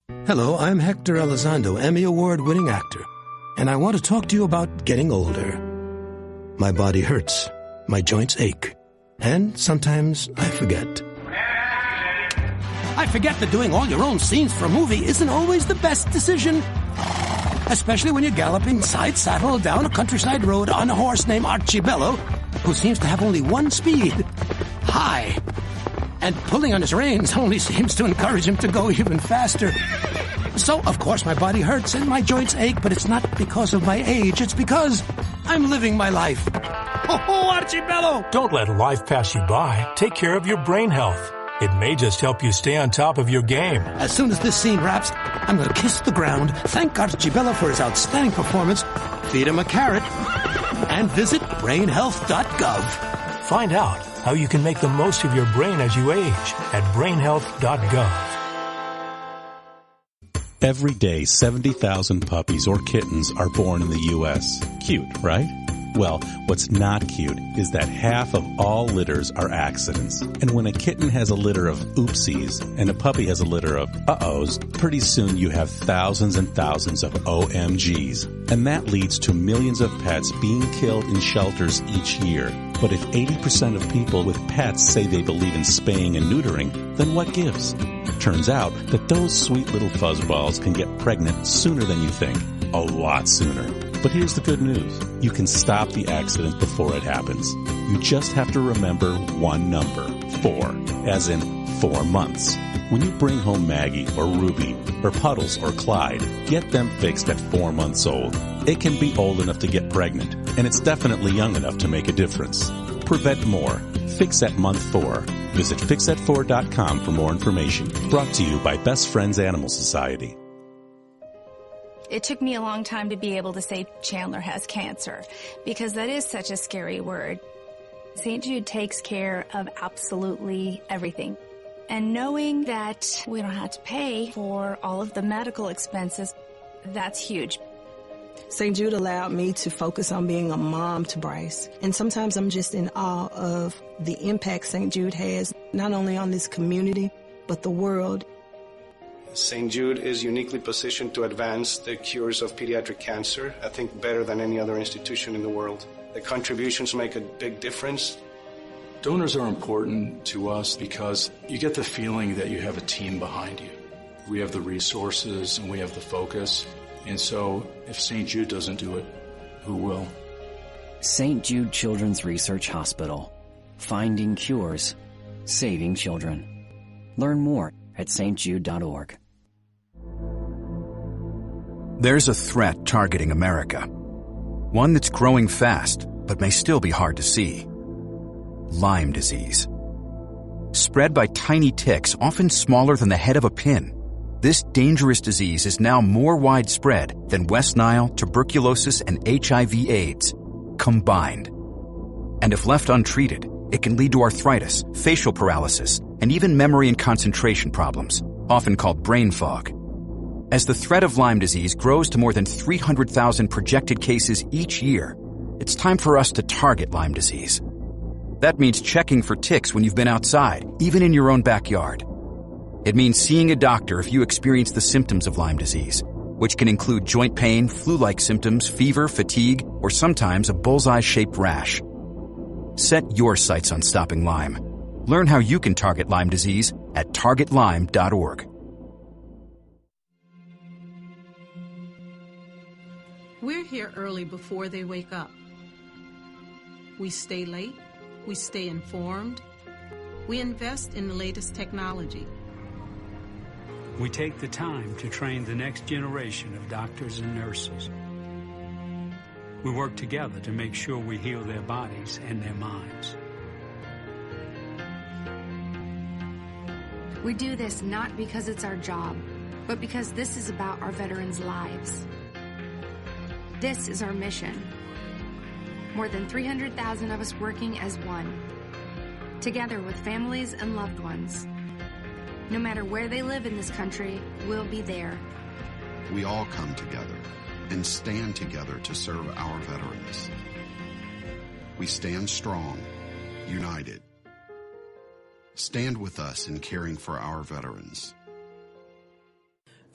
Hello, I'm Hector Elizondo, Emmy Award-winning actor, and I want to talk to you about getting older. My body hurts, my joints ache, and sometimes I forget. I forget that doing all your own scenes for a movie isn't always the best decision. Especially when you're galloping side-saddle down a countryside road on a horse named Archibello, who seems to have only one speed, high. And pulling on his reins only seems to encourage him to go even faster. So, of course, my body hurts and my joints ache, but it's not because of my age. It's because I'm living my life. Oh, Archibello! Don't let life pass you by. Take care of your brain health. It may just help you stay on top of your game. As soon as this scene wraps, I'm going to kiss the ground, thank Archibello for his outstanding performance, feed him a carrot, and visit brainhealth.gov. Find out how you can make the most of your brain as you age at brainhealth.gov. Every day, 70,000 puppies or kittens are born in the U.S. Cute, right? Well, what's not cute is that half of all litters are accidents. And when a kitten has a litter of oopsies and a puppy has a litter of uh-ohs, pretty soon you have thousands and thousands of OMGs. And that leads to millions of pets being killed in shelters each year. But if 80% of people with pets say they believe in spaying and neutering, then what gives? Turns out that those sweet little fuzzballs can get pregnant sooner than you think. A lot sooner. But here's the good news. You can stop the accident before it happens. You just have to remember one number, 4, as in 4 months. When you bring home Maggie or Ruby or Puddles or Clyde, get them fixed at 4 months old. It can be old enough to get pregnant, and it's definitely young enough to make a difference. Prevent more. Fix at month 4. Visit fixat4.com for more information. Brought to you by Best Friends Animal Society. It took me a long time to be able to say Chandler has cancer, because that is such a scary word. St. Jude takes care of absolutely everything. And knowing that we don't have to pay for all of the medical expenses, that's huge. St. Jude allowed me to focus on being a mom to Bryce. And sometimes I'm just in awe of the impact St. Jude has, not only on this community, but the world. St. Jude is uniquely positioned to advance the cures of pediatric cancer, I think better than any other institution in the world. The contributions make a big difference. Donors are important to us because you get the feeling that you have a team behind you. We have the resources and we have the focus. And so if St. Jude doesn't do it, who will? St. Jude Children's Research Hospital. Finding cures. Saving children. Learn more at stjude.org. There's a threat targeting America. One that's growing fast, but may still be hard to see. Lyme disease. Spread by tiny ticks, often smaller than the head of a pin. This dangerous disease is now more widespread than West Nile, tuberculosis, and HIV/AIDS combined. And if left untreated, it can lead to arthritis, facial paralysis, and even memory and concentration problems, often called brain fog. As the threat of Lyme disease grows to more than 300,000 projected cases each year, it's time for us to target Lyme disease. That means checking for ticks when you've been outside, even in your own backyard. It means seeing a doctor if you experience the symptoms of Lyme disease, which can include joint pain, flu-like symptoms, fever, fatigue, or sometimes a bullseye-shaped rash. Set your sights on stopping Lyme. Learn how you can target Lyme disease at targetlyme.org. We're here early before they wake up. We stay late. We stay informed. We invest in the latest technology. We take the time to train the next generation of doctors and nurses. We work together to make sure we heal their bodies and their minds. We do this not because it's our job, but because this is about our veterans' lives. This is our mission. More than 300,000 of us working as one, together with families and loved ones. No matter where they live in this country, we'll be there. We all come together and stand together to serve our veterans. We stand strong, united. Stand with us in caring for our veterans.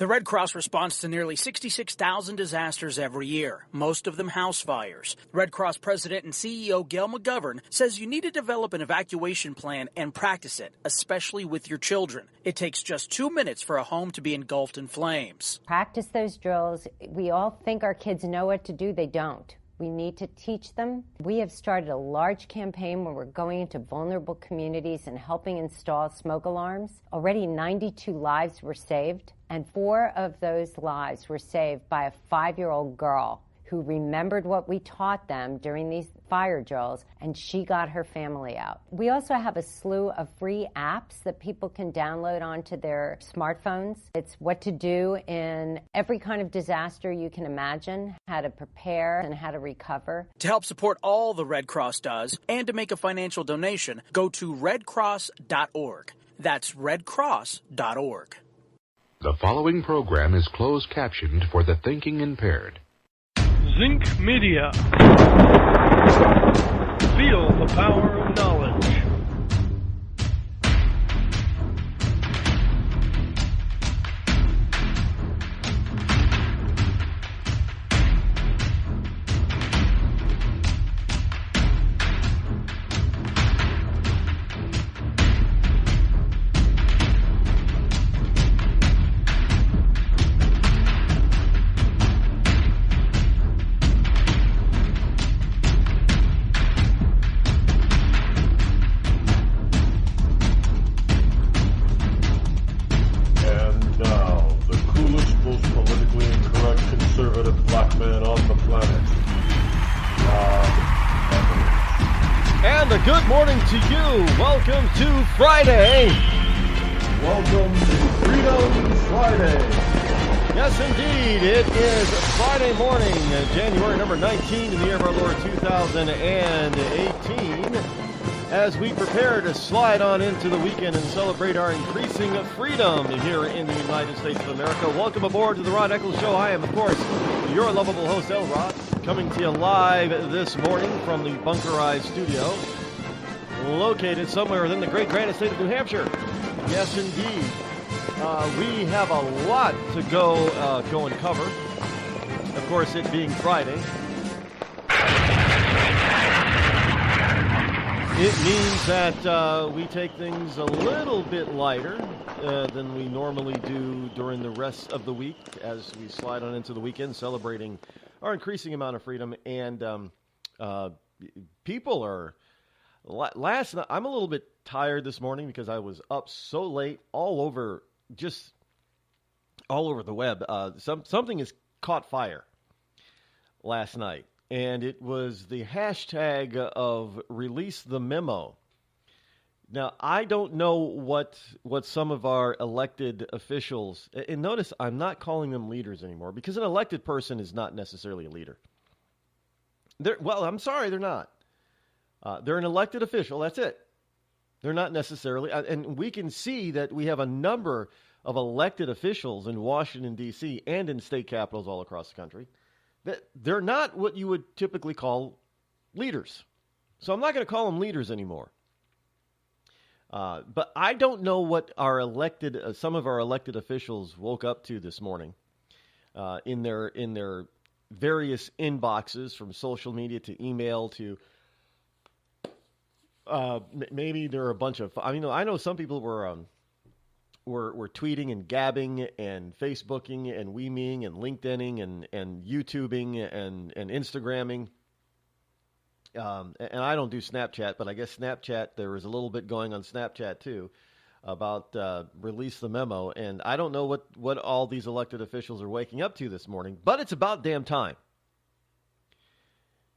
The Red Cross responds to nearly 66,000 disasters every year, most of them house fires. Red Cross President and CEO Gail McGovern says you need to develop an evacuation plan and practice it, especially with your children. It takes just 2 minutes for a home to be engulfed in flames. Practice those drills. We all think our kids know what to do. They don't. We need to teach them. We have started a large campaign where we're going into vulnerable communities and helping install smoke alarms. Already 92 lives were saved, and 4 of those lives were saved by a 5-year-old girl who remembered what we taught them during these fire drills, and she got her family out. We also have a slew of free apps that people can download onto their smartphones. It's what to do in every kind of disaster you can imagine, how to prepare and how to recover. To help support all the Red Cross does and to make a financial donation, go to redcross.org. That's redcross.org. The following program is closed captioned for the thinking impaired. Zinc Media. Feel the power of knowledge. To you, welcome to Friday. Welcome to Freedom Friday. Yes, indeed, it is Friday morning, January number 19 in the year of our Lord 2018, as we prepare to slide on into the weekend and celebrate our increasing freedom here in the United States of America. Welcome aboard to the Rod Eccles Show. I am, of course, your lovable host, El Rod, coming to you live this morning from the Bunkerized Studio, located somewhere within the great grand state of New Hampshire. Yes, indeed. We have a lot to go and cover. Of course, it being Friday. It means that we take things a little bit lighter than we normally do during the rest of the week as we slide on into the weekend, celebrating our increasing amount of freedom. And people are... Last night, I'm a little bit tired this morning because I was up so late all over the web. Something has caught fire last night, and it was the hashtag of release the memo. Now, I don't know what some of our elected officials, and notice I'm not calling them leaders anymore because an elected person is not necessarily a leader. I'm sorry, they're not. They're an elected official. That's it. They're not necessarily. And we can see that we have a number of elected officials in Washington, D.C. and in state capitals all across the country that they're not what you would typically call leaders. So I'm not going to call them leaders anymore. But I don't know what some of our elected officials woke up to this morning in their various inboxes, from social media to email to... maybe there are a bunch of... I know some people were tweeting and gabbing and Facebooking and Weeming and LinkedIning and YouTubing and Instagramming. And I don't do Snapchat, but I guess Snapchat, there was a little bit going on Snapchat too about release the memo. And I don't know what all these elected officials are waking up to this morning, but it's about damn time.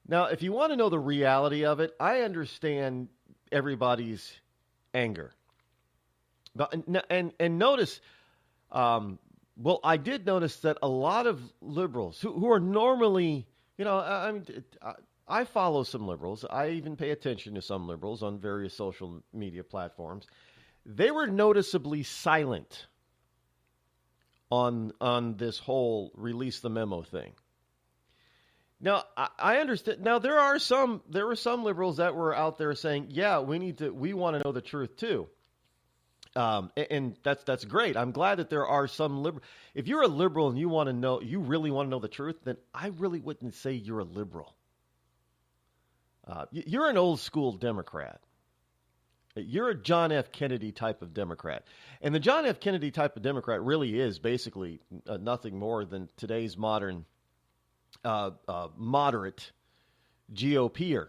Now, if you want to know the reality of it, I understand everybody's anger. And notice, I did notice that a lot of liberals who are normally, I follow some liberals. I even pay attention to some liberals on various social media platforms. They were noticeably silent on this whole release the memo thing. Now, I understand. Now, there were some liberals that were out there saying, yeah, we want to know the truth too. And that's great. I'm glad that there are some liberal. If you're a liberal and you really want to know the truth, then I really wouldn't say you're a liberal. You're an old school Democrat. You're a John F. Kennedy type of Democrat. And the John F. Kennedy type of Democrat really is basically nothing more than today's modern moderate GOPer.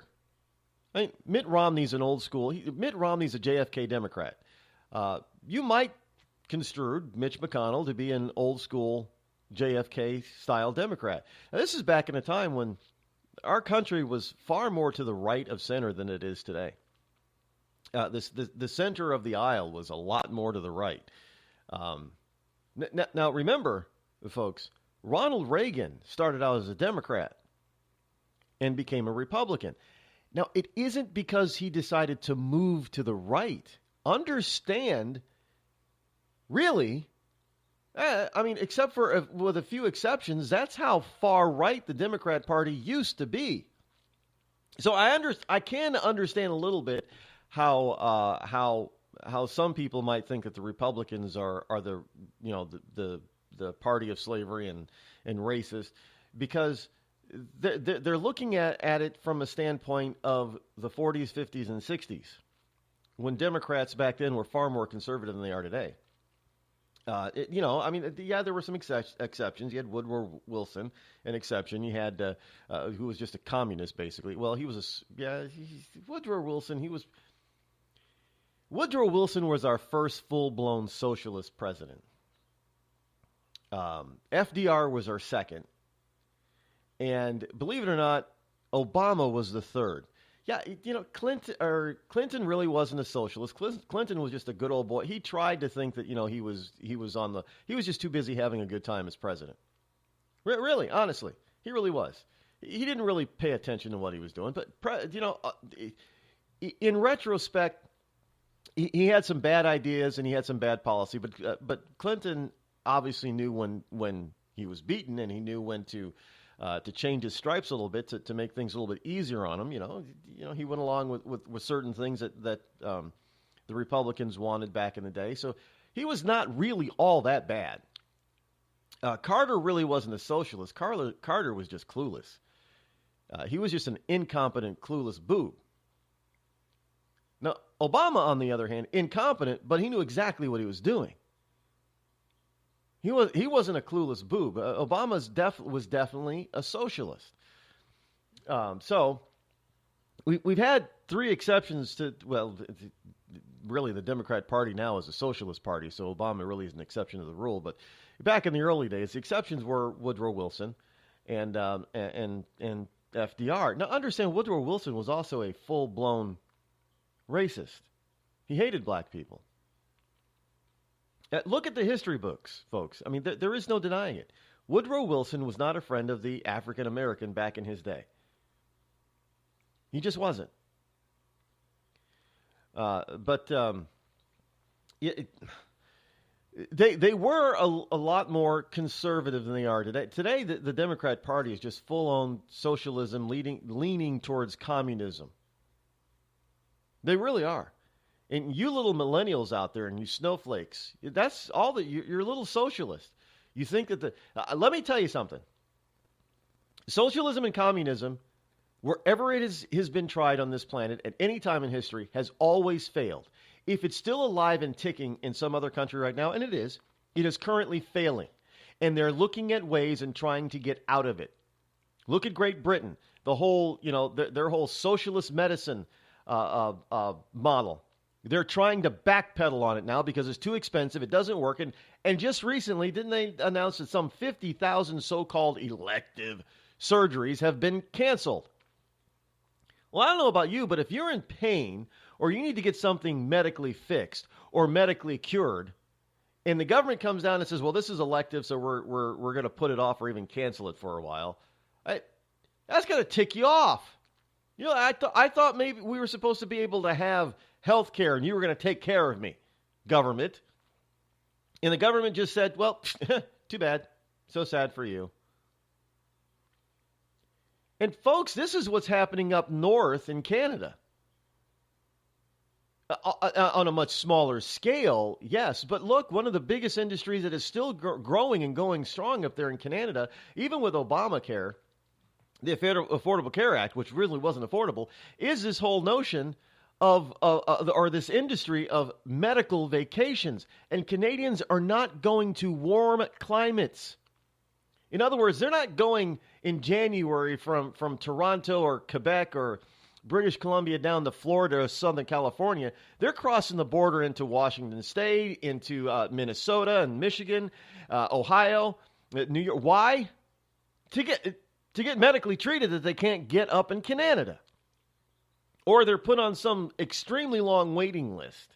I mean, Mitt Romney's an old school. Mitt Romney's a JFK Democrat. You might construe Mitch McConnell to be an old school JFK style Democrat. Now, this is back in a time when our country was far more to the right of center than it is today. The center of the aisle was a lot more to the right. Now, remember, folks, Ronald Reagan started out as a Democrat and became a Republican. Now, it isn't because he decided to move to the right. Understand, really, except for with a few exceptions, that's how far right the Democrat Party used to be. So I can understand a little bit how some people might think that the Republicans are the party of slavery and racist, because they're looking at it from a standpoint of the 40s, 50s, and 60s, when Democrats back then were far more conservative than they are today. There were some exceptions. You had Woodrow Wilson, an exception. You had who was just a communist, basically. Well, Woodrow Wilson was our first full-blown socialist president. FDR was our second. And believe it or not, Obama was the third. Yeah, Clinton really wasn't a socialist. Clinton was just a good old boy. He tried to think that, he was just too busy having a good time as president. Really, honestly, he really was. He didn't really pay attention to what he was doing. But in retrospect, he had some bad ideas and he had some bad policy. But Clinton obviously knew when he was beaten, and he knew when to change his stripes a little bit to make things a little bit easier on him. He went along with certain things that the Republicans wanted back in the day. So he was not really all that bad. Carter really wasn't a socialist. Carter was just clueless. He was just an incompetent, clueless boob. Now, Obama, on the other hand, incompetent, but he knew exactly what he was doing. He wasn't a clueless boob. Obama was definitely a socialist. So we've had three exceptions to, really the Democrat Party now is a socialist party, so Obama really is an exception to the rule. But back in the early days, the exceptions were Woodrow Wilson and FDR. Now, understand, Woodrow Wilson was also a full-blown racist. He hated black people. Look at the history books, folks. I mean, there is no denying it. Woodrow Wilson was not a friend of the African American back in his day. He just wasn't. They were a lot more conservative than they are today. Today, the Democrat Party is just full-on socialism, leaning towards communism. They really are. And you little millennials out there and you snowflakes, that's all that you're a little socialist. You think that let me tell you something. Socialism and communism, wherever it has been tried on this planet at any time in history, has always failed. If it's still alive and ticking in some other country right now, and it is currently failing. And they're looking at ways and trying to get out of it. Look at Great Britain, the whole, their whole socialist medicine model. They're trying to backpedal on it now because it's too expensive. It doesn't work. And just recently, didn't they announce that some 50,000 so-called elective surgeries have been canceled? Well, I don't know about you, but if you're in pain or you need to get something medically fixed or medically cured, and the government comes down and says, well, this is elective, so we're going to put it off or even cancel it for a while, that's going to tick you off. I thought maybe we were supposed to be able to have health care and you were going to take care of me, government. And the government just said, well, too bad. So sad for you. And folks, this is what's happening up north in Canada. On a much smaller scale, yes. But look, one of the biggest industries that is still growing and going strong up there in Canada, even with Obamacare, the Affordable Care Act, which really wasn't affordable, is this whole notion of or this industry of medical vacations. And Canadians are not going to warm climates. In other words, they're not going in January from Toronto or Quebec or British Columbia down to Florida or Southern California. They're crossing the border into Washington State, into Minnesota and Michigan, Ohio, New York. Why? To get medically treated that they can't get up in Canada. Or they're put on some extremely long waiting list.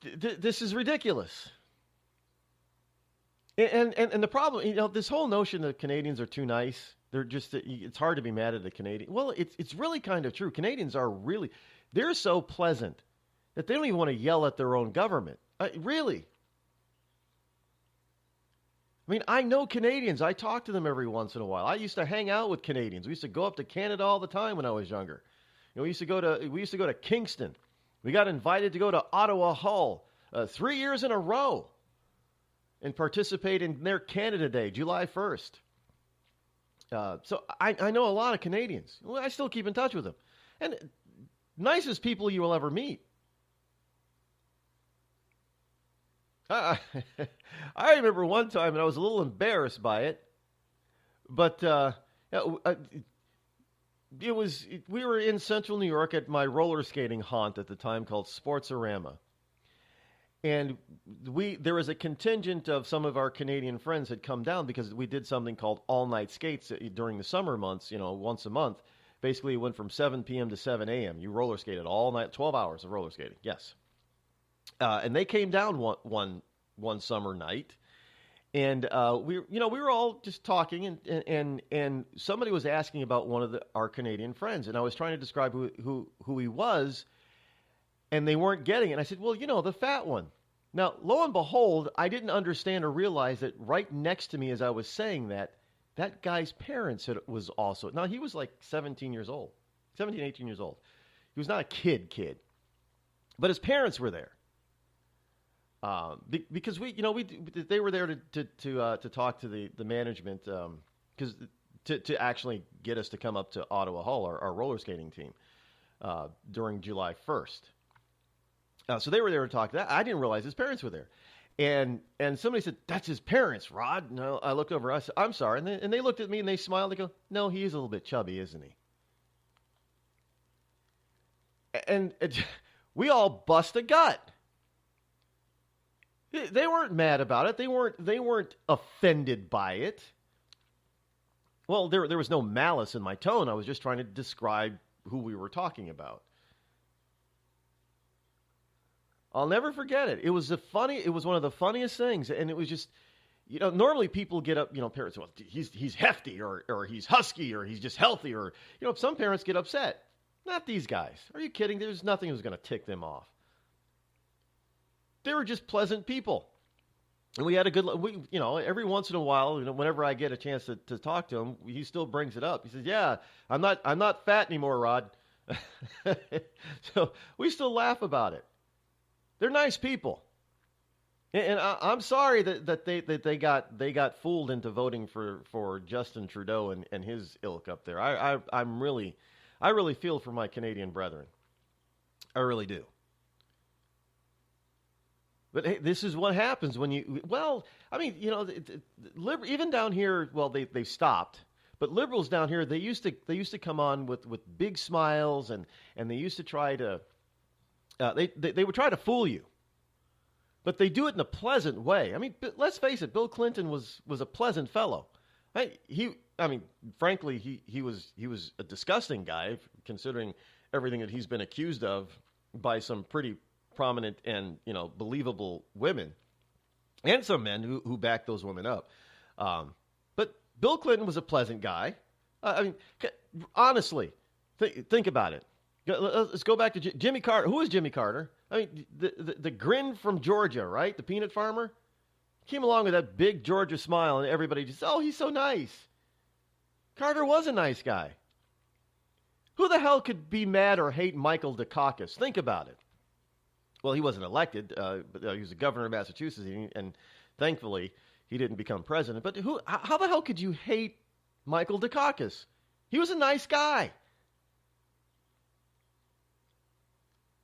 This is ridiculous. And the problem, this whole notion that Canadians are too nice, it's hard to be mad at a Canadian. Well, it's really kind of true. Canadians they're so pleasant that they don't even want to yell at their own government. Really. I mean, I know Canadians. I talk to them every once in a while. I used to hang out with Canadians. We used to go up to Canada all the time when I was younger. We used to go to Kingston. We got invited to go to Ottawa Hull 3 years in a row and participate in their Canada Day, July 1st. So I know a lot of Canadians. Well, I still keep in touch with them. And nicest people you will ever meet. I remember one time, and I was a little embarrassed by it, but we were in central New York at my roller skating haunt at the time called Sportsorama. And there was a contingent of some of our Canadian friends had come down because we did something called all-night skates during the summer months, once a month. Basically, it went from 7 p.m. to 7 a.m. You roller skated all night, 12 hours of roller skating, yes. And they came down one summer night, and we were all just talking, and somebody was asking about one of our Canadian friends, and I was trying to describe who he was. And they weren't getting it. And I said, well, the fat one. Now, lo and behold, I didn't understand or realize that right next to me as I was saying that guy's parents was also. Now, he was like 17, 18 years old. He was not a kid. But his parents were there. Because they were there to talk to the management because to actually get us to come up to Ottawa Hull, our roller skating team, during July 1st. So they were there to talk to that. I didn't realize his parents were there. And somebody said, that's his parents, Rod. No, I looked over. I said, I'm sorry. And they looked at me and they smiled. They go, no, he is a little bit chubby, isn't he? And we all bust a gut. They weren't mad about it. They weren't offended by it. Well, there was no malice in my tone. I was just trying to describe who we were talking about. I'll never forget it. It was one of the funniest things, and it was just, normally people get up, parents, well, he's hefty, or he's husky, or he's just healthy, or, some parents get upset. Not these guys. Are you kidding? There's nothing that was going to tick them off. They were just pleasant people. And we had a good, every once in a while, whenever I get a chance to talk to him, he still brings it up. He says, yeah, I'm not fat anymore, Rod. So we still laugh about it. They're nice people, and I'm sorry that they got fooled into voting for Justin Trudeau and his ilk up there. I really feel for my Canadian brethren. I really do. But hey, this is what happens when even down here, well, they've stopped. But liberals down here, they used to come on with big smiles and they used to try to. They would try to fool you, but they do it in a pleasant way. I mean, let's face it, Bill Clinton was a pleasant fellow. Frankly, he was a disgusting guy, considering everything that he's been accused of by some pretty prominent and believable women, and some men who backed those women up. But Bill Clinton was a pleasant guy. Honestly, think about it. Let's go back to Jimmy Carter. Who is Jimmy Carter? I mean, the grin from Georgia, right? The peanut farmer. Came along with that big Georgia smile, and everybody just, oh, he's so nice. Carter was a nice guy. Who the hell could be mad or hate Michael Dukakis? Think about it. Well, he wasn't elected, but he was the governor of Massachusetts, and thankfully he didn't become president. But how the hell could you hate Michael Dukakis? He was a nice guy.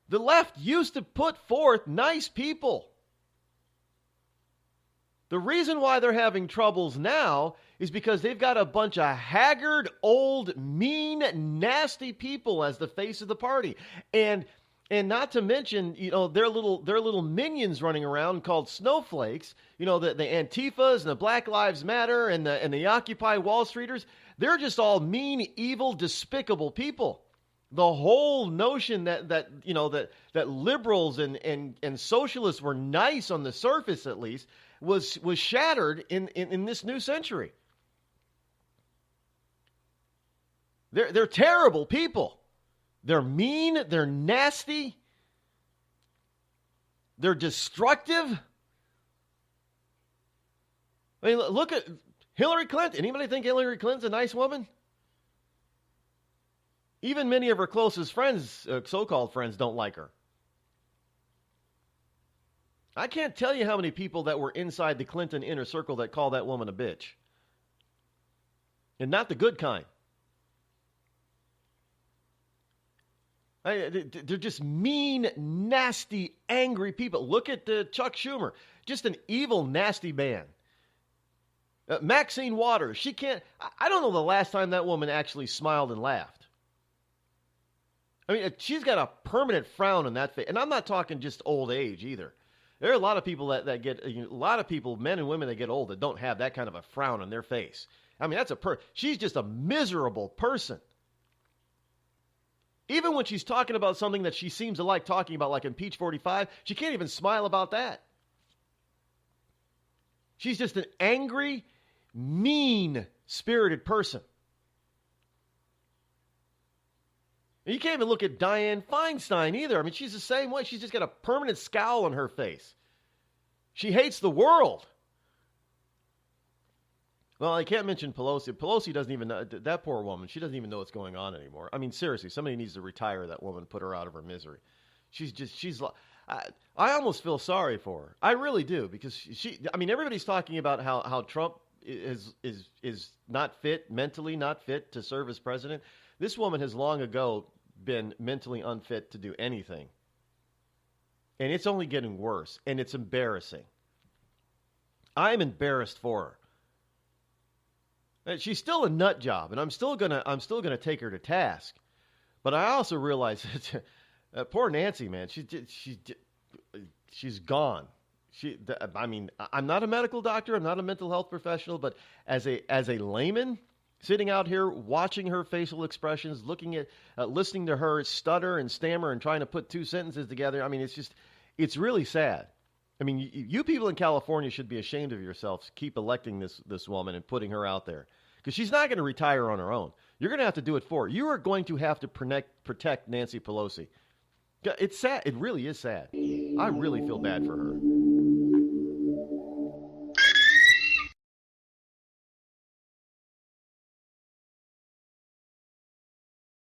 The left used to put forth nice people. The reason why they're having troubles now is because they've got a bunch of haggard, old, mean, nasty people as the face of the party. And not to mention, their little minions running around called snowflakes, the Antifas and the Black Lives Matter and the Occupy Wall Streeters. They're just all mean, evil, despicable people. The whole notion that liberals and socialists were nice on the surface, at least, was shattered in this new century. They're terrible people. They're mean. They're nasty. They're destructive. I mean, look at Hillary Clinton. Anybody think Hillary Clinton's a nice woman? Even many of her closest friends, so-called friends, don't like her. I can't tell you how many people that were inside the Clinton inner circle that call that woman a bitch. And not the good kind. They're just mean, nasty, angry people. Look at Chuck Schumer. Just an evil, nasty man. Maxine Waters. She can't... I don't know the last time that woman actually smiled and laughed. I mean, she's got a permanent frown on that face. And I'm not talking just old age either. There are a lot of people that get... a lot of people, men and women that get old, that don't have that kind of a frown on their face. I mean, she's just a miserable person. Even when she's talking about something that she seems to like talking about, like in Peach 45, she can't even smile about that. She's just an angry, mean-spirited person. And you can't even look at Dianne Feinstein either. I mean, she's the same way. She's just got a permanent scowl on her face. She hates the world. Well, I can't mention Pelosi. Pelosi doesn't even know, that poor woman, she doesn't even know what's going on anymore. I mean, seriously, somebody needs to retire that woman, put her out of her misery. I almost feel sorry for her. I really do, because everybody's talking about how Trump is not fit, mentally not fit to serve as president. This woman has long ago been mentally unfit to do anything. And it's only getting worse, and it's embarrassing. I'm embarrassed for her. She's still a nut job, and I'm still gonna take her to task. But I also realize poor Nancy, man, she's gone. I'm not a medical doctor, I'm not a mental health professional, but as a layman, sitting out here watching her facial expressions, looking at, listening to her stutter and stammer and trying to put two sentences together, I mean, it's really sad. I mean, you people in California should be ashamed of yourselves. Keep electing this woman and putting her out there. Because she's not going to retire on her own. You're going to have to do it for her. You are going to have to protect Nancy Pelosi. It's sad. It really is sad. I really feel bad for her.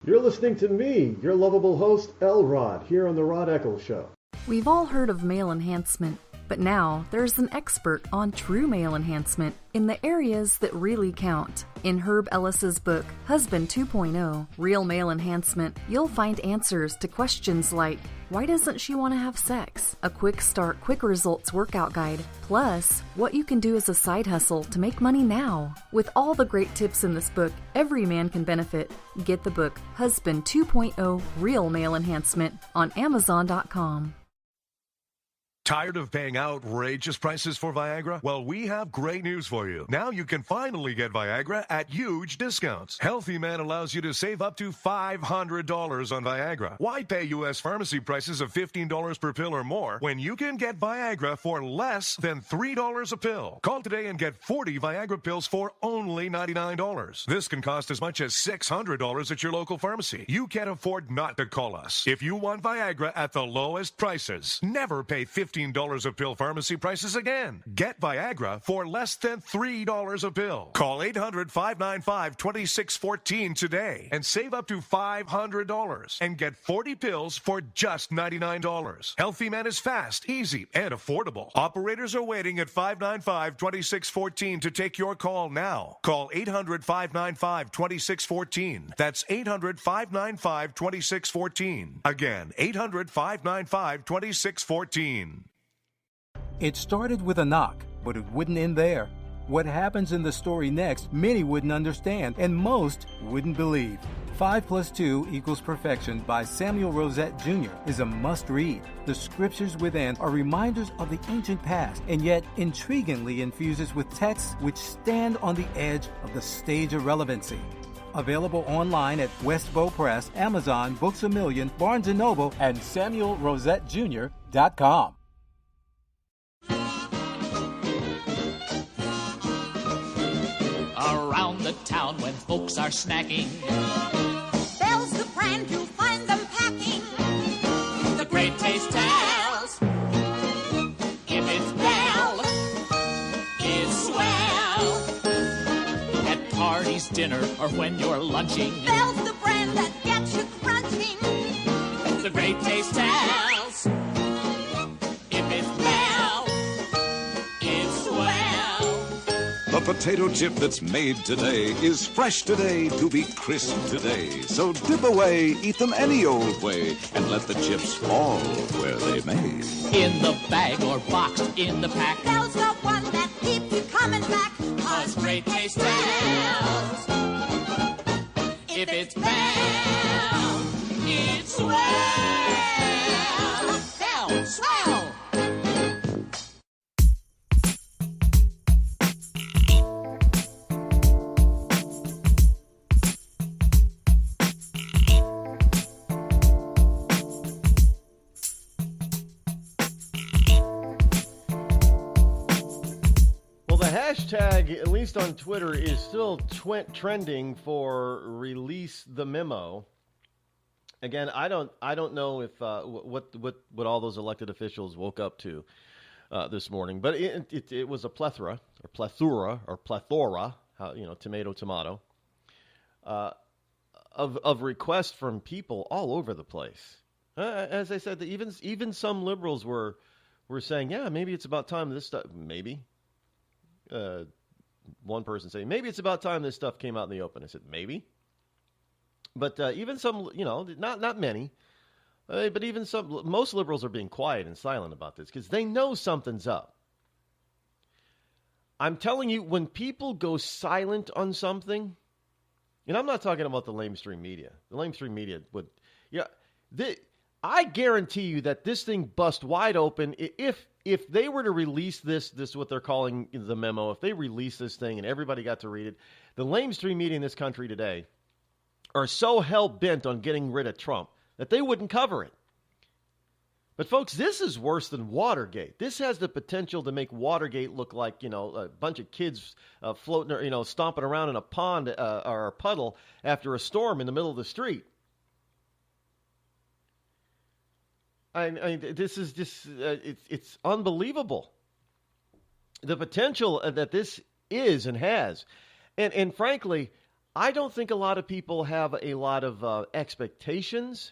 You're listening to me, your lovable host, Rod, here on the Rod Eccles Show. We've all heard of male enhancement, but now there's an expert on true male enhancement in the areas that really count. In Herb Ellis's book, Husband 2.0, Real Male Enhancement, you'll find answers to questions like, why doesn't she want to have sex? A quick start, quick results workout guide, plus what you can do as a side hustle to make money now. With all the great tips in this book, every man can benefit. Get the book, Husband 2.0, Real Male Enhancement, on Amazon.com. Tired of paying outrageous prices for Viagra? Well, we have great news for you. Now you can finally get Viagra at huge discounts. Healthy Man allows you to save up to $500 on Viagra. Why pay U.S. pharmacy prices of $15 per pill or more when you can get Viagra for less than $3 a pill? Call today and get 40 Viagra pills for only $99. This can cost as much as $600 at your local pharmacy. You can't afford not to call us. If you want Viagra at the lowest prices, never pay $15 $15 a pill pharmacy prices again. Get Viagra for less than $3 a pill. Call 800-595-2614 today and save up to $500 and get 40 pills for just $99. Healthy Man is fast, easy, and affordable. Operators are waiting at 595-2614 to take your call now. Call 800-595-2614. That's 800-595-2614. Again, 800-595-2614. It started with a knock, but it wouldn't end there. What happens in the story next, many wouldn't understand, and most wouldn't believe. 5 + 2 = Perfection by Samuel Rosette Jr. is a must-read. The scriptures within are reminders of the ancient past, and yet intriguingly infuses with texts which stand on the edge of the stage of relevancy. Available online at Westbow Press, Amazon, Books A Million, Barnes & Noble, and SamuelRosetteJr.com. Around the town when folks are snacking, Bell's the brand you'll find them packing. the great taste tells. If it's Bell, it's swell. At parties, dinner, or when you're lunching, Bell's the brand that gets you crunching. the great taste tells. If it's Bell, it's swell. The potato chip that's made today is fresh today to be crisp today. So dip away, eat them any old way, and let the chips fall where they may. In the bag or boxed in the pack, Bell's the one that keeps you coming back. 'cause great taste tells. If it's Bell, it's swell. Bell, swell. Hashtag, at least on Twitter, is still trending for release the memo. Again, I don't know if what all those elected officials woke up to this morning, but it was a plethora, tomato, of requests from people all over the place. As I said, even some liberals were saying, yeah, maybe it's about time this stuff, maybe. One person saying, maybe it's about time this stuff came out in the open. I said, maybe. But even some, not many, but even most liberals are being quiet and silent about this because they know something's up. I'm telling you, when people go silent on something, and I'm not talking about the lamestream media. The lamestream media would, I guarantee you that this thing bust wide open if they were to release this what they're calling the memo, if they release this thing and everybody got to read it, the lamestream media in this country today are so hell-bent on getting rid of Trump that they wouldn't cover it. But, folks, this is worse than Watergate. This has the potential to make Watergate look like, a bunch of kids floating or, stomping around in a pond or a puddle after a storm in the middle of the street. This is just, it's unbelievable. The potential that this is and has. And frankly, I don't think a lot of people have a lot of expectations.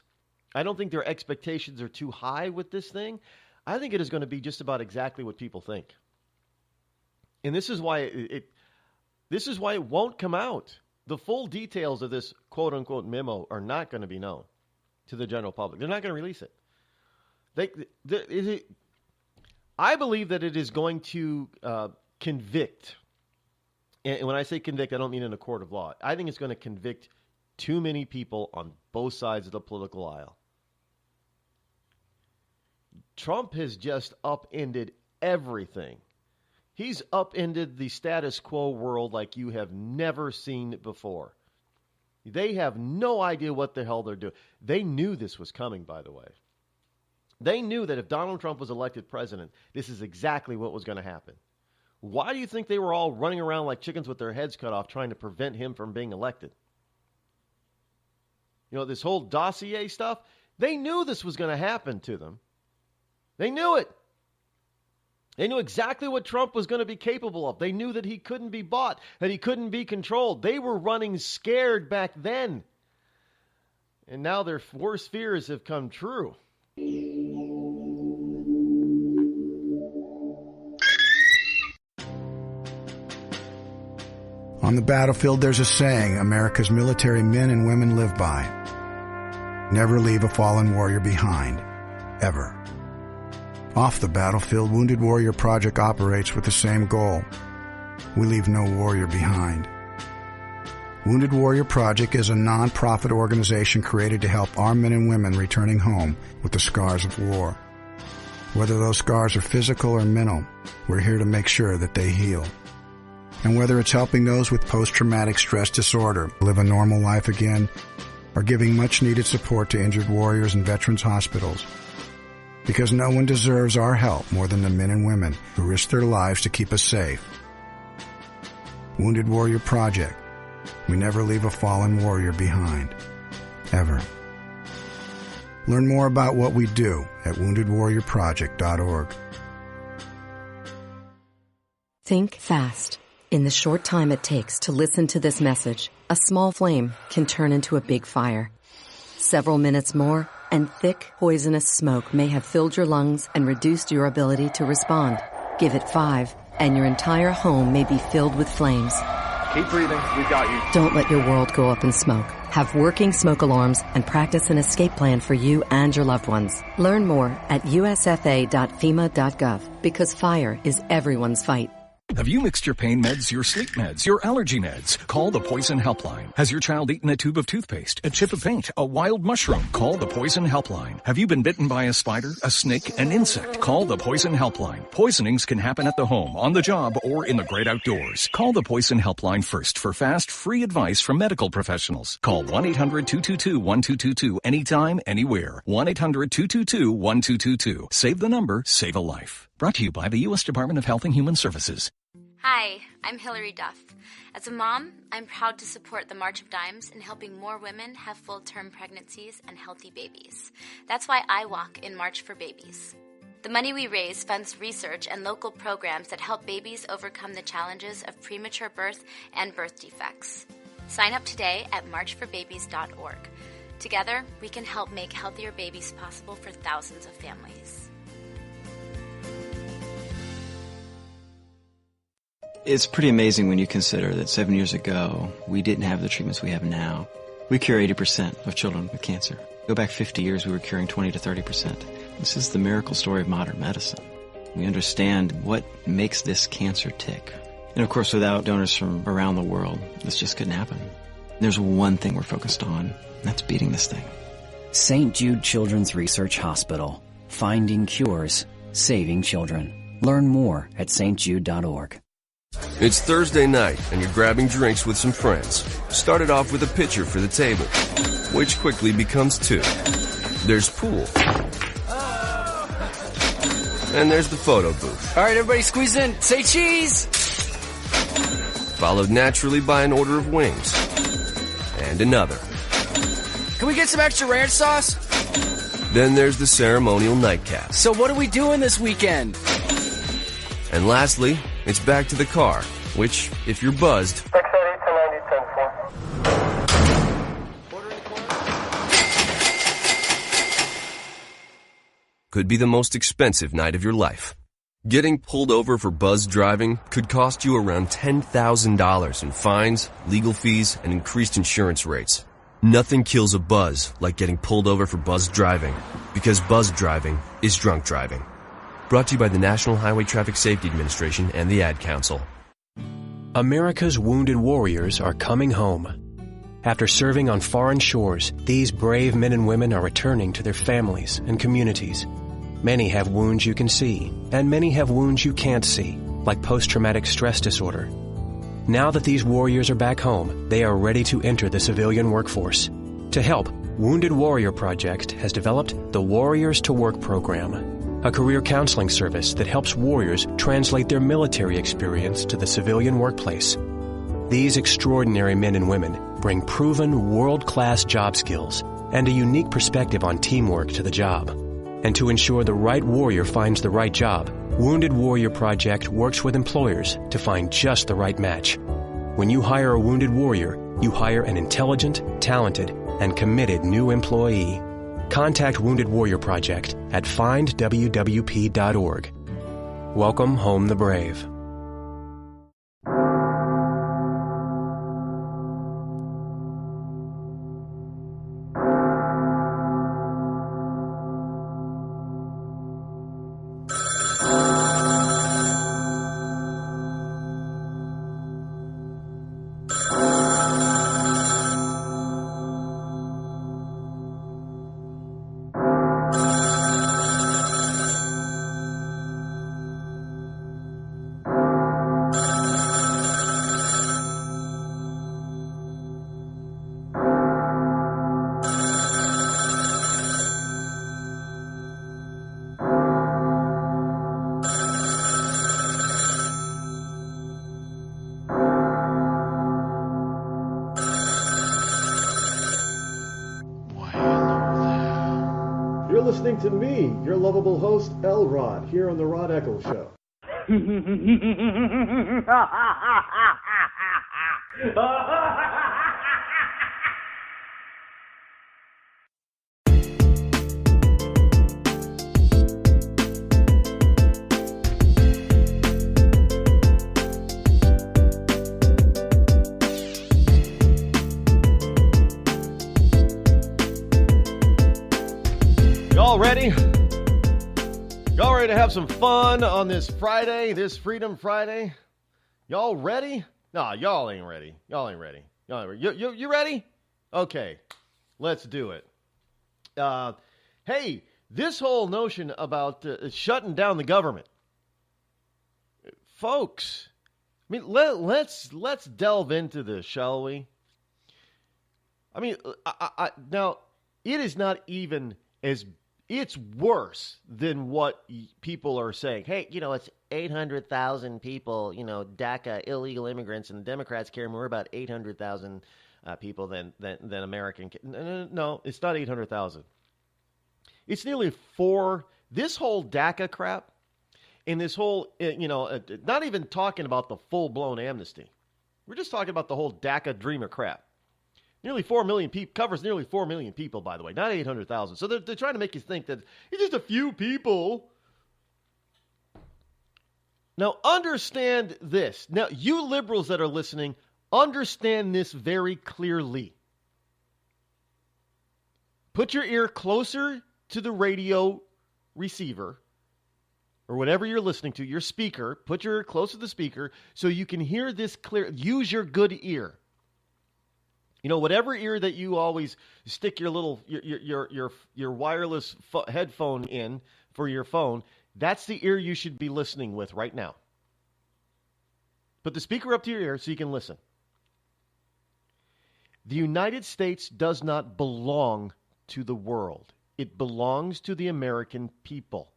I don't think their expectations are too high with this thing. I think it is going to be just about exactly what people think. And this is why it won't come out. The full details of this quote-unquote memo are not going to be known to the general public. They're not going to release it. I believe that it is going to convict. And when I say convict, I don't mean in a court of law. I think it's going to convict too many people on both sides of the political aisle. Trump has just upended everything. He's upended the status quo world like you have never seen before. They have no idea what the hell they're doing. They knew this was coming, by the way. They knew that if Donald Trump was elected president, this is exactly what was going to happen. Why do you think they were all running around like chickens with their heads cut off trying to prevent him from being elected? This whole dossier stuff, they knew this was going to happen to them. They knew it. They knew exactly what Trump was going to be capable of. They knew that he couldn't be bought, that he couldn't be controlled. They were running scared back then. And now their worst fears have come true. On the battlefield, there's a saying America's military men and women live by. Never leave a fallen warrior behind. Ever. Off the battlefield, Wounded Warrior Project operates with the same goal. We leave no warrior behind. Wounded Warrior Project is a non-profit organization created to help our men and women returning home with the scars of war. Whether those scars are physical or mental, we're here to make sure that they heal. And whether it's helping those with post-traumatic stress disorder live a normal life again, or giving much-needed support to injured warriors in veterans' hospitals. Because no one deserves our help more than the men and women who risk their lives to keep us safe. Wounded Warrior Project. We never leave a fallen warrior behind. Ever. Learn more about what we do at woundedwarriorproject.org. Think fast. In the short time it takes to listen to this message, a small flame can turn into a big fire. Several minutes more, and thick, poisonous smoke may have filled your lungs and reduced your ability to respond. Give it 5, and your entire home may be filled with flames. Keep breathing. We've got you. Don't let your world go up in smoke. Have working smoke alarms and practice an escape plan for you and your loved ones. Learn more at usfa.fema.gov, because fire is everyone's fight. Have you mixed your pain meds, your sleep meds, your allergy meds? Call the Poison Helpline. Has your child eaten a tube of toothpaste, a chip of paint, a wild mushroom? Call the Poison Helpline. Have you been bitten by a spider, a snake, an insect? Call the Poison Helpline. Poisonings can happen at the home, on the job, or in the great outdoors. Call the Poison Helpline first for fast, free advice from medical professionals. Call 1-800-222-1222 anytime, anywhere. 1-800-222-1222. Save the number, save a life. Brought to you by the U.S. Department of Health and Human Services. Hi, I'm Hillary Duff. As a mom, I'm proud to support the March of Dimes in helping more women have full-term pregnancies and healthy babies. That's why I walk in March for Babies. The money we raise funds research and local programs that help babies overcome the challenges of premature birth and birth defects. Sign up today at marchforbabies.org. Together, we can help make healthier babies possible for thousands of families. It's pretty amazing when you consider that 7 years ago, we didn't have the treatments we have now. We cure 80% of children with cancer. Go back 50 years, we were curing 20 to 30%. This is the miracle story of modern medicine. We understand what makes this cancer tick. And of course, without donors from around the world, this just couldn't happen. There's one thing we're focused on, and that's beating this thing. St. Jude Children's Research Hospital. Finding cures, saving children. Learn more at stjude.org. It's Thursday night, and you're grabbing drinks with some friends. Started off with a pitcher for the table, which quickly becomes 2. There's pool. And there's the photo booth. All right, everybody squeeze in. Say cheese! Followed naturally by an order of wings. And another. Can we get some extra ranch sauce? Then there's the ceremonial nightcap. So what are we doing this weekend? And lastly, it's back to the car, which, if you're buzzed, could be the most expensive night of your life. Getting pulled over for buzz driving could cost you around $10,000 in fines, legal fees, and increased insurance rates. Nothing kills a buzz like getting pulled over for buzz driving, because buzz driving is drunk driving. Brought to you by the National Highway Traffic Safety Administration and the Ad Council. America's wounded warriors are coming home. After serving on foreign shores, these brave men and women are returning to their families and communities. Many have wounds you can see, and many have wounds you can't see, like post-traumatic stress disorder. Now that these warriors are back home, they are ready to enter the civilian workforce. To help, Wounded Warrior Project has developed the Warriors to Work program, a career counseling service that helps warriors translate their military experience to the civilian workplace. These extraordinary men and women bring proven world-class job skills and a unique perspective on teamwork to the job. And to ensure the right warrior finds the right job, Wounded Warrior Project works with employers to find just the right match. When you hire a wounded warrior, you hire an intelligent, talented, and committed new employee. Contact Wounded Warrior Project at findwwp.org. Welcome home the brave. Listening to me, your lovable host, Rod, here on the Rod Eccles Show. Y'all ready? Y'all ready to have some fun on this Friday, this Freedom Friday? Y'all ready? No, y'all ain't ready. Y'all ain't ready. You ready? Okay, let's do it. Hey, this whole notion about shutting down the government, folks. I mean, let's delve into this, shall we? I mean, now it is not even as. It's worse than what people are saying. Hey, it's 800,000 people, DACA, illegal immigrants, and the Democrats care more about 800,000 people than American. No, it's not 800,000. It's nearly 4. This whole DACA crap and this whole, not even talking about the full-blown amnesty. We're just talking about the whole DACA dreamer crap. Nearly 4 million people, covers nearly 4 million people, by the way, not 800,000. So they're trying to make you think that it's just a few people. Now, understand this. Now, you liberals that are listening, understand this very clearly. Put your ear closer to the radio receiver or whatever you're listening to, your speaker. Put your ear close to the speaker so you can hear this clear. Use your good ear. Whatever ear that you always stick your little your wireless headphone in for your phone, that's the ear you should be listening with right now. Put the speaker up to your ear so you can listen. The United States does not belong to the world. It belongs to the American people.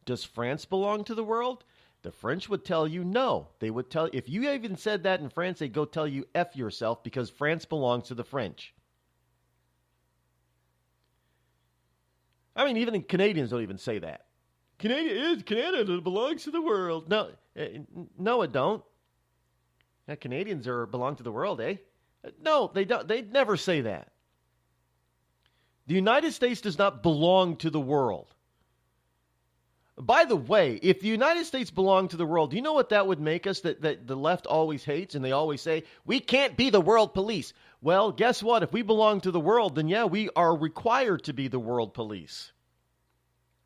Does France belong to the world? The French would tell you no. They would tell, if you even said that in France, they'd go tell you F yourself because France belongs to the French. I mean, even Canadians don't even say that. Canada belongs to the world. No, it don't. Now, Canadians belong to the world, eh? No, they don't. They'd never say that. The United States does not belong to the world. By the way, if the United States belonged to the world, do you know what that would make us that the left always hates? And they always say, we can't be the world police. Well, guess what? If we belong to the world, then yeah, we are required to be the world police.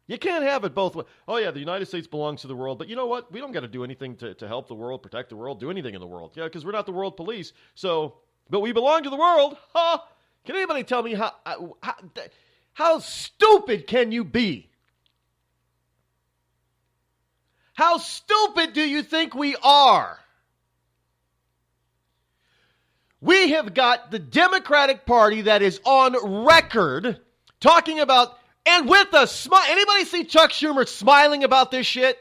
You can't have it both ways. Oh, yeah, the United States belongs to the world. But you know what? We don't got to do anything to help the world, protect the world, do anything in the world. Yeah, because we're not the world police. But we belong to the world. Huh? Can anybody tell me how stupid can you be? How stupid do you think we are? We have got the Democratic Party that is on record talking about, and with a smile. Anybody see Chuck Schumer smiling about this shit?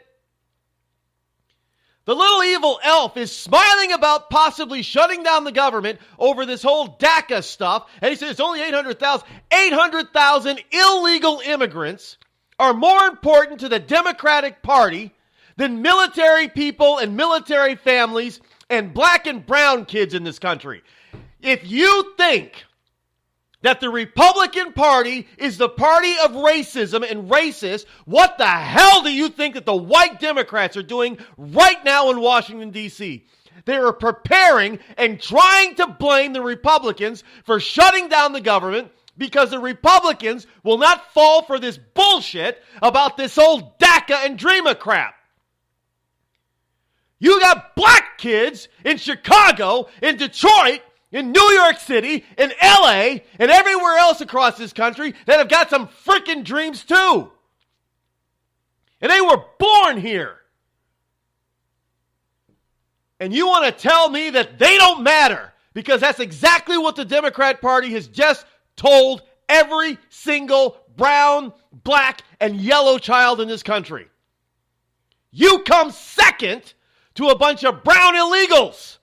The little evil elf is smiling about possibly shutting down the government over this whole DACA stuff. And he says it's only 800,000 illegal immigrants are more important to the Democratic Party than military people and military families and black and brown kids in this country. If you think that the Republican Party is the party of racism and racists, what the hell do you think that the white Democrats are doing right now in Washington, D.C.? They are preparing and trying to blame the Republicans for shutting down the government because the Republicans will not fall for this bullshit about this old DACA and DREAMA crap. You got black kids in Chicago, in Detroit, in New York City, in LA, and everywhere else across this country that have got some freaking dreams too. And they were born here. And you want to tell me that they don't matter, because that's exactly what the Democrat Party has just told every single brown, black, and yellow child in this country. You come second to a bunch of brown illegals.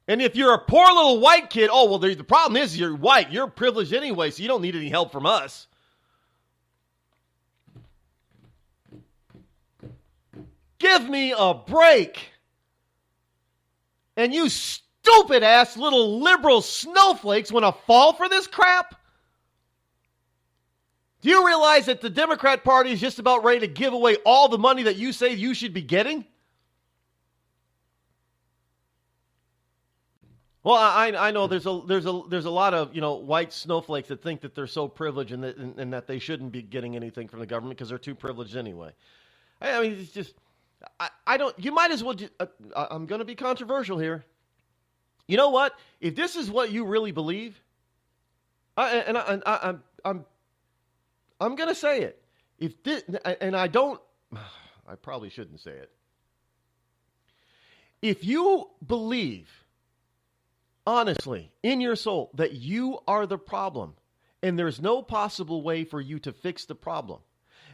And if you're a poor little white kid, oh, well, the problem is you're white. You're privileged anyway, so you don't need any help from us. Give me a break. And you stupid-ass little liberal snowflakes want to fall for this crap? Do you realize that the Democrat Party is just about ready to give away all the money that you say you should be getting? Well, I know there's a lot of white snowflakes that think that they're so privileged and that they shouldn't be getting anything from the government because they're too privileged anyway. I mean, it's just I don't. You might as well. I'm going to be controversial here. You know what? If this is what you really believe, I'm going to say it. If this, and I don't, I probably shouldn't say it. If you believe, honestly, in your soul, that you are the problem, and there's no possible way for you to fix the problem,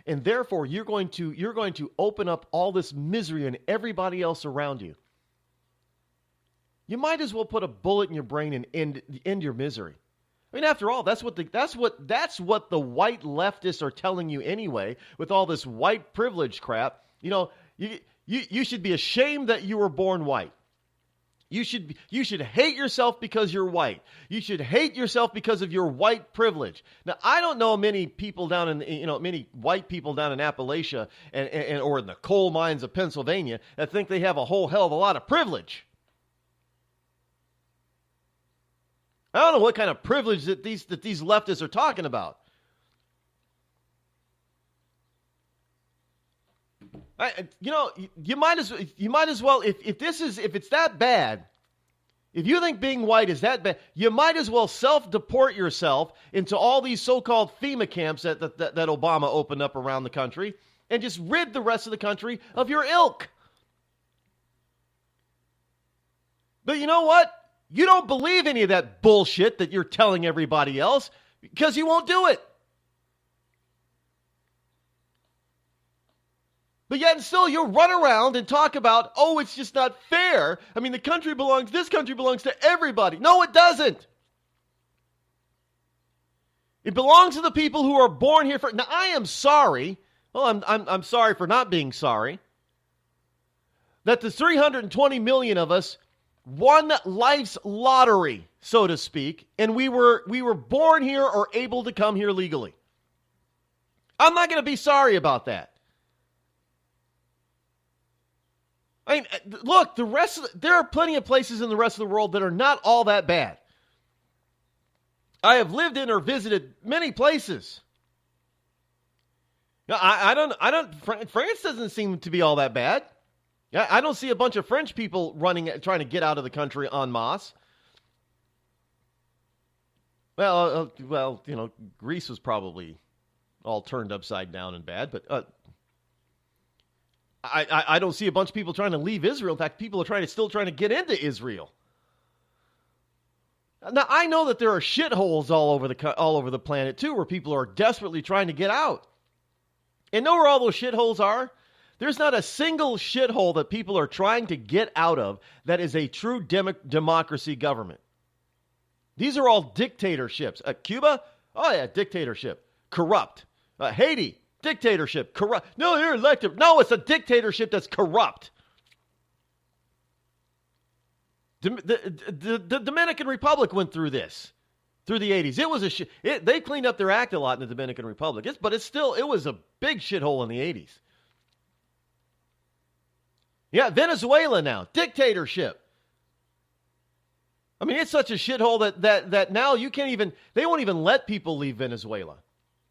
and therefore you're going to open up all this misery in everybody else around you, you might as well put a bullet in your brain and end your misery. I mean, after all, that's what the white leftists are telling you anyway, with all this white privilege crap. You should be ashamed that you were born white. You should hate yourself because you're white. You should hate yourself because of your white privilege. Now, I don't know many people many white people down in Appalachia and or in the coal mines of Pennsylvania that think they have a whole hell of a lot of privilege. I don't know what kind of privilege that these leftists are talking about. You might as well if it's that bad, if you think being white is that bad, you might as well self-deport yourself into all these so-called FEMA camps that Obama opened up around the country and just rid the rest of the country of your ilk. But you know what? You don't believe any of that bullshit that you're telling everybody else because you won't do it. But yet and still you'll run around and talk about, oh, it's just not fair. I mean, this country belongs to everybody. No, it doesn't. It belongs to the people who are born here. Now, I am sorry. Well, I'm sorry for not being sorry. That the 320 million of us won life's lottery, so to speak, and we were born here or able to come here legally. I'm not going to be sorry about that. I mean, look, there are plenty of places in the rest of the world that are not all that bad. I have lived in or visited many places. Now, France doesn't seem to be all that bad. I don't see a bunch of French people trying to get out of the country en masse. Well, Greece was probably all turned upside down and bad, but I don't see a bunch of people trying to leave Israel. In fact, people are still trying to get into Israel. Now, I know that there are shitholes all over the planet too, where people are desperately trying to get out. And know where all those shitholes are? There's not a single shithole that people are trying to get out of that is a true democracy government. These are all dictatorships. Cuba, Oh, yeah, dictatorship. Corrupt. Haiti, dictatorship. Corrupt. No, you're elected. No, it's a dictatorship that's corrupt. The Dominican Republic went through this through the 80s. It was they cleaned up their act a lot in the Dominican Republic. But it was a big shithole in the 80s. Yeah, Venezuela now, dictatorship. I mean, it's such a shithole that now they won't even let people leave Venezuela.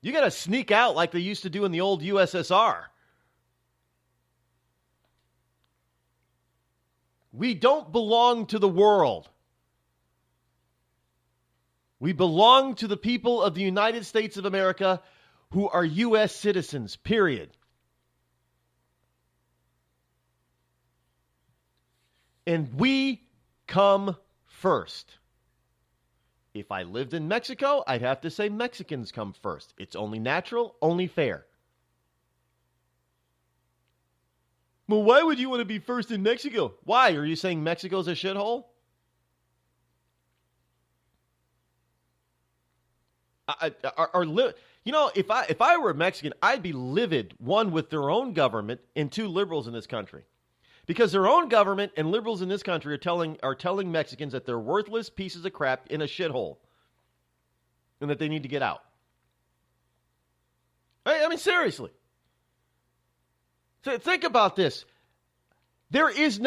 You got to sneak out like they used to do in the old USSR. We don't belong to the world. We belong to the people of the United States of America who are U.S. citizens, period. And we come first. If I lived in Mexico, I'd have to say Mexicans come first. It's only natural, only fair. Well, why would you want to be first in Mexico? Why? Are you saying Mexico's a shithole? If I were a Mexican, I'd be livid, one, with their own government, and two, liberals in this country. Because their own government and liberals in this country are telling Mexicans that they're worthless pieces of crap in a shithole. And that they need to get out. I mean, seriously. Think about this. There is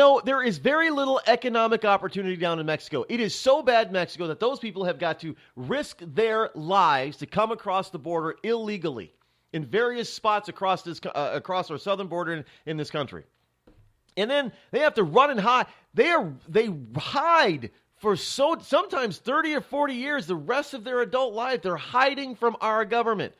very little economic opportunity down in Mexico. It is so bad in Mexico that those people have got to risk their lives to come across the border illegally in various spots across our southern border in this country. And then they have to run and hide. They hide for sometimes 30 or 40 years, the rest of their adult life. They're hiding from our government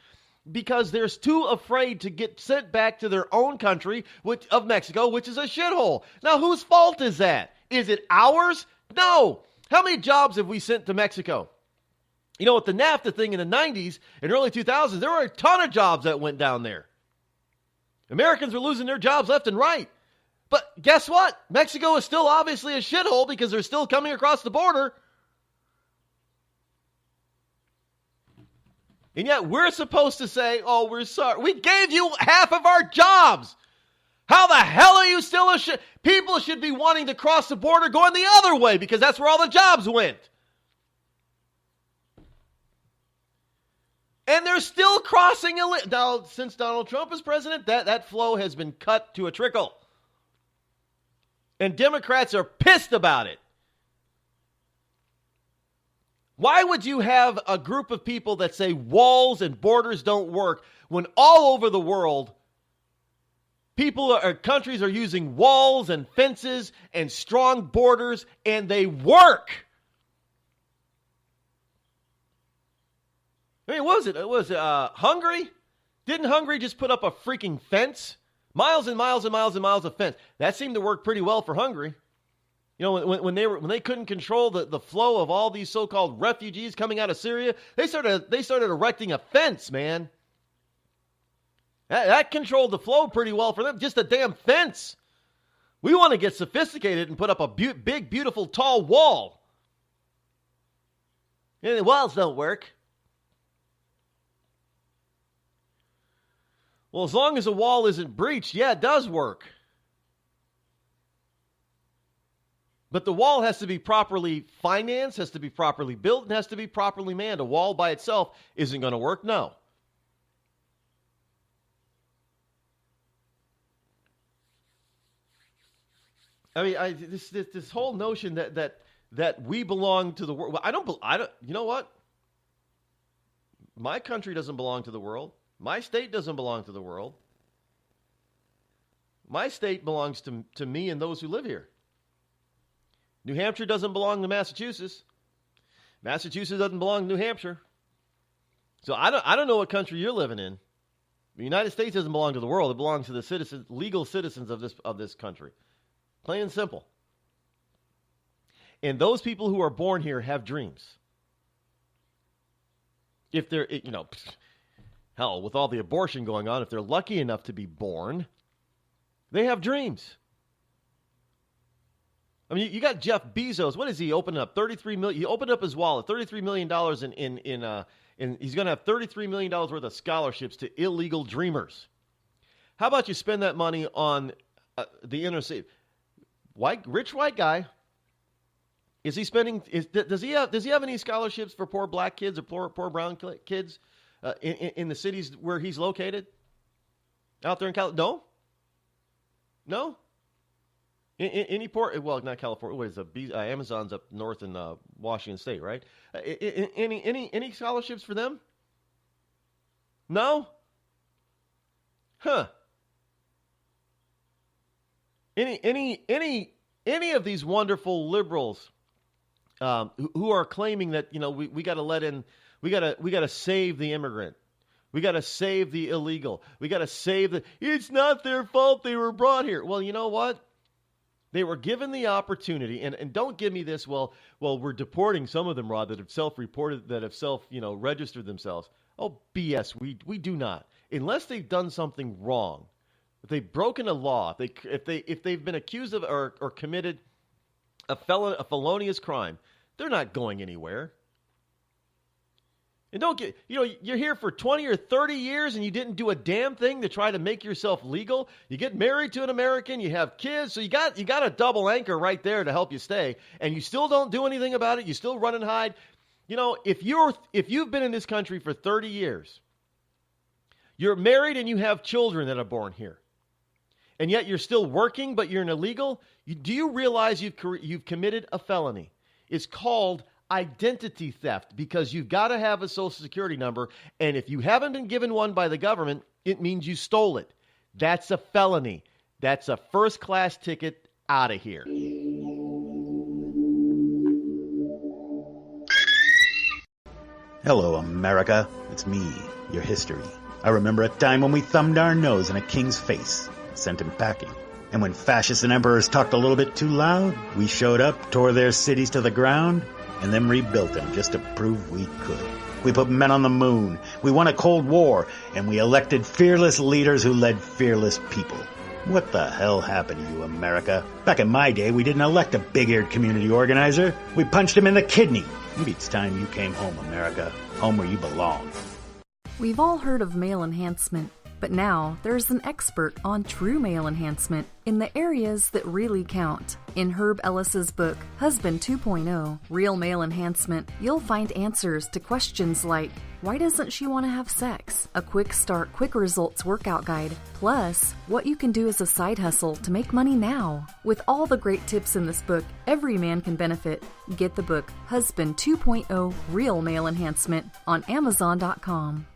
because they're too afraid to get sent back to their own country of Mexico, which is a shithole. Now, whose fault is that? Is it ours? No. How many jobs have we sent to Mexico? You know, with the NAFTA thing in the 90s and early 2000s, there were a ton of jobs that went down there. Americans were losing their jobs left and right. But guess what? Mexico is still obviously a shithole because they're still coming across the border. And yet we're supposed to say, oh, we're sorry. We gave you half of our jobs. How the hell are you still a shit? People should be wanting to cross the border going the other way because that's where all the jobs went. And they're still crossing now, since Donald Trump is president, that flow has been cut to a trickle. And Democrats are pissed about it. Why would you have a group of people that say walls and borders don't work when all over the world countries are using walls and fences and strong borders and they work? I mean, what was it Hungary? Didn't Hungary just put up a freaking fence? Miles and miles and miles and miles of fence. That seemed to work pretty well for Hungary. You know, when they couldn't control the flow of all these so-called refugees coming out of Syria, they started erecting a fence, man. That controlled the flow pretty well for them. Just a damn fence. We want to get sophisticated and put up a big, beautiful, tall wall. And the walls don't work. Well, as long as a wall isn't breached, yeah, it does work. But the wall has to be properly financed, has to be properly built, and has to be properly manned. A wall by itself isn't going to work, no. I mean, this whole notion that we belong to the world. Well, I don't. You know what? My country doesn't belong to the world. My state doesn't belong to the world. My state belongs to me and those who live here. New Hampshire doesn't belong to Massachusetts. Massachusetts doesn't belong to New Hampshire. So I don't know what country you're living in. The United States doesn't belong to the world. It belongs to the legal citizens of this country. Plain and simple. And those people who are born here have dreams. If they're, hell, with all the abortion going on, if they're lucky enough to be born, they have dreams. I mean, you got Jeff Bezos. What is he opening up? $33 million. He opened up his wallet, $33 million And he's going to have $33 million worth of scholarships to illegal dreamers. How about you spend that money on the inner city? Rich white guy. Is he spending? Does he have any scholarships for poor black kids or poor brown kids in the cities where he's located? Out there in California? No. Any poor? Well, not California. What is it? Amazon's up north in Washington State, right? Any scholarships for them? No. Huh. Any of these wonderful liberals who are claiming that, you know, we got to let in, we got to save the immigrant, we got to save the illegal, we got to save it's not their fault they were brought here. Well, you know what? They were given the opportunity, and don't give me this. Well, we're deporting some of them, Rod, that have self-reported, that have registered themselves. Oh, BS. We do not, unless they've done something wrong. If they've broken a law, if they've been accused of or committed a felonious crime, they're not going anywhere. And don't you're here for 20 or 30 years and you didn't do a damn thing to try to make yourself legal. You get married to an American, you have kids, so you got a double anchor right there to help you stay, and you still don't do anything about it. You still run and hide. You know, if you've been in this country for 30 years, you're married and you have children that are born here, and yet you're still working, but you're an illegal, do you realize you've committed a felony? It's called identity theft, because you've got to have a social security number, and if you haven't been given one by the government, it means you stole it. That's a felony. That's a first-class ticket out of here. Hello, America. It's me, your history. I remember a time when we thumbed our nose in a king's face, sent him packing. And when fascists and emperors talked a little bit too loud, we showed up, tore their cities to the ground, and then rebuilt them just to prove we could. We put men on the moon, we won a Cold War, and we elected fearless leaders who led fearless people. What the hell happened to you, America? Back in my day, we didn't elect a big-eared community organizer. We punched him in the kidney. Maybe it's time you came home, America. Home where you belong. We've all heard of male enhancement, but now there's an expert on true male enhancement in the areas that really count. In Herb Ellis's book, Husband 2.0, Real Male Enhancement, you'll find answers to questions like, why doesn't she want to have sex? A quick start, quick results workout guide, plus what you can do as a side hustle to make money now. With all the great tips in this book, every man can benefit. Get the book, Husband 2.0, Real Male Enhancement, on Amazon.com.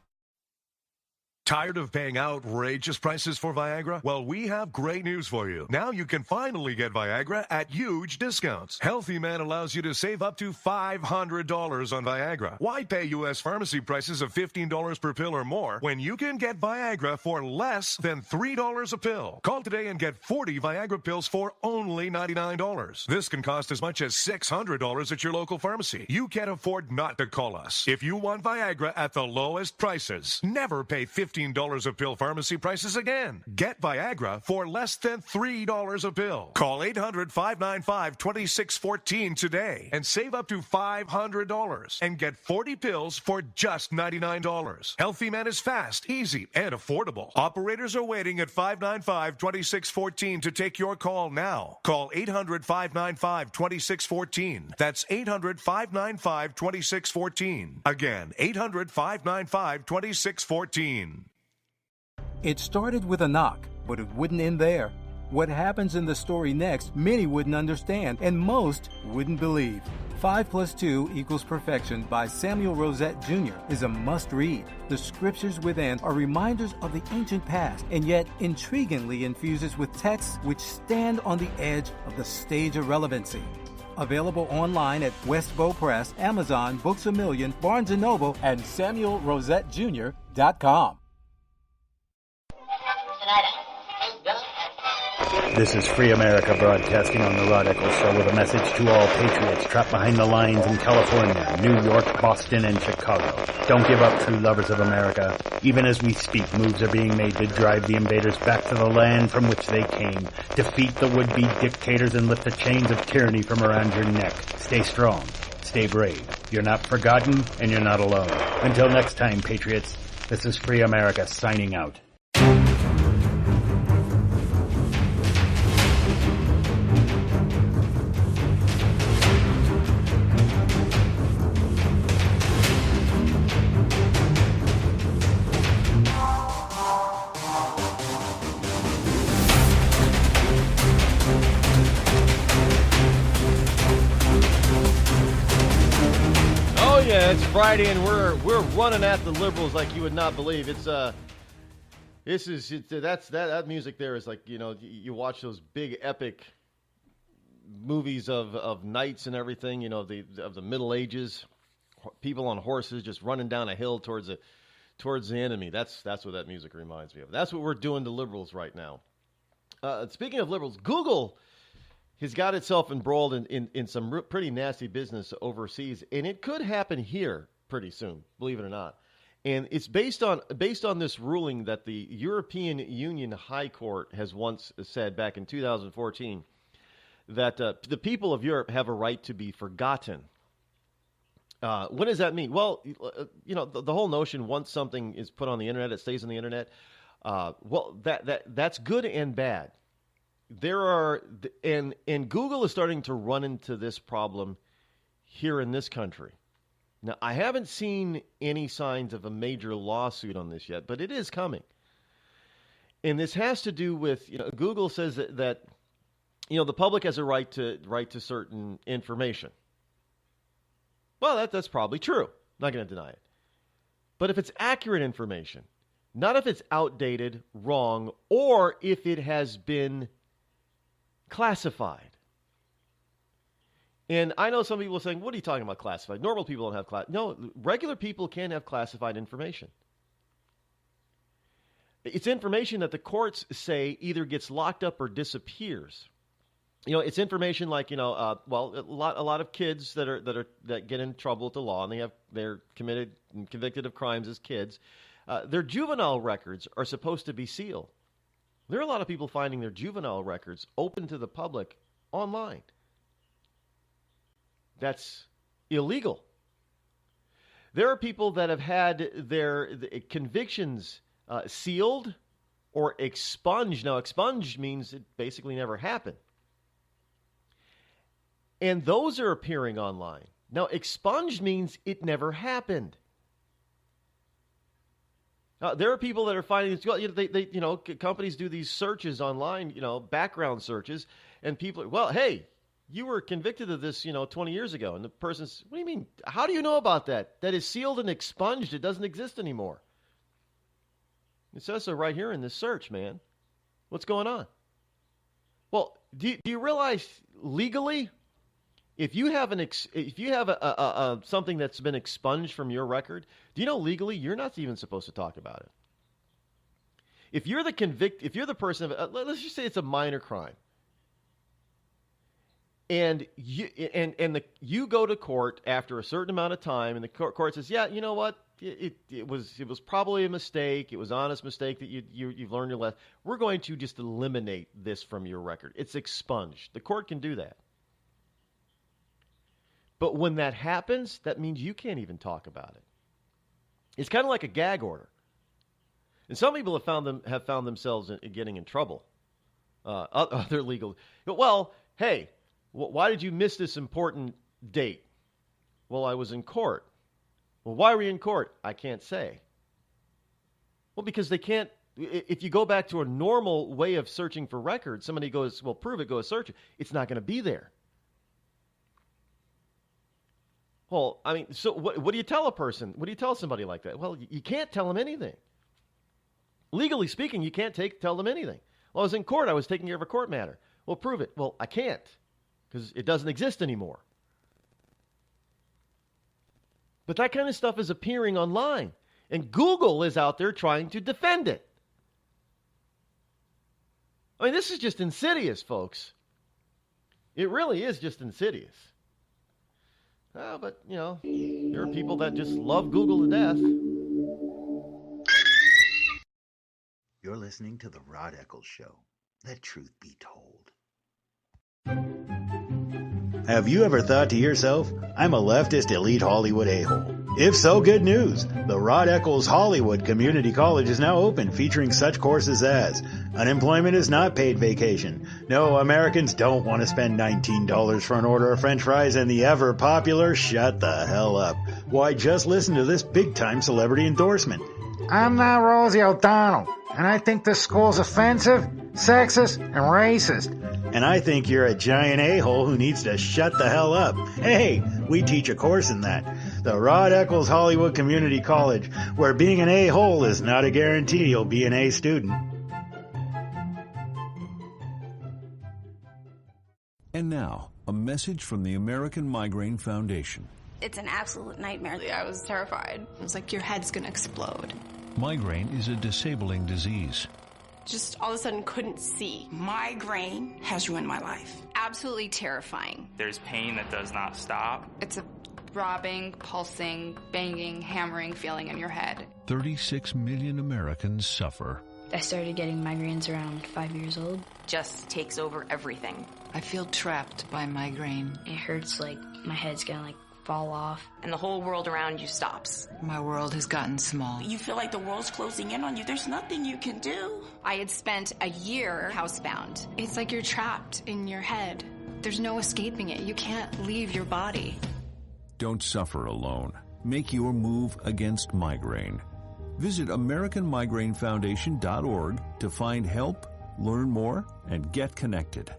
Tired of paying outrageous prices for Viagra? Well, we have great news for you. Now you can finally get Viagra at huge discounts. Healthy Man allows you to save up to $500 on Viagra. Why pay U.S. pharmacy prices of $15 per pill or more when you can get Viagra for less than $3 a pill? Call today and get 40 Viagra pills for only $99. This can cost as much as $600 at your local pharmacy. You can't afford not to call us. If you want Viagra at the lowest prices, never pay $15 a pill pharmacy prices again. Get Viagra for less than $3 a pill. Call 800-595-2614 today and save up to $500 and get 40 pills for just $99. Healthy Man is fast, easy, and affordable. Operators are waiting at 595-2614 to take your call now. Call 800-595-2614. That's 800-595-2614. Again, 800-595-2614. It started with a knock, but it wouldn't end there. What happens in the story next, many wouldn't understand, and most wouldn't believe. 5 + 2 = Perfection by Samuel Rosette Jr. is a must-read. The scriptures within are reminders of the ancient past, and yet intriguingly infuses with texts which stand on the edge of the stage of relevancy. Available online at Westbow Press, Amazon, Books A Million, Barnes & Noble, and SamuelRosetteJr.com. This is Free America broadcasting on the Rod Eccles Show with a message to all patriots trapped behind the lines in California, New York, Boston, and Chicago. Don't give up, true lovers of America. Even as we speak, moves are being made to drive the invaders back to the land from which they came. Defeat the would-be dictators and lift the chains of tyranny from around your neck. Stay strong. Stay brave. You're not forgotten, and you're not alone. Until next time, Patriots, this is Free America signing out. It's Friday, and we're running at the liberals like you would not believe. That music there is like, you watch those big epic movies of knights and everything, of the Middle Ages, people on horses just running down a hill towards the enemy. That's what that music reminds me of. That's what we're doing to liberals right now. Speaking of liberals, Google has got itself embroiled in some pretty nasty business overseas, and it could happen here pretty soon, believe it or not. And it's based on this ruling that the European Union High Court has once said back in 2014 that the people of Europe have a right to be forgotten. What does that mean? Well, the whole notion, once something is put on the internet, it stays on the internet. That's good and bad. And Google is starting to run into this problem here in this country. Now, I haven't seen any signs of a major lawsuit on this yet, but it is coming. And this has to do with, Google says that the public has a right to certain information. Well, that's probably true. Not going to deny it. But if it's accurate information, not if it's outdated, wrong, or if it has been classified. And I know some people are saying, what are you talking about classified? Normal people don't have classified. No, regular people can have classified information. It's information that the courts say either gets locked up or disappears. It's information like, a lot of kids that get in trouble with the law and they're committed and convicted of crimes as kids. Their juvenile records are supposed to be sealed. There are a lot of people finding their juvenile records open to the public online. That's illegal. There are people that have had their convictions sealed or expunged. Now, expunged means it basically never happened. And those are appearing online. Now, expunged means it never happened. There are people that are finding this. Companies do these searches online, background searches, and people. Well, hey, you were convicted of this, 20 years ago, and the person's. What do you mean? How do you know about that? That is sealed and expunged. It doesn't exist anymore. It says so right here in this search, man. What's going on? Well, do you realize legally, if you have something that's been expunged from your record, do you know legally you're not even supposed to talk about it? If you're the person, let's just say it's a minor crime, and you go to court after a certain amount of time, and the court says, yeah, you know what, it was probably a mistake, it was an honest mistake that you've learned your lesson. We're going to just eliminate this from your record. It's expunged. The court can do that. But when that happens, that means you can't even talk about it. It's kind of like a gag order. And some people have found themselves getting in trouble. Other legal. Well, hey, why did you miss this important date? Well, I was in court. Well, why were you in court? I can't say. Well, because they can't. If you go back to a normal way of searching for records, somebody goes, well, prove it, go search it. It's not going to be there. Well, I mean, so what do you tell a person? What do you tell somebody like that? Well, you can't tell them anything. Legally speaking, you can't tell them anything. Well, I was in court. I was taking care of a court matter. Well, prove it. Well, I can't because it doesn't exist anymore. But that kind of stuff is appearing online, and Google is out there trying to defend it. I mean, this is just insidious, folks. It really is just insidious. Oh, but, there are people that just love Google to death. You're listening to The Rod Eccles Show. Let truth be told. Have you ever thought to yourself, I'm a leftist elite Hollywood a-hole? If so, good news. The Rod Eccles Hollywood Community College is now open, featuring such courses as unemployment is not paid vacation. No, Americans don't want to spend $19 for an order of french fries, and the ever popular shut the hell up. Why, just listen to this big-time celebrity endorsement. I'm not Rosie O'Donnell, and I think this school's offensive, sexist, and racist. And I think you're a giant a-hole who needs to shut the hell up. Hey, we teach a course in that. The Rod Eccles Hollywood Community College, where being an a-hole is not a guarantee you'll be an A student. And now, a message from the American Migraine Foundation. It's an absolute nightmare. I was terrified. It was like your head's gonna explode. Migraine is a disabling disease. Just all of a sudden couldn't see. Migraine has ruined my life. Absolutely terrifying. There's pain that does not stop. It's a throbbing, pulsing, banging, hammering feeling in your head. 36 million Americans suffer. I started getting migraines around 5 years old. Just takes over everything. I feel trapped by migraine. It hurts like my head's gonna fall off. And the whole world around you stops. My world has gotten small. You feel like the world's closing in on you. There's nothing you can do. I had spent a year housebound. It's like you're trapped in your head. There's no escaping it. You can't leave your body. Don't suffer alone. Make your move against migraine. Visit AmericanMigraineFoundation.org to find help, learn more, and get connected.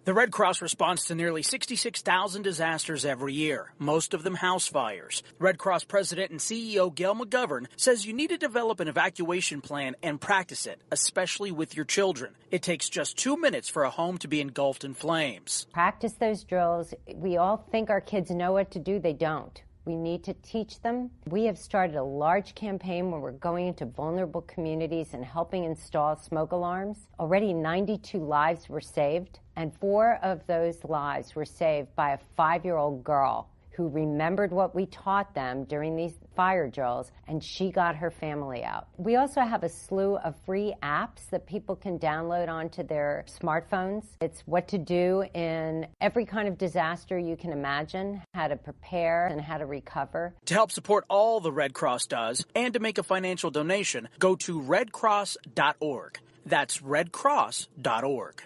The Red Cross responds to nearly 66,000 disasters every year, most of them house fires. Red Cross President and CEO Gail McGovern says you need to develop an evacuation plan and practice it, especially with your children. It takes just 2 minutes for a home to be engulfed in flames. Practice those drills. We all think our kids know what to do. They don't. We need to teach them. We have started a large campaign where we're going into vulnerable communities and helping install smoke alarms. Already 92 lives were saved, and 4 of those lives were saved by a 5-year-old girl who remembered what we taught them during these fire drills, and she got her family out. We also have a slew of free apps that people can download onto their smartphones. It's what to do in every kind of disaster you can imagine, how to prepare and how to recover. To help support all the Red Cross does and to make a financial donation, go to redcross.org. That's redcross.org.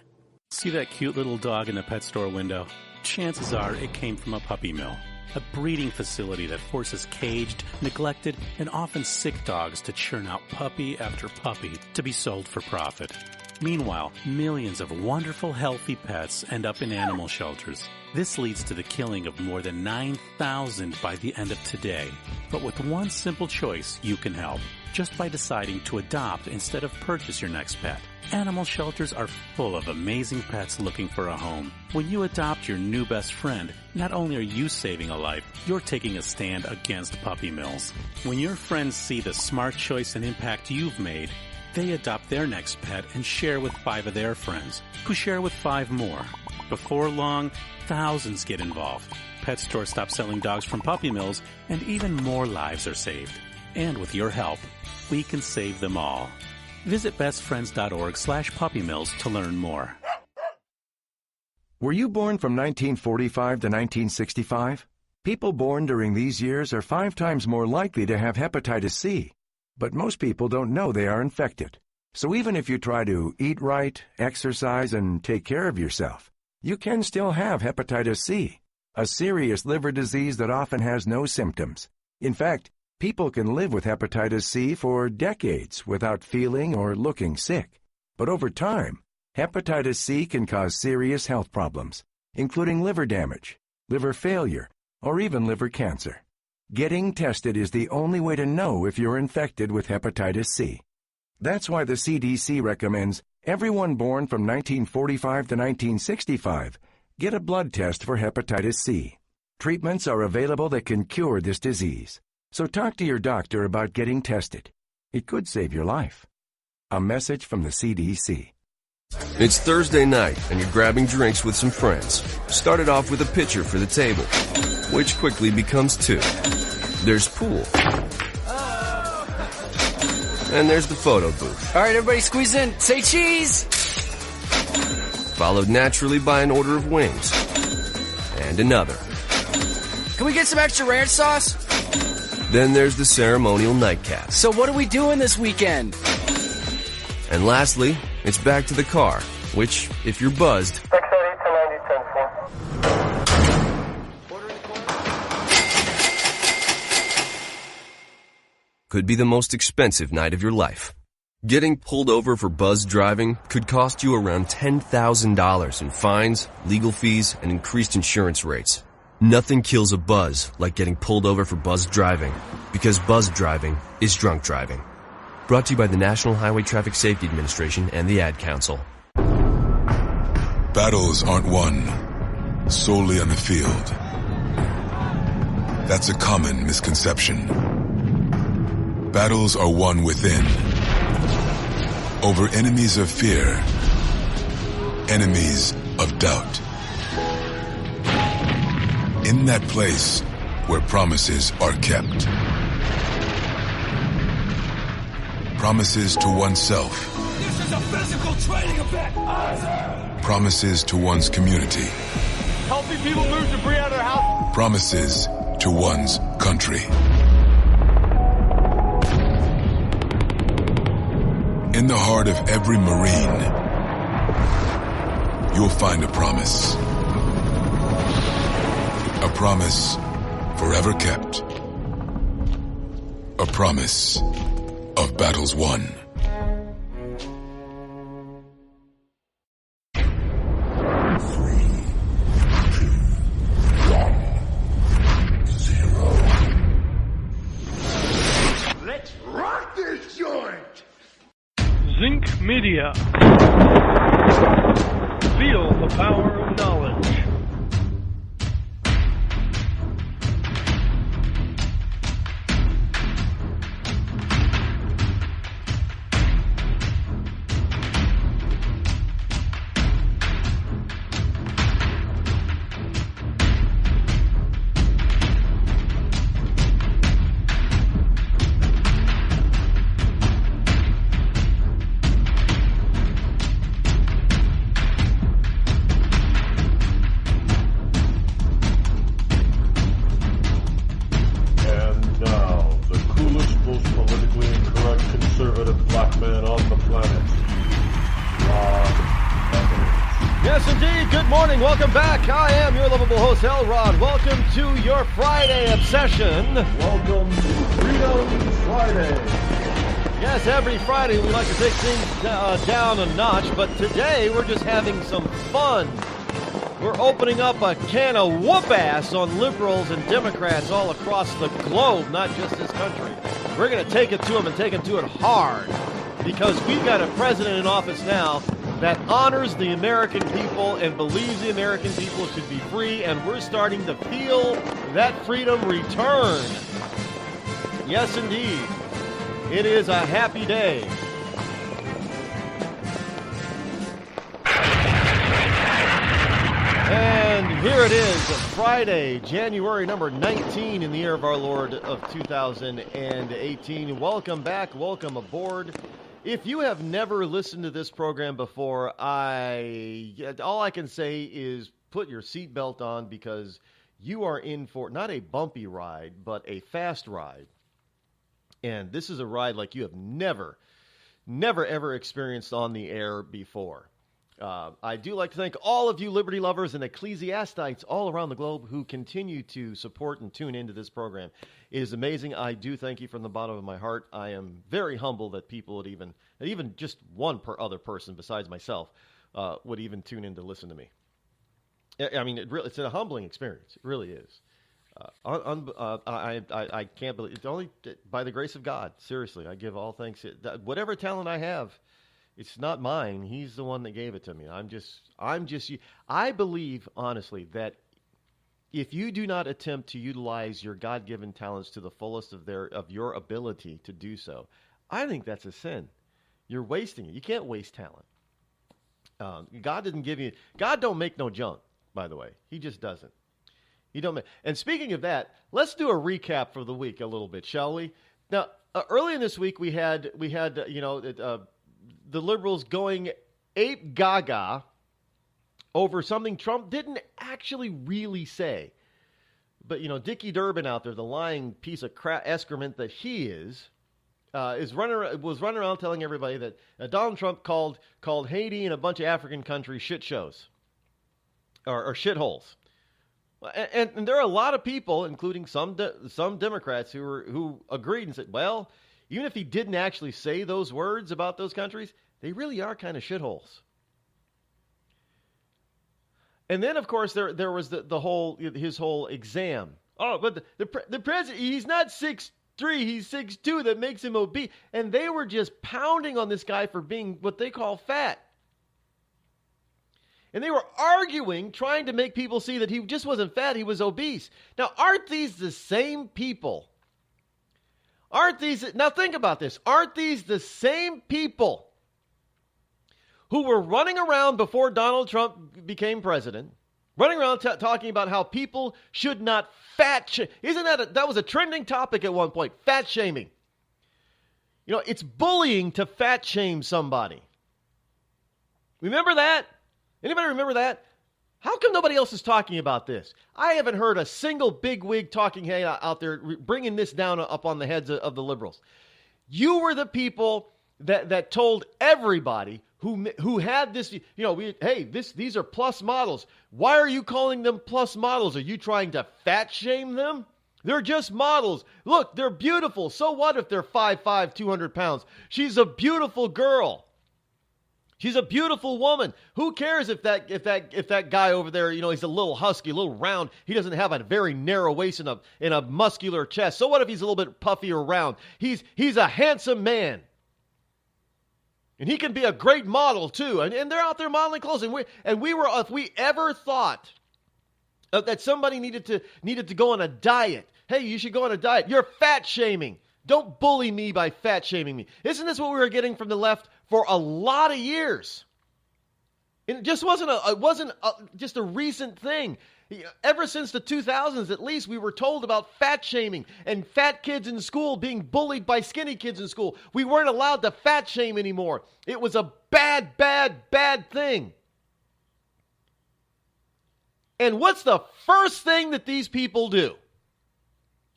See that cute little dog in the pet store window? Chances are it came from a puppy mill. A breeding facility that forces caged, neglected, and often sick dogs to churn out puppy after puppy to be sold for profit. Meanwhile, millions of wonderful, healthy pets end up in animal shelters. This leads to the killing of more than 9,000 by the end of today. But with one simple choice, you can help. Just by deciding to adopt instead of purchase your next pet. Animal shelters are full of amazing pets looking for a home. When you adopt your new best friend, not only are you saving a life, you're taking a stand against puppy mills. When your friends see the smart choice and impact you've made, they adopt their next pet and share with 5 of their friends, who share with 5 more. Before long, thousands get involved. Pet stores stop selling dogs from puppy mills, and even more lives are saved. And with your help, we can save them all. Visit bestfriends.org/puppymills to learn more. Were you born from 1945 to 1965? People born during these years are 5 times more likely to have hepatitis C. But most people don't know they are infected. So even if you try to eat right, exercise, and take care of yourself, you can still have hepatitis C, a serious liver disease that often has no symptoms. In fact, people can live with hepatitis C for decades without feeling or looking sick. But over time, hepatitis C can cause serious health problems, including liver damage, liver failure, or even liver cancer. Getting tested is the only way to know if you're infected with hepatitis C. That's why the CDC recommends everyone born from 1945 to 1965 get a blood test for hepatitis C. Treatments are available that can cure this disease. So talk to your doctor about getting tested. It could save your life. A message from the CDC. It's Thursday night, and you're grabbing drinks with some friends. Started off with a pitcher for the table, which quickly becomes 2. There's pool. And there's the photo booth. All right, everybody squeeze in. Say cheese! Followed naturally by an order of wings. and another. Can we get some extra ranch sauce? Then there's the ceremonial nightcap. So what are we doing this weekend? And lastly, it's back to the car, which, if you're buzzed, could be the most expensive night of your life. Getting pulled over for buzzed driving could cost you around $10,000 in fines, legal fees, and increased insurance rates. Nothing kills a buzz like getting pulled over for buzzed driving, because buzzed driving is drunk driving. Brought to you by the National Highway Traffic Safety Administration and the Ad Council. Battles aren't won solely on the field. That's a common misconception. Battles are won within, over enemies of fear, enemies of doubt. In that place where promises are kept. Promises to oneself. This is a physical training event! Promises to one's community. Helping people move debris out of their house. Promises to one's country. In the heart of every Marine, you'll find a promise. A promise forever kept. A promise of battles won. Let's rock this joint! Zinc Media. Feel the power of knowledge. Welcome back. I am your lovable host, Rod. Welcome to your Friday obsession. Welcome to Freedom Friday. Yes, every Friday we like to take things down a notch, but today we're just having some fun. We're opening up a can of whoop-ass on liberals and Democrats all across the globe, not just this country. We're going to take it to them and take them to it hard, because we've got a president in office now that honors the American people and believes the American people should be free, and we're starting to feel that freedom return. Yes, indeed. It is a happy day. And here it is, Friday, January number 19 in the year of our Lord of 2018. Welcome back. Welcome aboard. If you have never listened to this program before, all I can say is put your seatbelt on, because you are in for not a bumpy ride, but a fast ride. And this is a ride like you have never, ever experienced on the air before. I do like to thank all of you liberty lovers and ecclesiastites all around the globe who continue to support and tune into this program. It is amazing. I do thank you from the bottom of my heart. I am very humble that people would even just one other person besides myself would even tune in to listen to me. I mean, it's a humbling experience. It really is. I can't believe it's only by the grace of God. Seriously, I give all thanks. Whatever talent I have, it's not mine. He's the one that gave it to me. I believe, honestly, that if you do not attempt to utilize your God-given talents to the fullest of your ability to do so, I think that's a sin. You're wasting it. You can't waste talent. God don't make no junk, by the way. He just doesn't. And speaking of that, let's do a recap for the week a little bit, shall we? Now, early in this week, we had the liberals going ape gaga over something Trump didn't actually really say. But, Dickie Durbin out there, the lying piece of crap excrement that he is was running around telling everybody that Donald Trump called Haiti and a bunch of African countries shit shows or shitholes. And there are a lot of people, including some Democrats, who agreed and said, well, even if he didn't actually say those words about those countries, they really are kind of shitholes. And then, of course, there was his whole exam. Oh, but the president, he's not 6'3", he's 6'2", that makes him obese. And they were just pounding on this guy for being what they call fat. And they were arguing, trying to make people see that he just wasn't fat, he was obese. Now, aren't these the same people? Now think about this. Aren't these the same people who were running around before Donald Trump became president, running around talking about how people should not fat shame? Isn't that was a trending topic at one point, fat shaming. It's bullying to fat shame somebody. Remember that? Anybody remember that? How come nobody else is talking about this? I haven't heard a single bigwig talking head out there bringing this down up on the heads of the liberals. You were the people that told everybody who had this, these are plus models. Why are you calling them plus models? Are you trying to fat shame them? They're just models. Look, they're beautiful. So what if they're 5'5", 200 pounds? She's a beautiful girl. She's a beautiful woman. Who cares if that guy over there, he's a little husky, a little round. He doesn't have a very narrow waist and a muscular chest. So what if he's a little bit puffy or round? He's a handsome man. And he can be a great model too. And they're out there modeling clothes. And we were, if we ever thought that somebody needed to go on a diet, hey, you should go on a diet. You're fat shaming. Don't bully me by fat shaming me. Isn't this what we were getting from the left for a lot of years? And it just wasn't just a recent thing. Ever since the 2000s, at least, we were told about fat shaming and fat kids in school being bullied by skinny kids in school. We weren't allowed to fat shame anymore. It was a bad, bad, bad thing. And what's the first thing that these people do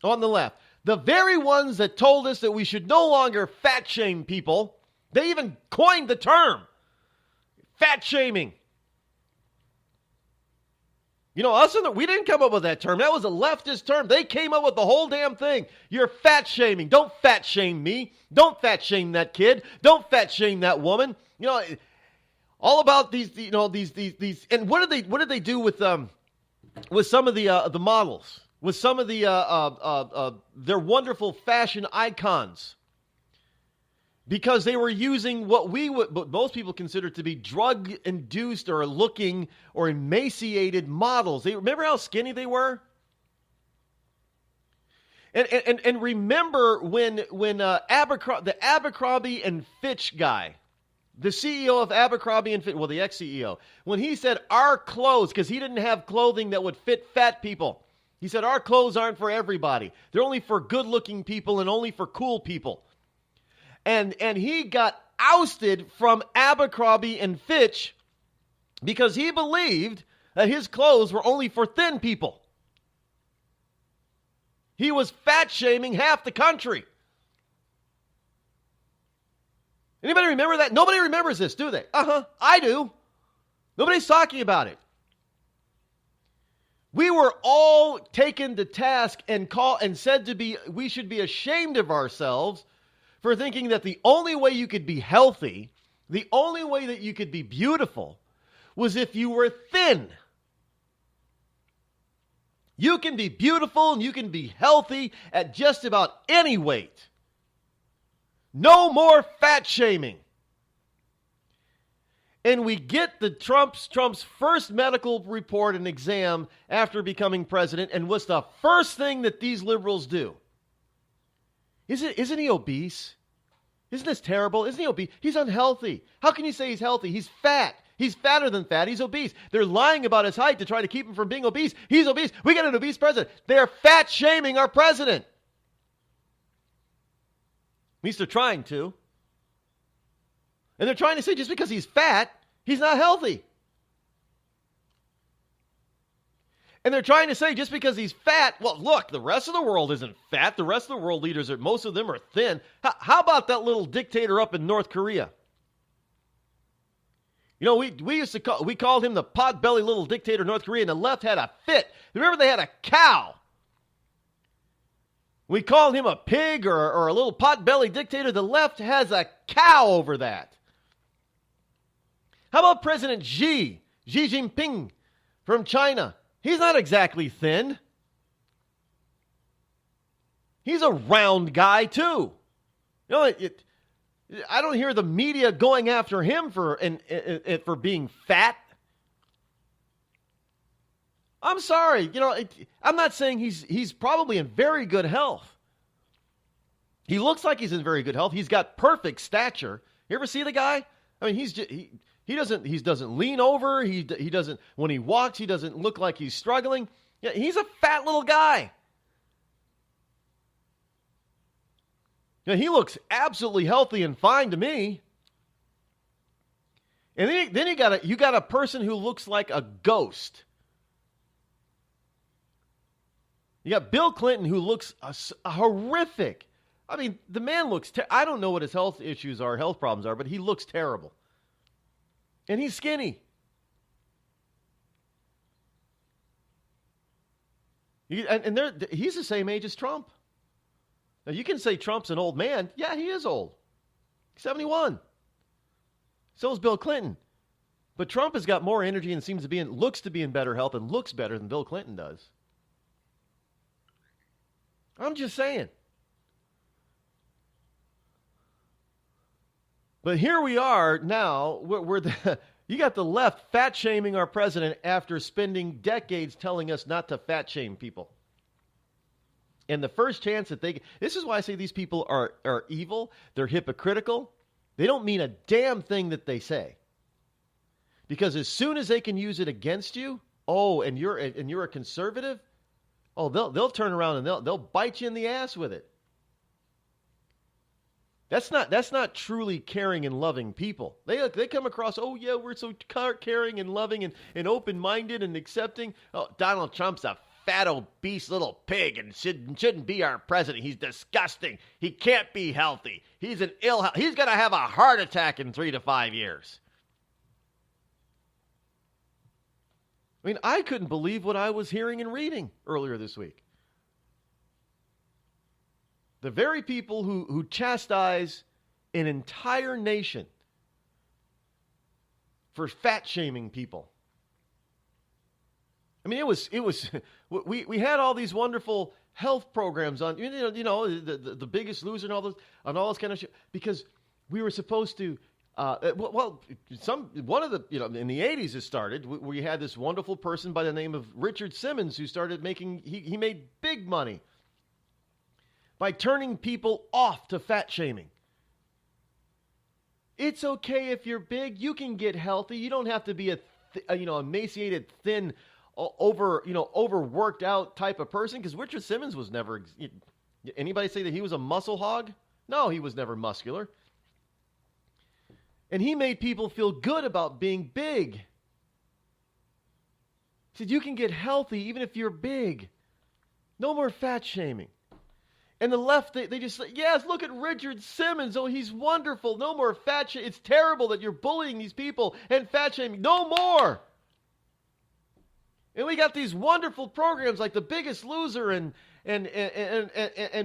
on the left? The very ones that told us that we should no longer fat shame people, they even coined the term, fat shaming. We didn't come up with that term. That was a leftist term. They came up with the whole damn thing. You're fat shaming. Don't fat shame me. Don't fat shame that kid. Don't fat shame that woman. All about these. And what did they do with some of the models? With some of their wonderful fashion icons, because they were using what most people consider to be drug-induced or looking or emaciated models. Remember how skinny they were? And remember when the Abercrombie and Fitch guy, the CEO of Abercrombie and Fitch, well, the ex-CEO, when he said our clothes, because he didn't have clothing that would fit fat people. He said, our clothes aren't for everybody. They're only for good-looking people and only for cool people. And he got ousted from Abercrombie and Fitch because he believed that his clothes were only for thin people. He was fat-shaming half the country. Anybody remember that? Nobody remembers this, do they? I do. Nobody's talking about it. We were all taken to task and said we should be ashamed of ourselves for thinking that the only way you could be healthy, the only way that you could be beautiful, was if you were thin. You can be beautiful and you can be healthy at just about any weight. No more fat shaming. And we get the Trump's first medical report and exam after becoming president. And what's the first thing that these liberals do? Isn't he obese? Isn't this terrible? Isn't he obese? He's unhealthy. How can you say he's healthy? He's fat. He's fatter than fat. He's obese. They're lying about his height to try to keep him from being obese. He's obese. We got an obese president. They're fat shaming our president. At least they're trying to. And they're trying to say just because he's fat, he's not healthy. And they're trying to say just because he's fat, well, look, the rest of the world isn't fat. The rest of the world leaders, most of them are thin. How about that little dictator up in North Korea? You know, we called him the pot-belly little dictator of North Korea, and the left had a fit. Remember, they had a cow. We called him a pig or a little pot-belly dictator. The left has a cow over that. How about President Xi Jinping from China? He's not exactly thin. He's a round guy, too. You know, I don't hear the media going after him for being fat. I'm sorry. You know, I'm not saying he's probably in very good health. He looks like he's in very good health. He's got perfect stature. You ever see the guy? I mean, he doesn't lean over. He doesn't, when he walks, he doesn't look like he's struggling. Yeah, he's a fat little guy. You know, he looks absolutely healthy and fine to me. And then you got a person who looks like a ghost. You got Bill Clinton, who looks horrific. I mean, the man looks, I don't know what his health issues are, health problems are, but he looks terrible. And he's skinny. He's the same age as Trump. Now, you can say Trump's an old man. Yeah, he is old. 71. So is Bill Clinton. But Trump has got more energy and looks to be in better health and looks better than Bill Clinton does. I'm just saying. But here we are now, you got the left fat-shaming our president after spending decades telling us not to fat-shame people. And the first chance that this is why I say these people are evil, they're hypocritical, they don't mean a damn thing that they say. Because as soon as they can use it against you, and you're a conservative, they'll turn around and they'll bite you in the ass with it. That's not truly caring and loving people. They come across, we're so caring and loving and open-minded and accepting. Oh, Donald Trump's a fat, obese little pig and shouldn't be our president. He's disgusting. He can't be healthy. He's going to have a heart attack in 3 to 5 years. I mean, I couldn't believe what I was hearing and reading earlier this week. The very people who chastise an entire nation for fat-shaming people. I mean, we had all these wonderful health programs on, the Biggest Loser and all this kind of shit, because we were supposed to, in the 80s it started, we had this wonderful person by the name of Richard Simmons who started he made big money by turning people off to fat shaming. It's okay if you're big. You can get healthy. You don't have to be a emaciated, thin, overworked out type of person. Because Richard Simmons was never. Anybody say that he was a muscle hog? No, he was never muscular. And he made people feel good about being big. He said you can get healthy even if you're big. No more fat shaming. And the left, they just say, yes, look at Richard Simmons. Oh, he's wonderful. No more fat shaming. It's terrible that you're bullying these people and fat shaming. No more. And we got these wonderful programs like The Biggest Loser and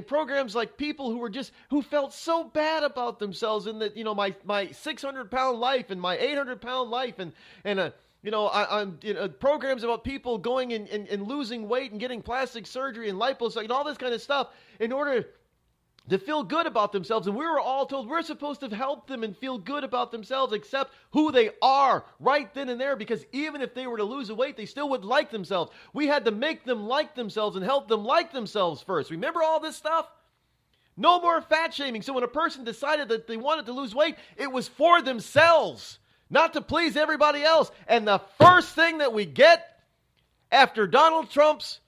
programs like people who felt so bad about themselves in that, my 600-pound life and my 800-pound life programs about people going and losing weight and getting plastic surgery and liposuction and all this kind of stuff in order to feel good about themselves. And we were all told we're supposed to help them and feel good about themselves, accept who they are right then and there, because even if they were to lose the weight, they still would like themselves. We had to make them like themselves and help them like themselves first. Remember all this stuff? No more fat shaming. So when a person decided that they wanted to lose weight, it was for themselves, not to please everybody else. And the first thing that we get after Donald Trump's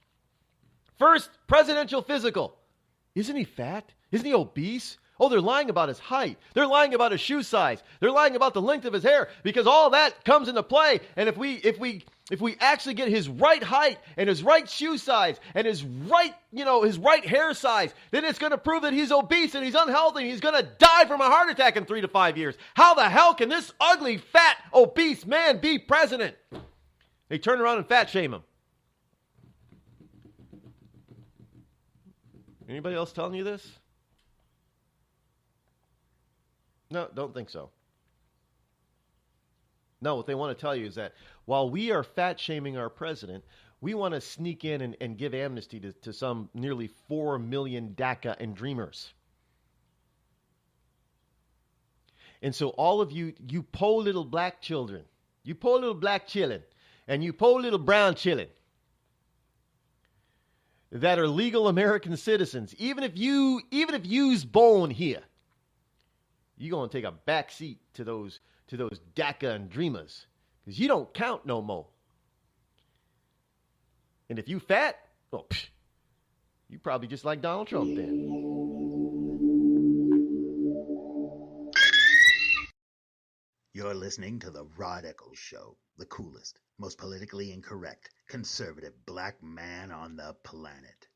first presidential physical, isn't he fat? Isn't he obese? Oh, they're lying about his height. They're lying about his shoe size. They're lying about the length of his hair, because all that comes into play. And if we if we actually get his right height and his right shoe size and his right, his right hair size, then it's going to prove that he's obese and he's unhealthy and he's going to die from a heart attack in 3 to 5 years. How the hell can this ugly, fat, obese man be president? They turn around and fat shame him. Anybody else telling you this? No, don't think so. No, what they want to tell you is that while we are fat-shaming our president, we want to sneak in and give amnesty to some nearly 4 million DACA and Dreamers. And so all of you poor little black children, you poor little black children, and you poor little brown children that are legal American citizens, even if you's born here, you're going to take a back seat to those DACA and Dreamers, because you don't count no more. And if you fat, well, you probably just like Donald Trump then. You're listening to the Rod Eccles Show, the coolest, most politically incorrect, conservative black man on the planet.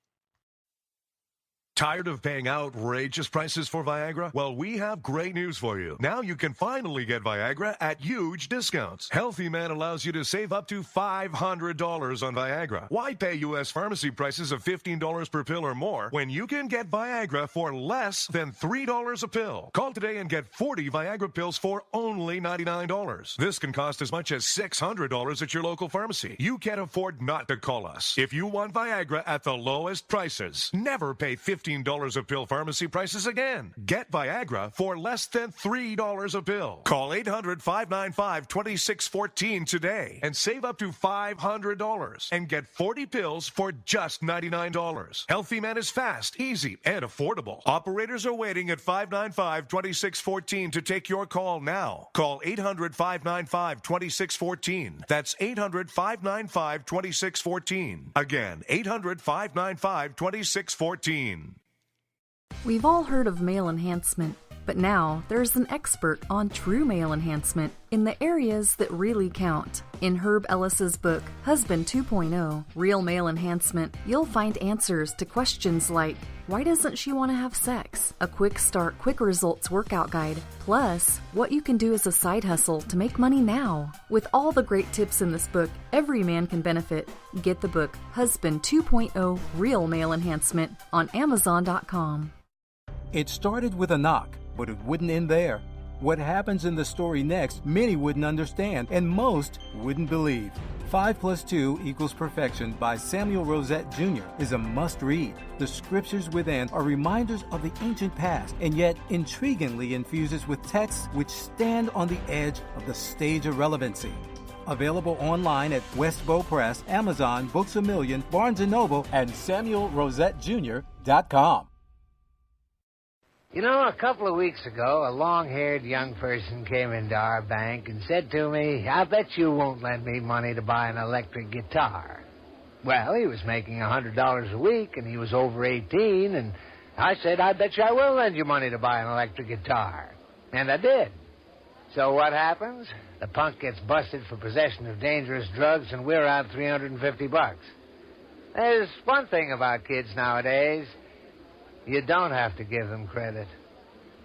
Tired of paying outrageous prices for Viagra? Well, we have great news for you. Now you can finally get Viagra at huge discounts. Healthy Man allows you to save up to $500 on Viagra. Why pay U.S. pharmacy prices of $15 per pill or more when you can get Viagra for less than $3 a pill? Call today and get 40 Viagra pills for only $99. This can cost as much as $600 at your local pharmacy. You can't afford not to call us. If you want Viagra at the lowest prices, never pay $15 a pill pharmacy prices again. Get Viagra for less than $3 a pill. Call 800-595-2614 today and save up to $500 and get 40 pills for just $99. Healthy Man is fast, easy, and affordable. Operators are waiting at 595-2614 to take your call now. Call 800-595-2614. That's 800-595-2614. Again, 800-595-2614. We've all heard of male enhancement, but now there's an expert on true male enhancement in the areas that really count. In Herb Ellis's book, Husband 2.0, Real Male Enhancement, you'll find answers to questions like, why doesn't she want to have sex? A quick start, quick results workout guide, plus what you can do as a side hustle to make money now. With all the great tips in this book, every man can benefit. Get the book, Husband 2.0, Real Male Enhancement, on Amazon.com. It started with a knock, but it wouldn't end there. What happens in the story next, many wouldn't understand, and most wouldn't believe. 5 + 2 = Perfection by Samuel Rosette Jr. is a must-read. The scriptures within are reminders of the ancient past, and yet intriguingly infuses with texts which stand on the edge of the stage of relevancy. Available online at Westbow Press, Amazon, Books A Million, Barnes & Noble, and SamuelRosetteJr.com. You know, a couple of weeks ago, a long-haired young person came into our bank and said to me, I bet you won't lend me money to buy an electric guitar. Well, he was making $100 a week, and he was over 18, and I said, I bet you I will lend you money to buy an electric guitar. And I did. So what happens? The punk gets busted for possession of dangerous drugs, and we're out $350. There's one thing about kids nowadays. You don't have to give them credit.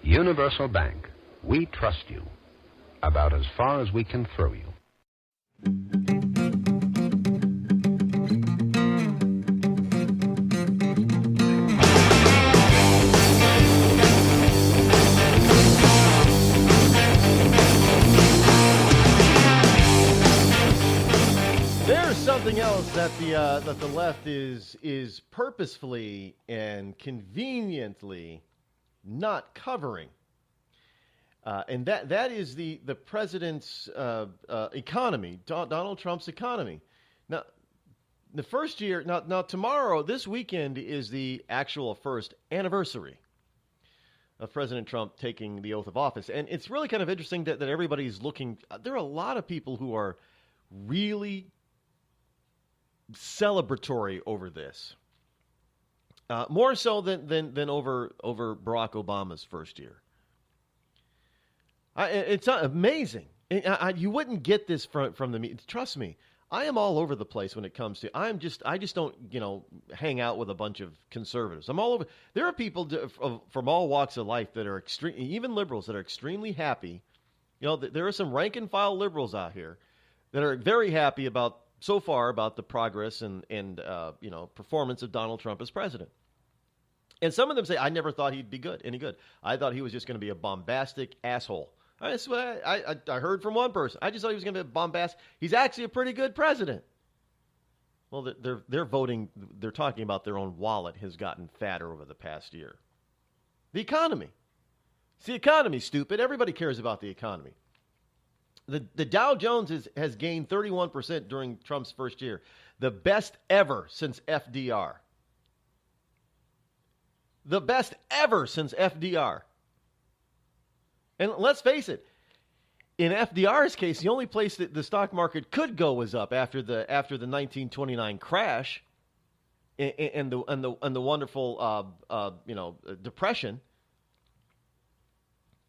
Universal Bank. We trust you. About as far as we can throw you. Something else that the left is purposefully and conveniently not covering, and that is the president's economy, Donald Trump's economy. Now, the first year, now tomorrow, this weekend is the actual first anniversary of President Trump taking the oath of office, and it's really kind of interesting that everybody's looking. There are a lot of people who are really celebratory over this, more so than over Barack Obama's first year. It's amazing. You wouldn't get this from the media. Trust me, I am all over the place when it comes to. I just don't hang out with a bunch of conservatives. I'm all over. There are people from all walks of life that are even liberals that are extremely happy. There are some rank and file liberals out here that are very happy about the progress and performance of Donald Trump as president. And some of them say, I never thought he'd be any good. I thought he was just going to be a bombastic asshole. That's what I heard from one person. I just thought he was going to be bombastic. He's actually a pretty good president. Well, they're voting. They're talking about their own wallet has gotten fatter over the past year. The economy. It's the economy, stupid. Everybody cares about the economy. The Dow Jones has gained 31% during Trump's first year. The best ever since FDR. The best ever since FDR. And let's face it, in FDR's case, the only place that the stock market could go was up after the 1929 crash and the wonderful depression.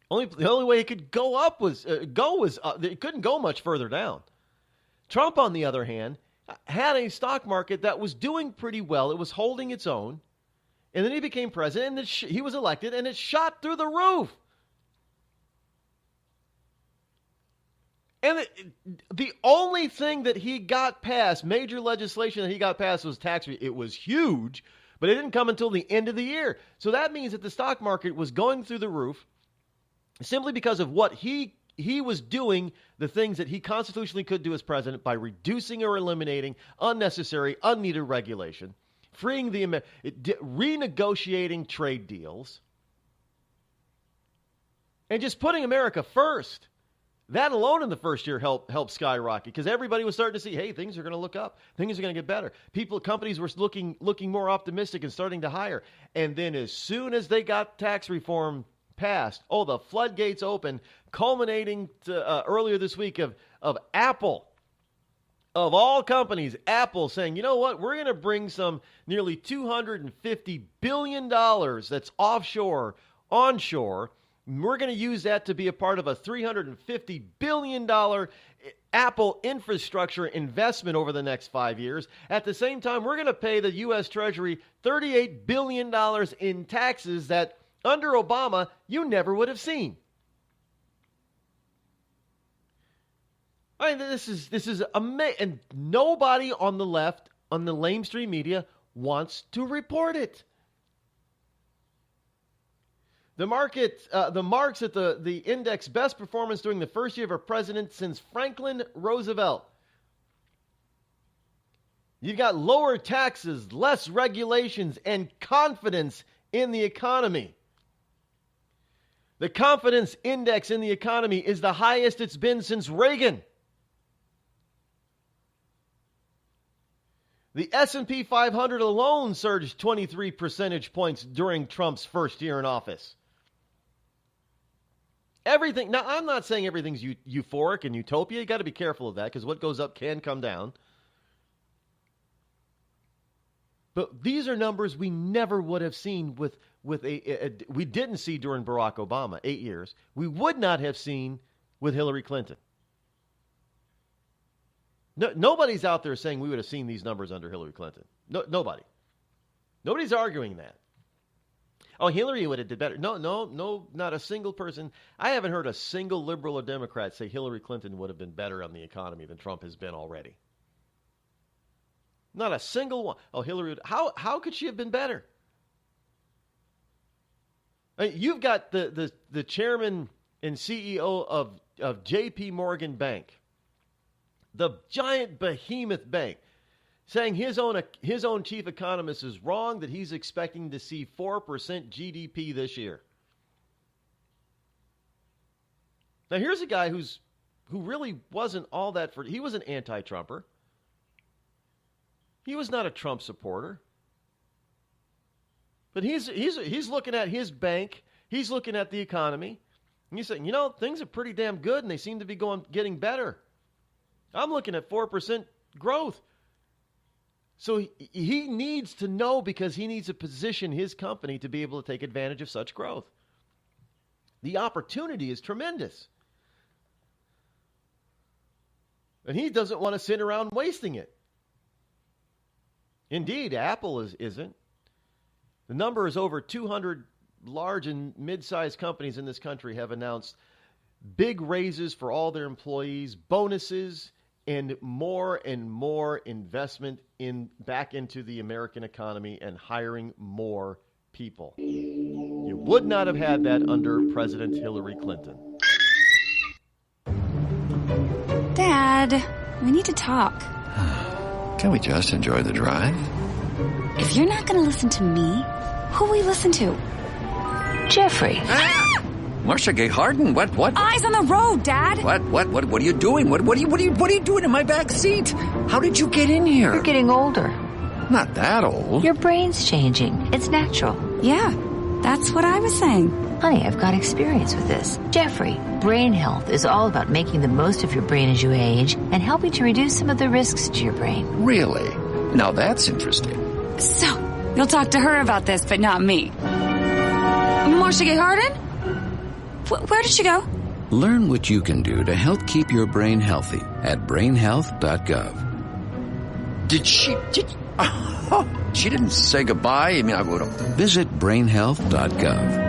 The only way it could go up was up. It couldn't go much further down. Trump, on the other hand, had a stock market that was doing pretty well. It was holding its own, and then he became president, and he was elected, and it shot through the roof. And the only thing that he got passed, major legislation that he got passed, was tax relief. It was huge, but it didn't come until the end of the year. So that means that the stock market was going through the roof simply because of what he was doing, the things that he constitutionally could do as president by reducing or eliminating unnecessary, unneeded regulation, freeing renegotiating trade deals, and just putting America first. That alone in the first year helped skyrocket because everybody was starting to see, hey, things are going to look up. Things are going to get better. Companies were looking more optimistic and starting to hire. And then as soon as they got tax reform passed, the floodgates open, culminating to, earlier this week of Apple. Of all companies, Apple saying, you know what, we're going to bring some nearly $250 billion that's offshore, onshore. We're going to use that to be a part of a $350 billion Apple infrastructure investment over the next 5 years. At the same time, we're going to pay the U.S. Treasury $38 billion in taxes that, under Obama, you never would have seen. I mean, this is amazing. And nobody on the left, on the lamestream media, wants to report it. The market, the marks at the index best performance during the first year of a president since Franklin Roosevelt. You've got lower taxes, less regulations, and confidence in the economy. The confidence index in the economy is the highest it's been since Reagan. The S&P 500 alone surged 23 percentage points during Trump's first year in office. Everything. Now, I'm not saying everything's euphoric and utopia. You got to be careful of that because what goes up can come down. But these are numbers we never would have seen we didn't see during Barack Obama, 8 years. We would not have seen with Hillary Clinton. No, nobody's out there saying we would have seen these numbers under Hillary Clinton. No, nobody. Nobody's arguing that. Oh, Hillary would have did better. No, not a single person. I haven't heard a single liberal or Democrat say Hillary Clinton would have been better on the economy than Trump has been already. Not a single one. Oh, Hillary, how could she have been better? I mean, you've got the chairman and CEO of J.P. Morgan Bank, the giant behemoth bank, saying his own chief economist is wrong, that he's expecting to see 4% GDP this year. Now, here's a guy who really wasn't all that he was an anti-Trumper. He was not a Trump supporter. But he's looking at his bank, he's looking at the economy, and he's saying, things are pretty damn good and they seem to be getting better. I'm looking at 4% growth. So he needs to know because he needs to position his company to be able to take advantage of such growth. The opportunity is tremendous. And he doesn't want to sit around wasting it. Indeed, Apple isn't. The number is over 200 large and mid-sized companies in this country have announced big raises for all their employees, bonuses, and more investment back into the American economy and hiring more people. You would not have had that under President Hillary Clinton. Dad, we need to talk. Can we just enjoy the drive? If you're not going to listen to me, who will we listen to? Jeffrey. Marcia Gay Harden, what? Eyes on the road, Dad. What are you doing? What are you doing in my back seat? How did you get in here? You're getting older. Not that old. Your brain's changing. It's natural. Yeah, that's what I was saying. Honey, I've got experience with this. Jeffrey, brain health is all about making the most of your brain as you age and helping to reduce some of the risks to your brain. Really? Now that's interesting. So, you'll talk to her about this, but not me. Marcia Gay Harden? Where did she go? Learn what you can do to help keep your brain healthy at brainhealth.gov. She didn't say goodbye? I mean, I would have. Visit brainhealth.gov.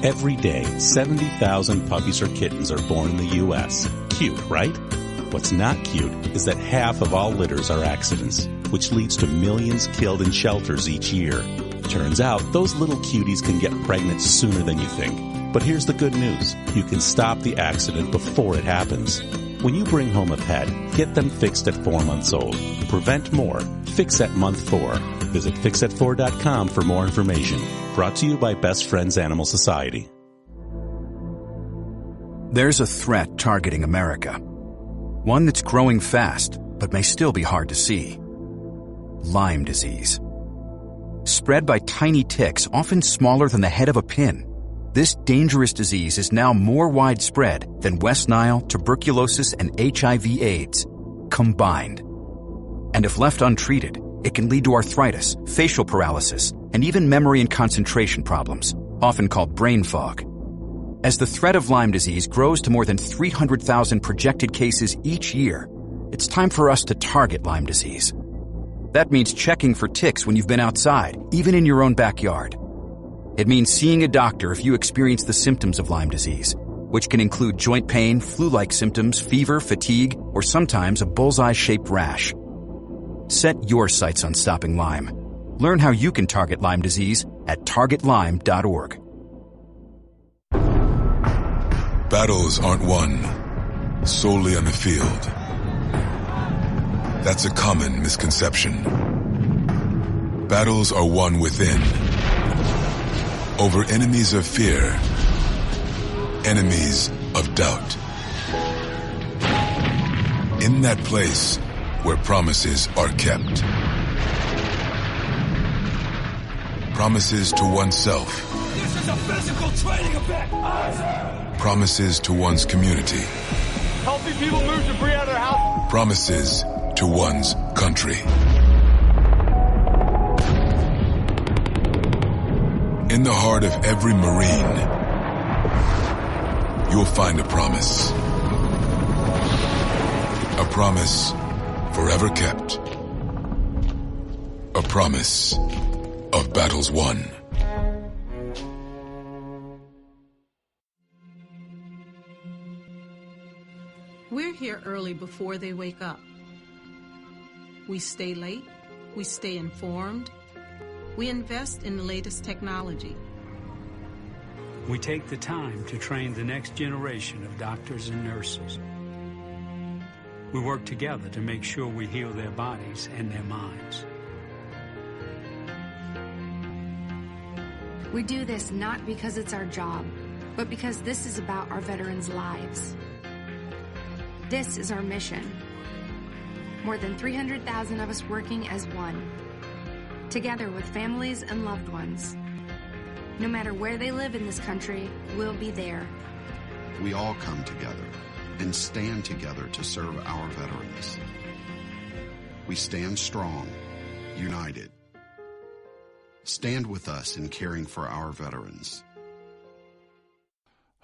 Every day, 70,000 puppies or kittens are born in the U.S. Cute, right? What's not cute is that half of all litters are accidents, which leads to millions killed in shelters each year. Turns out, those little cuties can get pregnant sooner than you think. But here's the good news. You can stop the accident before it happens. When you bring home a pet, get them fixed at 4 months old. Prevent more. Fix at month 4. Visit fixat4.com for more information. Brought to you by Best Friends Animal Society. There's a threat targeting America. One that's growing fast, but may still be hard to see. Lyme disease. Spread by tiny ticks, often smaller than the head of a pin. This dangerous disease is now more widespread than West Nile, tuberculosis, and HIV/AIDS combined. And if left untreated, it can lead to arthritis, facial paralysis, and even memory and concentration problems, often called brain fog. As the threat of Lyme disease grows to more than 300,000 projected cases each year, it's time for us to target Lyme disease. That means checking for ticks when you've been outside, even in your own backyard. It means seeing a doctor if you experience the symptoms of Lyme disease, which can include joint pain, flu-like symptoms, fever, fatigue, or sometimes a bullseye-shaped rash. Set your sights on stopping Lyme. Learn how you can target Lyme disease at targetlyme.org. Battles aren't won solely on the field. That's a common misconception. Battles are won within, over enemies of fear, enemies of doubt. In that place where promises are kept. Promises to oneself. This is a physical training event! Promises to one's community. Helping people move debris out of their house. Promises to one's country. In the heart of every Marine, you'll find a promise. A promise forever kept. A promise of battles won. We're here early before they wake up. We stay late. We stay informed. We invest in the latest technology. We take the time to train the next generation of doctors and nurses. We work together to make sure we heal their bodies and their minds. We do this not because it's our job, but because this is about our veterans' lives. This is our mission. More than 300,000 of us working as one, together with families and loved ones. No matter where they live in this country, we'll be there. We all come together and stand together to serve our veterans. We stand strong, united. Stand with us in caring for our veterans.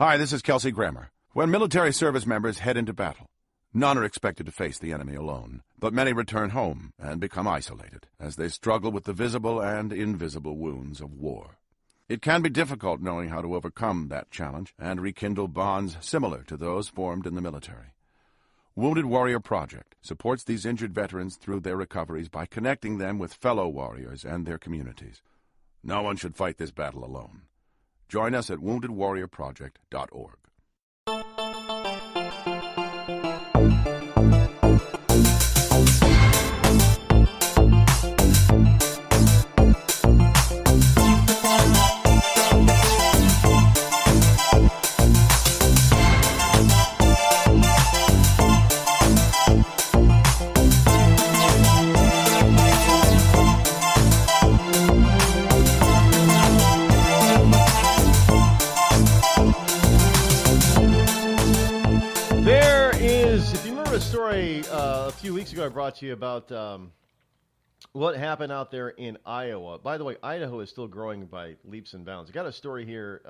Hi, this is Kelsey Grammer. When military service members head into battle, none are expected to face the enemy alone, but many return home and become isolated as they struggle with the visible and invisible wounds of war. It can be difficult knowing how to overcome that challenge and rekindle bonds similar to those formed in the military. Wounded Warrior Project supports these injured veterans through their recoveries by connecting them with fellow warriors and their communities. No one should fight this battle alone. Join us at woundedwarriorproject.org. A few weeks ago I brought to you about what happened out there in Iowa. By the way, Idaho is still growing by leaps and bounds. I got a story here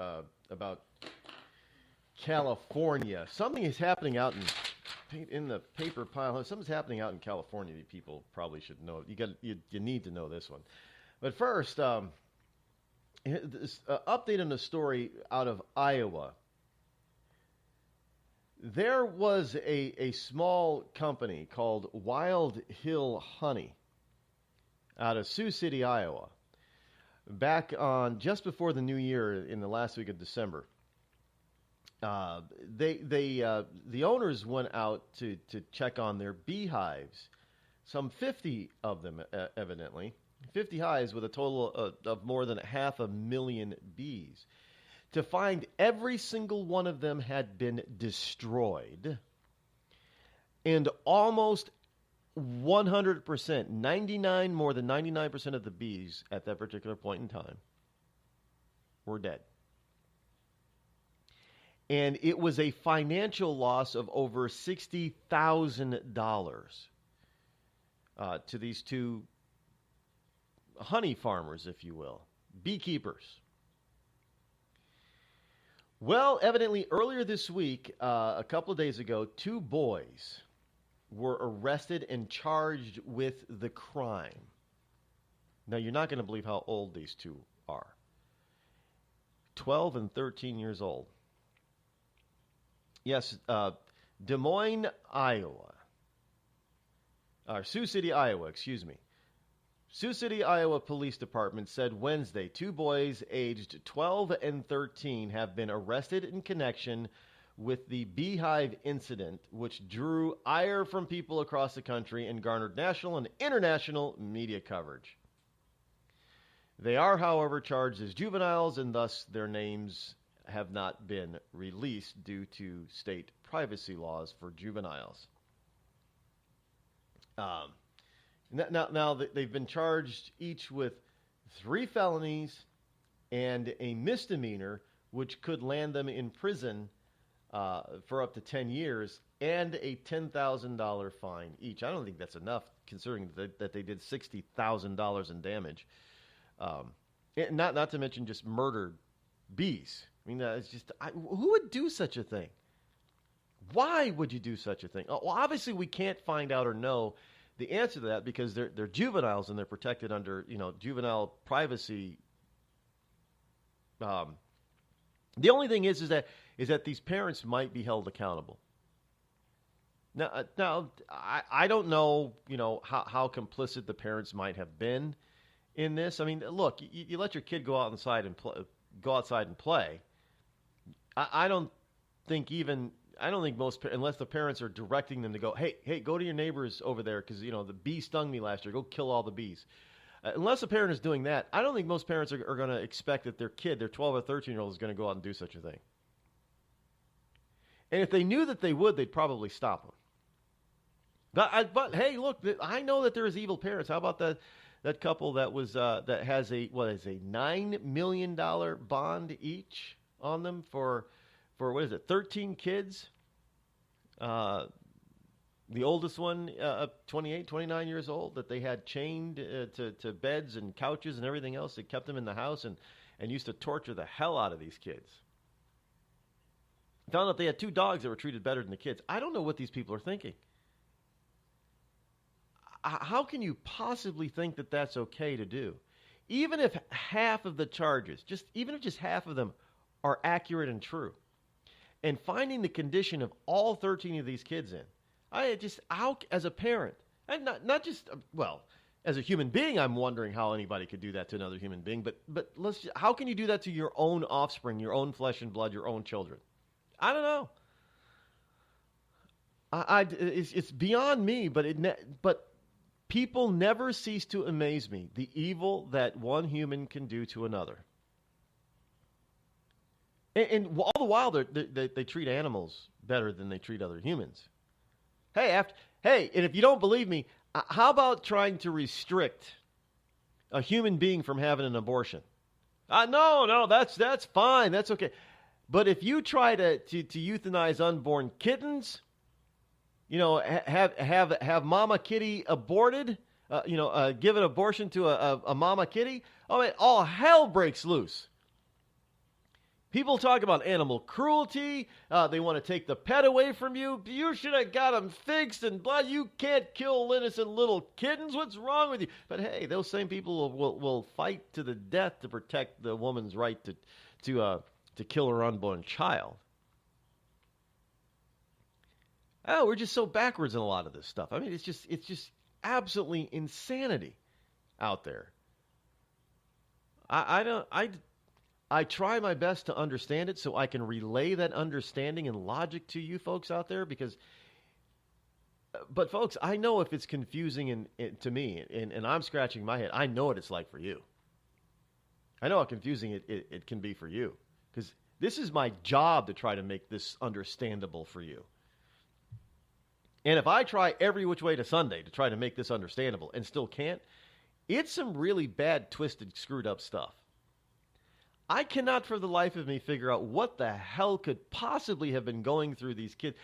about California. Something is happening out in the paper pile. Something's happening out in California that people probably should know. You need to know this one. But first, this update on the story out of Iowa. There was a small company called Wild Hill Honey out of Sioux City, Iowa, back on just before the new year in the last week of December. The owners went out to check on their beehives, some 50 of them, evidently, 50 hives with a total of more than 500,000 bees, to find every single one of them had been destroyed, and almost 100%, more than 99% of the bees at that particular point in time were dead. And it was a financial loss of over $60,000 to these two honey farmers, if you will, beekeepers. Well, evidently, earlier this week, a couple of days ago, two boys were arrested and charged with the crime. Now, you're not going to believe how old these two are. 12 and 13 years old. Yes, Des Moines, Iowa. Sioux City, Iowa, excuse me. Sioux City, Iowa Police Department said Wednesday 2 boys aged 12 and 13 have been arrested in connection with the beehive incident, which drew ire from people across the country and garnered national and international media coverage. They are, however, charged as juveniles, and thus their names have not been released due to state privacy laws for juveniles. Now they've been charged each with 3 felonies and a misdemeanor, which could land them in prison for up to 10 years and a $10,000 fine each. I don't think that's enough, considering that they did $60,000 in damage. Not to mention just murdered bees. I mean, it's just who would do such a thing? Why would you do such a thing? Well, obviously we can't find out or know the answer to that because they're juveniles and they're protected under, juvenile privacy. The only thing is that these parents might be held accountable. Now I don't know, how complicit the parents might have been in this. I mean, look, you let your kid go outside and play. I don't think most, unless the parents are directing them to go, hey, go to your neighbors over there because, the bee stung me last year. Go kill all the bees. Unless a parent is doing that, I don't think most parents are going to expect that their kid, their 12 or 13-year-old, is going to go out and do such a thing. And if they knew that they would, they'd probably stop them. But hey, look, I know that there's evil parents. How about that couple that was that has a $9 million bond each on them for 13 kids? The oldest one, 28, 29 years old, that they had chained to beds and couches and everything else. They kept them in the house and used to torture the hell out of these kids. Found out they had 2 dogs that were treated better than the kids. I don't know what these people are thinking. How can you possibly think that that's okay to do? Even if half of the charges, even if just half of them are accurate and true, and finding the condition of all 13 of these kids in, as a parent, and not just, as a human being, I'm wondering how anybody could do that to another human being, but how can you do that to your own offspring, your own flesh and blood, your own children? I don't know. It's beyond me, but people never cease to amaze me, the evil that one human can do to another. And all the while, they treat animals better than they treat other humans. Hey, and if you don't believe me, how about trying to restrict a human being from having an abortion? No, that's fine, that's okay. But if you try to euthanize unborn kittens, have mama kitty aborted, give an abortion to a mama kitty, all hell breaks loose. People talk about animal cruelty. They want to take the pet away from you. You should have got them fixed and blah. You can't kill innocent little kittens. What's wrong with you? But hey, those same people will fight to the death to protect the woman's right to kill her unborn child. Oh, we're just so backwards in a lot of this stuff. I mean, it's just absolutely insanity out there. I try my best to understand it so I can relay that understanding and logic to you folks out there but folks, I know if it's confusing to me and I'm scratching my head, I know what it's like for you. I know how confusing it can be for you because this is my job to try to make this understandable for you. And if I try every which way to Sunday to try to make this understandable and still can't, it's some really bad, twisted, screwed up stuff. I cannot for the life of me figure out what the hell could possibly have been going through these kids.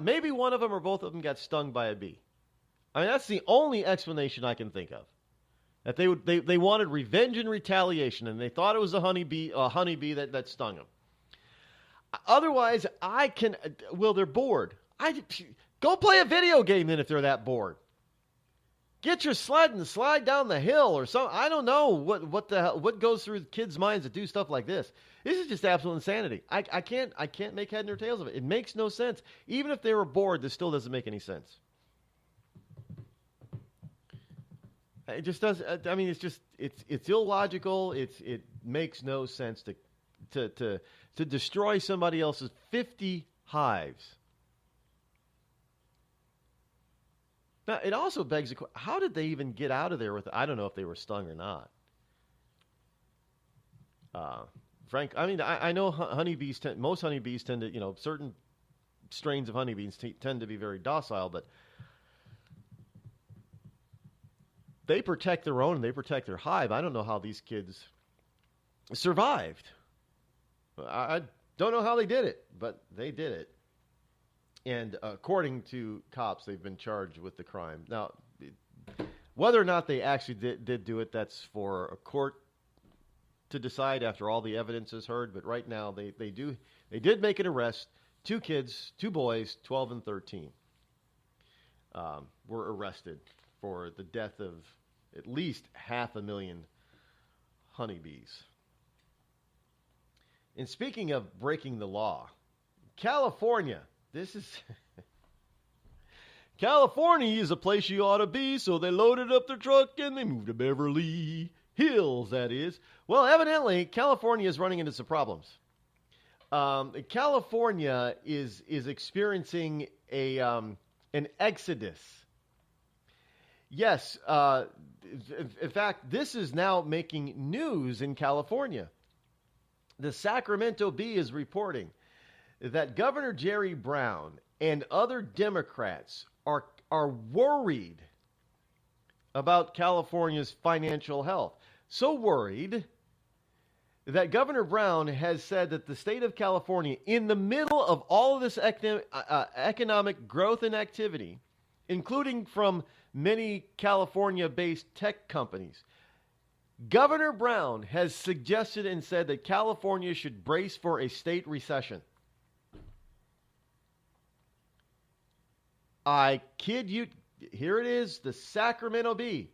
Maybe one of them or both of them got stung by a bee. I mean, that's the only explanation I can think of. That they wanted revenge and retaliation, and they thought it was a honeybee that stung them. Otherwise, they're bored. Go play a video game then if they're that bored. Get your sled and slide down the hill or something. I don't know what goes through kids' minds to do stuff like this. This is just absolute insanity. I can't make head nor tails of it. It makes no sense. Even if they were bored, this still doesn't make any sense. It just does. I mean, it's illogical. It makes no sense to destroy somebody else's 50 hives. Now, it also begs the question, how did they even get out of there with it? I don't know if they were stung or not. Frank, I mean, I know honeybees, most honeybees tend to, certain strains of honeybees tend to be very docile, but they protect their own and they protect their hive. I don't know how these kids survived. I don't know how they did it, but they did it. And according to cops, they've been charged with the crime. Now, whether or not they actually did do it, that's for a court to decide after all the evidence is heard. But right now, they did make an arrest. 2 kids, 2 boys, 12 and 13, were arrested for the death of at least 500,000 honeybees. And speaking of breaking the law, California. California is a place you ought to be, so they loaded up their truck and they moved to Beverly Hills, that is. Well, evidently, California is running into some problems. California is experiencing an exodus. Yes, in fact, this is now making news in California. The Sacramento Bee is reporting that Governor Jerry Brown and other Democrats are worried about California's financial health. So worried that Governor Brown has said that the state of California, in the middle of all of this economic growth and activity, including from many California-based tech companies, Governor Brown has suggested and said that California should brace for a state recession. I kid you. Here it is, the Sacramento Bee.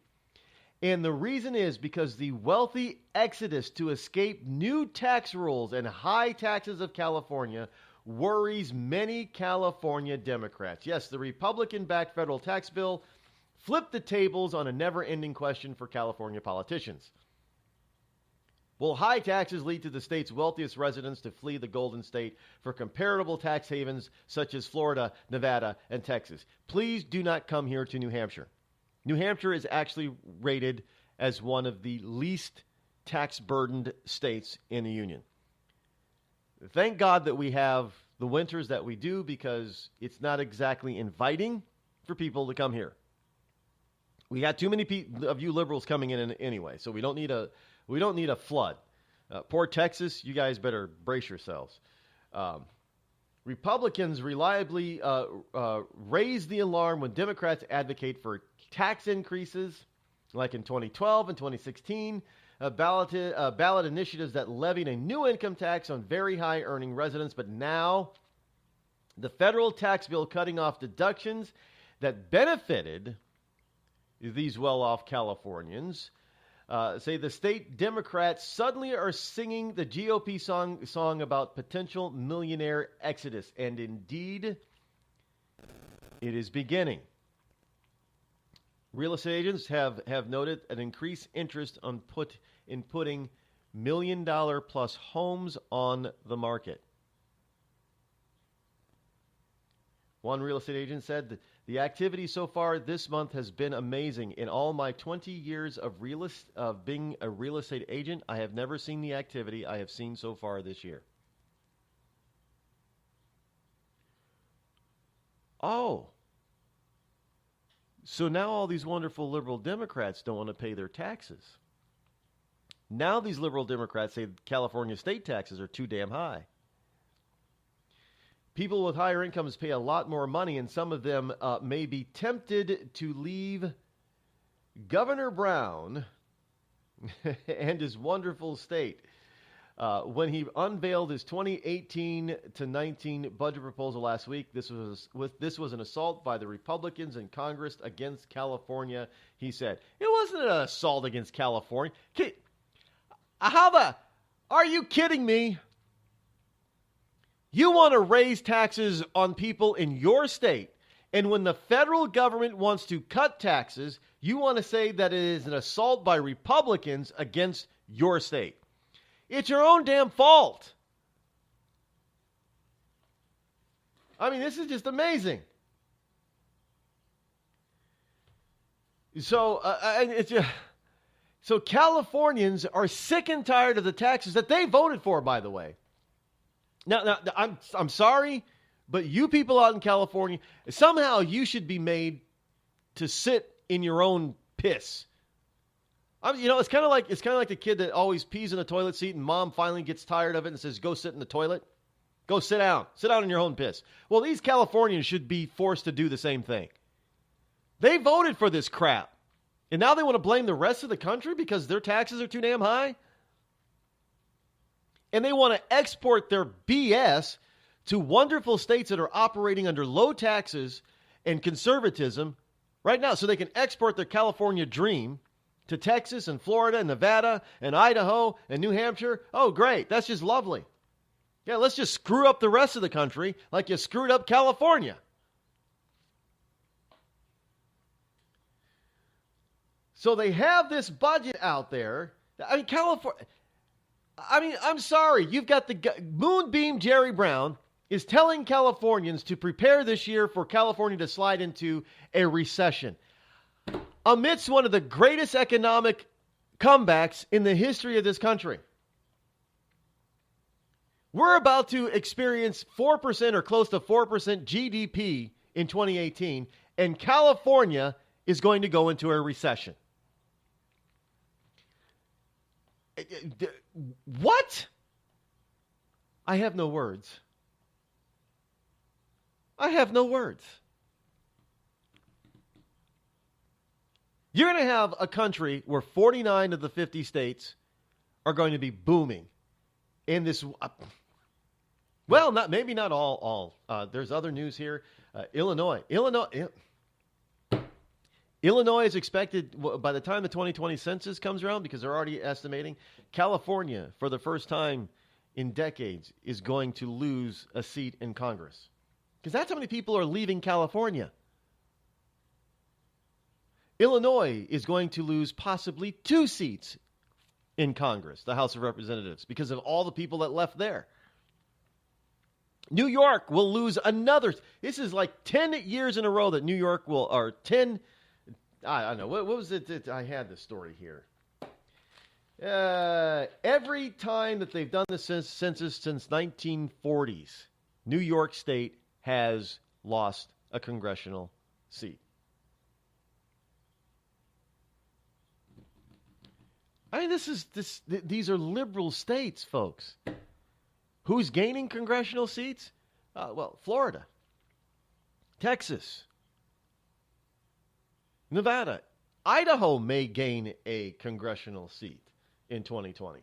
And the reason is because the wealthy exodus to escape new tax rules and high taxes of California worries many California Democrats. Yes, the Republican-backed federal tax bill flipped the tables on a never-ending question for California politicians. Will high taxes lead to the state's wealthiest residents to flee the Golden State for comparable tax havens such as Florida, Nevada, and Texas? Please do not come here to New Hampshire. New Hampshire is actually rated as one of the least tax-burdened states in the Union. Thank God that we have the winters that we do, because it's not exactly inviting for people to come here. We got too many of you liberals coming in anyway, so we don't need a flood. Poor Texas, you guys better brace yourselves. Republicans reliably raise the alarm when Democrats advocate for tax increases, like in 2012 and 2016. Ballot initiatives that levied a new income tax on very high-earning residents, but now the federal tax bill cutting off deductions that benefited these well-off Californians. Say the state Democrats suddenly are singing the GOP song about potential millionaire exodus, and indeed, it is beginning. Real estate agents have noted an increased interest in putting $1 million plus homes on the market. One real estate agent said, the activity so far this month has been amazing. In all my 20 years of being a real estate agent, I have never seen the activity I have seen so far this year. Oh. So now all these wonderful liberal Democrats don't want to pay their taxes. Now these liberal Democrats say California state taxes are too damn high. People with higher incomes pay a lot more money, and some of them may be tempted to leave Governor Brown and his wonderful state. When he unveiled his 2018 to 19 budget proposal last week, this was an assault by the Republicans in Congress against California. He said it wasn't an assault against California. Are you kidding me? You want to raise taxes on people in your state, and when the federal government wants to cut taxes, you want to say that it is an assault by Republicans against your state. It's your own damn fault. I mean, this is just amazing. So Californians are sick and tired of the taxes that they voted for, by the way. Now, I'm sorry, but you people out in California, somehow you should be made to sit in your own piss. It's kind of like the kid that always pees in the toilet seat, and mom finally gets tired of it and says, "Go sit in the toilet. Go sit down in your own piss." Well, these Californians should be forced to do the same thing. They voted for this crap, and now they want to blame the rest of the country because their taxes are too damn high. And they want to export their BS to wonderful states that are operating under low taxes and conservatism right now, so they can export their California dream to Texas and Florida and Nevada and Idaho and New Hampshire. Oh, great. That's just lovely. Yeah, let's just screw up the rest of the country like you screwed up California. So they have this budget out there. I mean, California... I'm sorry. You've got the Moonbeam Jerry Brown is telling Californians to prepare this year for California to slide into a recession amidst one of the greatest economic comebacks in the history of this country. We're about to experience 4% or close to 4% GDP in 2018, and California is going to go into a recession. What? I have no words. I have no words. You're going to have a country where 49 of the 50 states are going to be booming in this. Well, maybe not all. There's other news here. Illinois is expected, by the time the 2020 census comes around, because they're already estimating, California, for the first time in decades, is going to lose a seat in Congress. Because that's how many people are leaving California. Illinois is going to lose possibly 2 seats in Congress, the House of Representatives, because of all the people that left there. New York will lose another. This is like 10 years in a row that New York will, or 10, I don't know, what was it? I had this story here. Every time that they've done the census since 1940s, New York State has lost a congressional seat. I mean, these are liberal states, folks. Who's gaining congressional seats? Well, Florida, Texas, Nevada, Idaho may gain a congressional seat in 2020.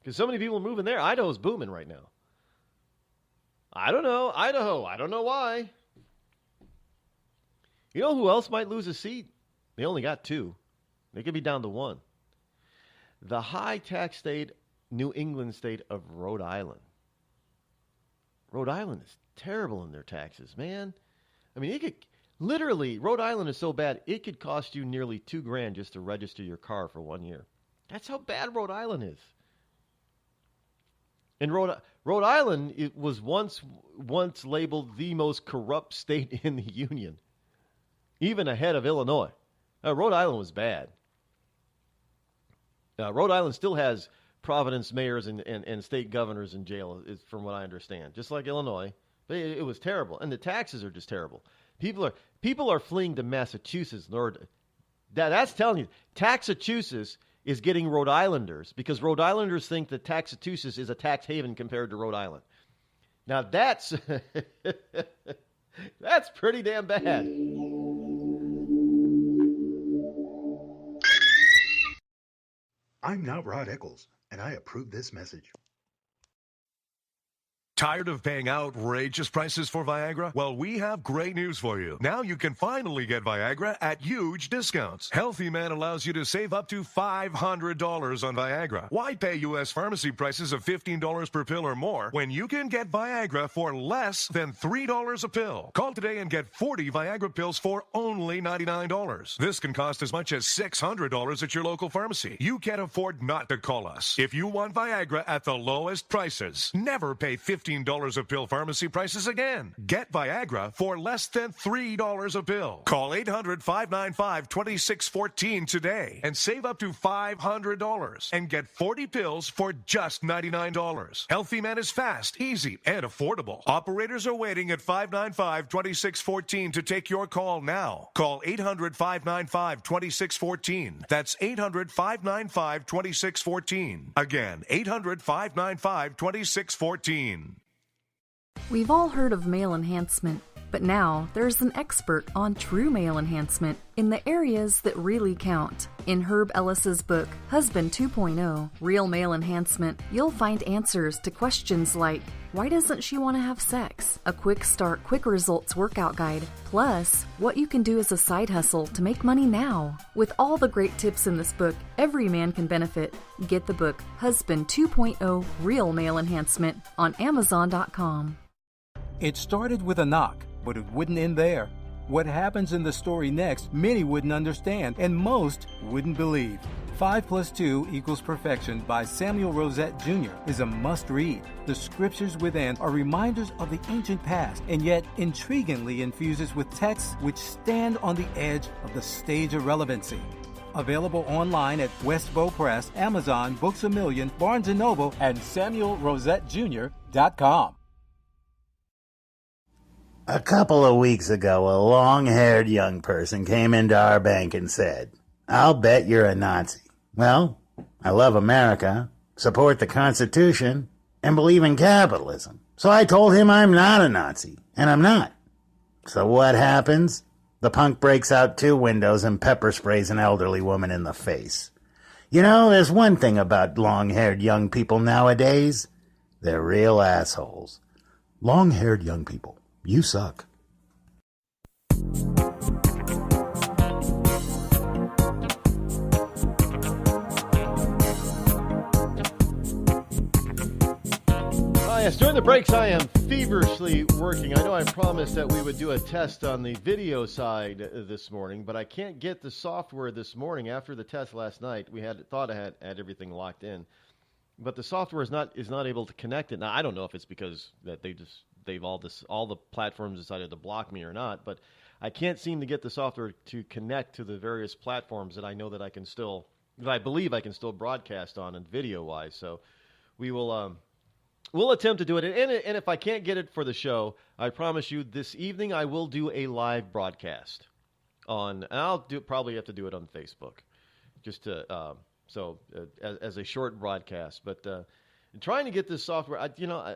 Because so many people are moving there. Idaho's booming right now. I don't know. Idaho, I don't know why. You know who else might lose a seat? They only got 2. They could be down to 1. The high tax state, New England state of Rhode Island. Rhode Island is terrible in their taxes, man. I mean, Rhode Island is so bad, it could cost you nearly $2,000 just to register your car for 1 year. That's how bad Rhode Island is. And Rhode Island, it was once labeled the most corrupt state in the Union, even ahead of Illinois. Rhode Island was bad. Rhode Island still has Providence mayors and state governors in jail, from what I understand, just like Illinois. But it was terrible, and the taxes are just terrible. People are fleeing to Massachusetts. Lord, that's telling you, Taxachusetts is getting Rhode Islanders because Rhode Islanders think that Taxachusetts is a tax haven compared to Rhode Island. Now that's that's pretty damn bad. I'm not Rod Eccles, and I approve this message. Tired of paying outrageous prices for Viagra? Well, we have great news for you. Now you can finally get Viagra at huge discounts. Healthy Man allows you to save up to $500 on Viagra. Why pay U.S. pharmacy prices of $15 per pill or more when you can get Viagra for less than $3 a pill? Call today and get 40 Viagra pills for only $99. This can cost as much as $600 at your local pharmacy. You can't afford not to call us. If you want Viagra at the lowest prices, never pay $15 a pill pharmacy prices again. Get Viagra for less than $3 a pill. Call 800-595-2614 today and save up to $500 and get 40 pills for just $99. Healthy Man is fast, easy, and affordable. Operators are waiting at 595-2614 to take your call now. Call 800-595-2614. That's 800-595-2614. Again, 800-595-2614. We've all heard of male enhancement, but now there's an expert on true male enhancement in the areas that really count. In Herb Ellis's book, Husband 2.0, Real Male Enhancement, you'll find answers to questions like, why doesn't she want to have sex? A quick start, quick results workout guide, plus what you can do as a side hustle to make money now. With all the great tips in this book, every man can benefit. Get the book, Husband 2.0, Real Male Enhancement, on Amazon.com. It started with a knock, but it wouldn't end there. What happens in the story next, many wouldn't understand, and most wouldn't believe. 5 + 2 = Perfection by Samuel Rosette Jr. is a must-read. The scriptures within are reminders of the ancient past, and yet intriguingly infuses with texts which stand on the edge of the stage of relevancy. Available online at Westbow Press, Amazon, Books A Million, Barnes & Noble, and SamuelRosetteJr.com. A couple of weeks ago, a long-haired young person came into our bank and said, "I'll bet you're a Nazi." Well, I love America, support the Constitution, and believe in capitalism. So I told him I'm not a Nazi, and I'm not. So what happens? The punk breaks out 2 windows and pepper sprays an elderly woman in the face. You know, there's one thing about long-haired young people nowadays. They're real assholes. Long-haired young people, you suck. Yes, during the breaks, I am feverishly working. I know I promised that we would do a test on the video side this morning, but I can't get the software this morning. After the test last night, we thought I had everything locked in, but the software is not able to connect it. Now, I don't know if it's because that all the platforms decided to block me or not, but I can't seem to get the software to connect to the various platforms that I know that I believe I can still broadcast on and video wise. So we will. We'll attempt to do it, and if I can't get it for the show, I promise you this evening I will do a live broadcast and I'll probably have to do it on Facebook, just to as a short broadcast. But trying to get this software,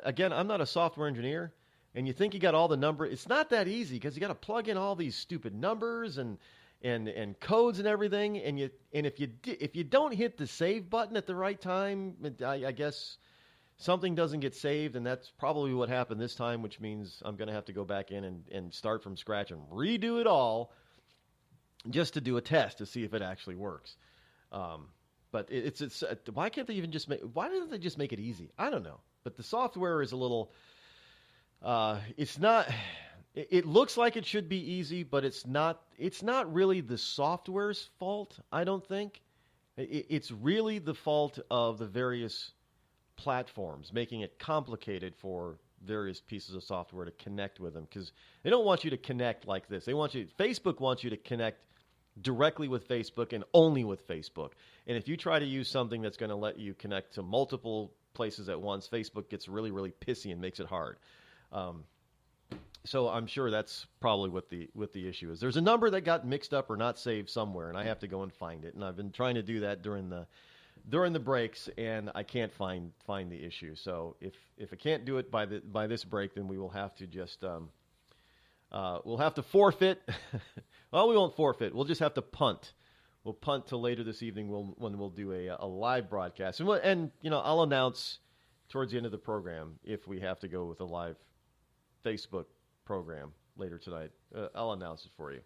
again, I'm not a software engineer, and you think you got all the numbers. It's not that easy because you got to plug in all these stupid numbers and codes and everything, and if you don't hit the save button at the right time, I guess something doesn't get saved, and that's probably what happened this time, which means I'm going to have to go back in and start from scratch and redo it all just to do a test to see if it actually works. But it's why can't they even why don't they just make it easy? I don't know. But the software is a little, it's not, it looks like it should be easy, but it's not really the software's fault, I don't think. It's really the fault of the various platforms, making it complicated for various pieces of software to connect with them, because they don't want you to connect like this. Facebook wants you to connect directly with Facebook and only with Facebook. And if you try to use something that's going to let you connect to multiple places at once, Facebook gets really, really pissy and makes it hard. So I'm sure that's probably what the issue is. There's a number that got mixed up or not saved somewhere, and I have to go and find it. And I've been trying to do that during the breaks, and I can't find the issue. So if I can't do it by this break, then we will have to just we'll have to forfeit. Well, we won't forfeit. We'll just have to punt. We'll punt till later this evening when we'll do a live broadcast, and I'll announce towards the end of the program if we have to go with a live Facebook program later tonight. I'll announce it for you.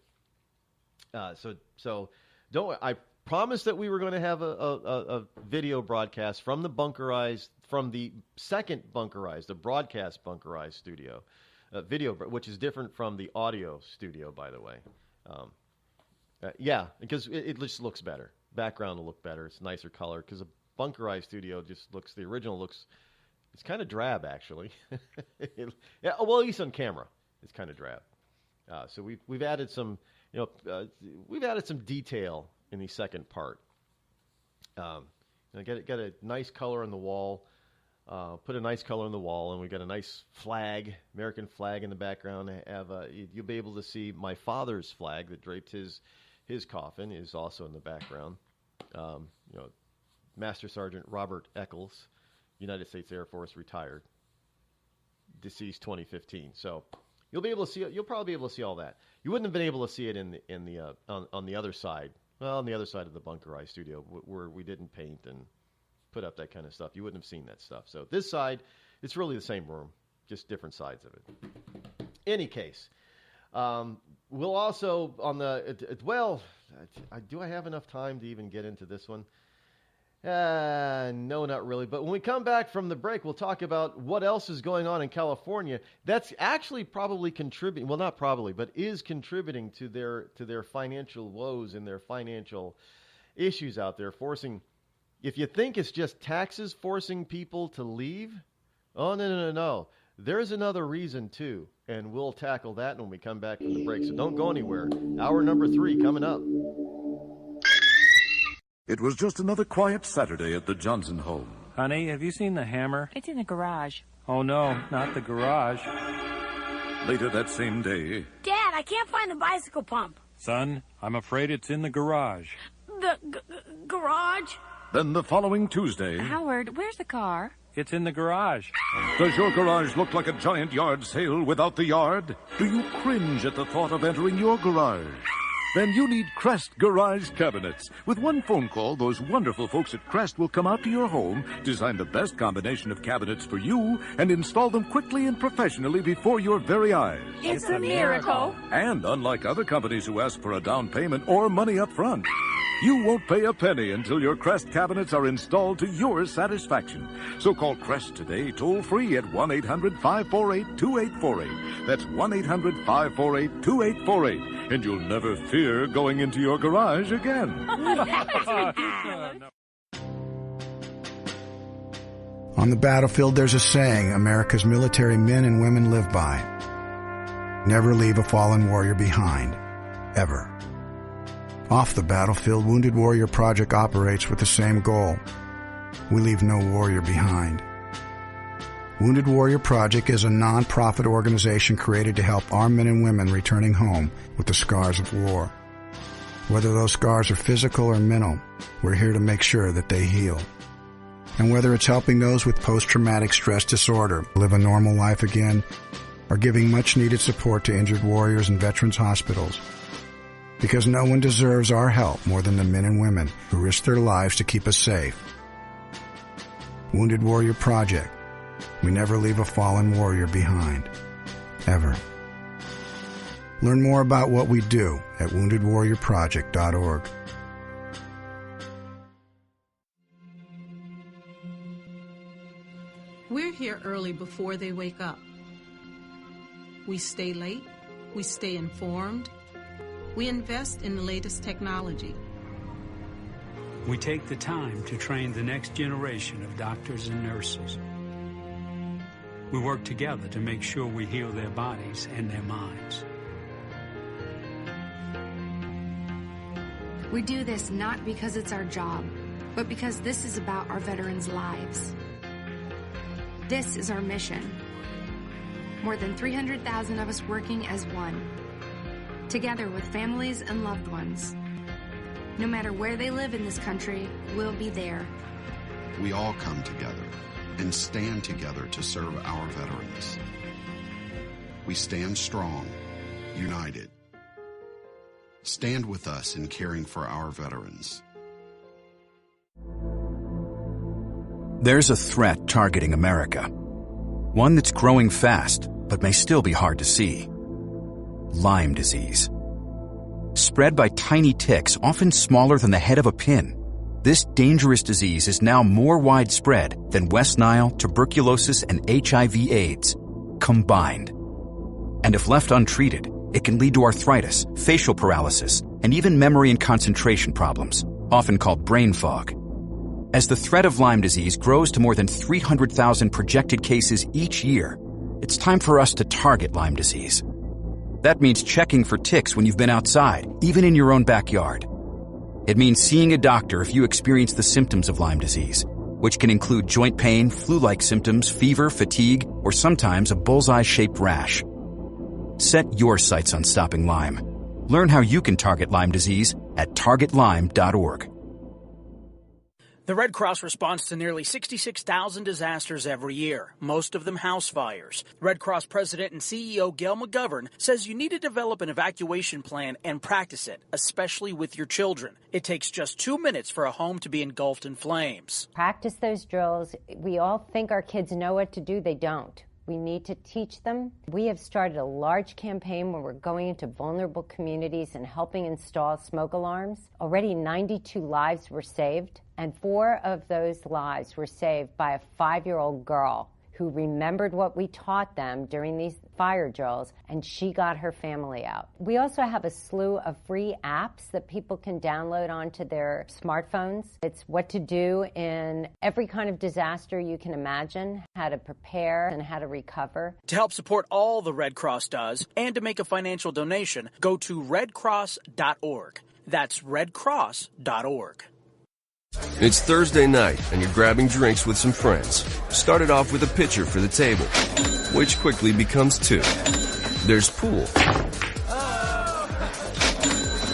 So don't worry. I promised that we were going to have a video broadcast from the second bunkerized, the broadcast bunkerized studio, video, which is different from the audio studio, by the way. Because it just looks better. Background will look better. It's nicer color, because a bunkerized studio the original looks, it's kind of drab, actually. Well, at least on camera, it's kind of drab. So we've added some, detail in the second part. Get a nice color on the wall. Put a nice color on the wall, and we got a nice flag, American flag in the background. You'll be able to see my father's flag that draped his coffin is also in the background. Master Sergeant Rod Eccles, United States Air Force, retired, deceased 2015. So you'll be able to see it. You'll probably be able to see all that. You wouldn't have been able to see it on the other side. Well, on the other side of the bunkerized studio, where we didn't paint and put up that kind of stuff. You wouldn't have seen that stuff. So this side, it's really the same room, just different sides of it. Any case, we'll also do I have enough time to even get into this one? No, not really. But when we come back from the break, we'll talk about what else is going on in California. That's actually probably contributing. Well, not probably, but is contributing to their financial woes and their financial issues out there. If you think it's just taxes forcing people to leave, oh no. There's another reason too, and we'll tackle that when we come back from the break. So don't go anywhere. Hour number 3 coming up. It was just another quiet Saturday at the Johnson home. Honey, have you seen the hammer? It's in the garage. Oh, no, not the garage. Later that same day... Dad, I can't find the bicycle pump. Son, I'm afraid it's in the garage. The garage? Then the following Tuesday... Howard, where's the car? It's in the garage. Does your garage look like a giant yard sale without the yard? Do you cringe at the thought of entering your garage? Then you need Crest Garage Cabinets. With one phone call, those wonderful folks at Crest will come out to your home, design the best combination of cabinets for you, and install them quickly and professionally before your very eyes. It's a miracle. And unlike other companies who ask for a down payment or money up front, you won't pay a penny until your Crest cabinets are installed to your satisfaction. So call Crest today, toll-free at 1-800-548-2848. That's 1-800-548-2848. And you'll never fear going into your garage again. On the battlefield, there's a saying America's military men and women live by. Never leave a fallen warrior behind. Ever. Off the battlefield, Wounded Warrior Project operates with the same goal. We leave no warrior behind. Wounded Warrior Project is a non-profit organization created to help our men and women returning home with the scars of war. Whether those scars are physical or mental, we're here to make sure that they heal. And whether it's helping those with post-traumatic stress disorder live a normal life again, or giving much-needed support to injured warriors in veterans' hospitals. Because no one deserves our help more than the men and women who risk their lives to keep us safe. Wounded Warrior Project. We never leave a fallen warrior behind. Ever. Learn more about what we do at woundedwarriorproject.org. We're here early before they wake up. We stay late. We stay informed. We invest in the latest technology. We take the time to train the next generation of doctors and nurses. We work together to make sure we heal their bodies and their minds. We do this not because it's our job, but because this is about our veterans' lives. This is our mission. More than 300,000 of us working as one, together with families and loved ones. No matter where they live in this country, we'll be there. We all come together and stand together to serve our veterans. We stand strong, united. Stand with us in caring for our veterans. There's a threat targeting America. One that's growing fast, but may still be hard to see. Lyme disease. Spread by tiny ticks, often smaller than the head of a pin. This dangerous disease is now more widespread than West Nile, tuberculosis, and HIV/AIDS combined. And if left untreated, it can lead to arthritis, facial paralysis, and even memory and concentration problems, often called brain fog. As the threat of Lyme disease grows to more than 300,000 projected cases each year, it's time for us to target Lyme disease. That means checking for ticks when you've been outside, even in your own backyard. It means seeing a doctor if you experience the symptoms of Lyme disease, which can include joint pain, flu-like symptoms, fever, fatigue, or sometimes a bullseye-shaped rash. Set your sights on stopping Lyme. Learn how you can target Lyme disease at targetlyme.org. The Red Cross responds to nearly 66,000 disasters every year, most of them house fires. Red Cross President and CEO Gail McGovern says you need to develop an evacuation plan and practice it, especially with your children. It takes just 2 minutes for a home to be engulfed in flames. Practice those drills. We all think our kids know what to do. They don't. We need to teach them. We have started a large campaign where we're going into vulnerable communities and helping install smoke alarms. Already 92 lives were saved, and 4 of those lives were saved by a 5-year-old girl who remembered what we taught them during these fire drills, and she got her family out. We also have a slew of free apps that people can download onto their smartphones. It's what to do in every kind of disaster you can imagine, how to prepare and how to recover. To help support all the Red Cross does and to make a financial donation, go to redcross.org. That's redcross.org. It's Thursday night, and you're grabbing drinks with some friends. Started off with a pitcher for the table, which quickly becomes 2. There's pool.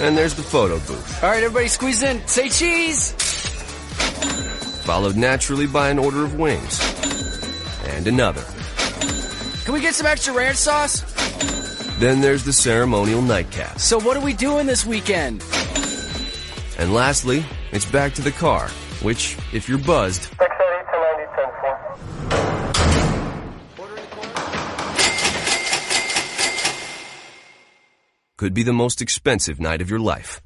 And there's the photo booth. All right, everybody squeeze in. Say cheese! Followed naturally by an order of wings. And another. Can we get some extra ranch sauce? Then there's the ceremonial nightcap. So what are we doing this weekend? And lastly, it's back to the car, which, if you're buzzed, could be the most expensive night of your life.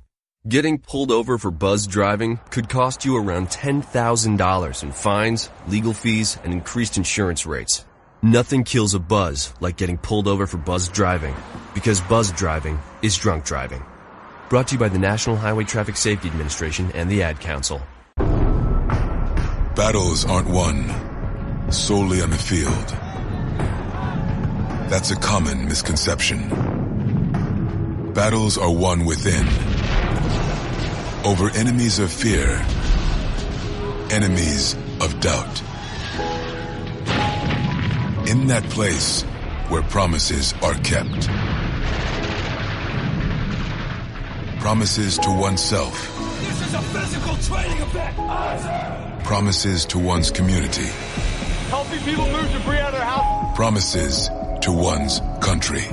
Getting pulled over for buzz driving could cost you around $10,000 in fines, legal fees, and increased insurance rates. Nothing kills a buzz like getting pulled over for buzz driving, because buzz driving is drunk driving. Brought to you by the National Highway Traffic Safety Administration and the Ad Council. Battles aren't won solely on the field. That's a common misconception. Battles are won within, over enemies of fear, enemies of doubt. In that place where promises are kept. Promises to oneself. This is a physical training event! Promises to one's community. Helping people move debris out of their house. Promises to one's country.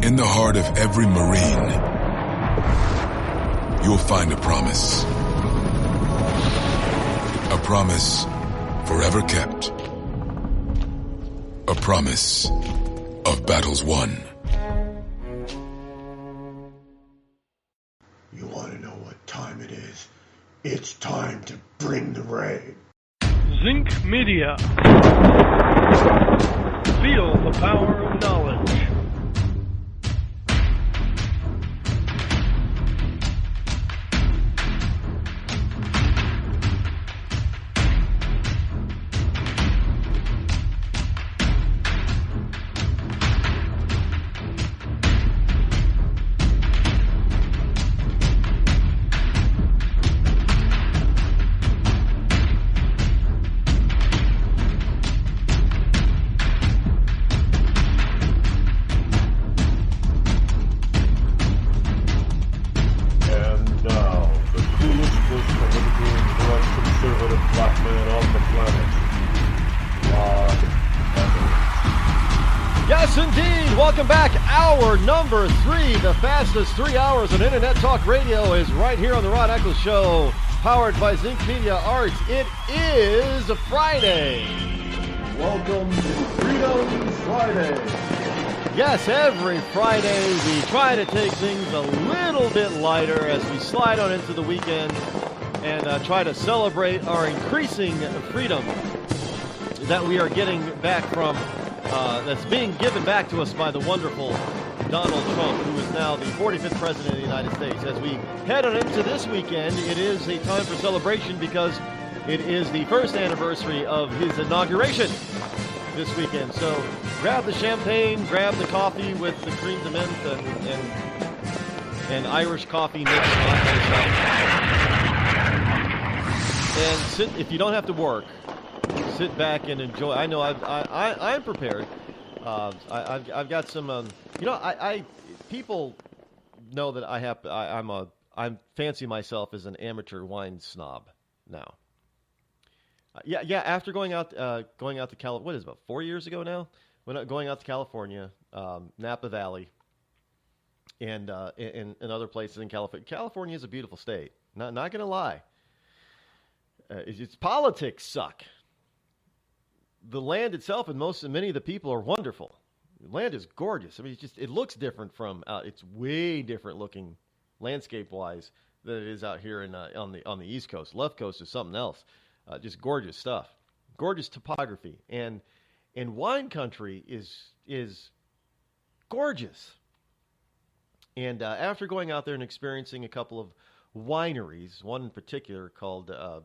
In the heart of every Marine, you'll find a promise. A promise forever kept. A promise of battles won. You want to know what time it is? It's time to bring the rain. Zinc Media. Feel the power of knowledge. Number 3, the fastest 3 hours of Internet Talk Radio is right here on the Rod Eccles Show, powered by Zinc Media Arts. It is a Friday. Welcome to Freedom Friday. Yes, every Friday we try to take things a little bit lighter as we slide on into the weekend and try to celebrate our increasing freedom that we are getting back from, that's being given back to us by the wonderful Donald Trump, who is now the 45th president of the United States. As we head on into this weekend, it is a time for celebration because it is the first anniversary of his inauguration this weekend. So grab the champagne, grab the coffee with the cream de menthe and Irish coffee mix on yourself. And sit, if you don't have to work, sit back and enjoy. I know I'm prepared. I've got some. People know that I fancy myself as an amateur wine snob now. After going out to California, what is it, about 4 years ago now? Going out to California, Napa Valley, and other places in California. California is a beautiful state. Not gonna lie. Its politics suck. The land itself and many of the people are wonderful. The land is gorgeous. I mean, it looks different from. It's way different looking, landscape-wise, than it is out here on the East Coast. Left Coast is something else. Just gorgeous stuff, gorgeous topography, and wine country is gorgeous. And after going out there and experiencing a couple of wineries, one in particular called the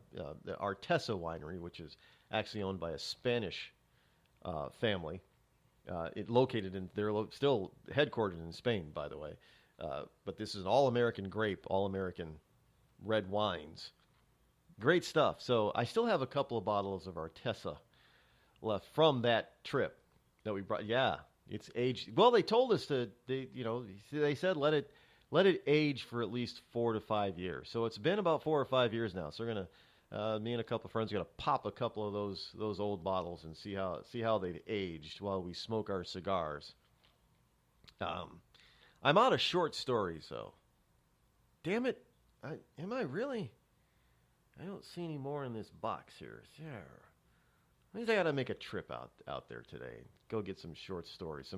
Artesa Winery, which is actually owned by a Spanish family. They're still headquartered in Spain, by the way. But this is an all-American grape, all-American red wines. Great stuff. So I still have a couple of bottles of Artesa left from that trip that we brought. Yeah, it's aged. Well, they told us they said let it age for at least 4 to 5 years. So it's been about 4 or 5 years now. So we're Me and a couple of friends are going to pop a couple of those old bottles and see how they've aged while we smoke our cigars. I'm out of short stories, though. Damn it. Am I really? I don't see any more in this box here. Yeah. I think I got to make a trip out there today. Go get some short stories.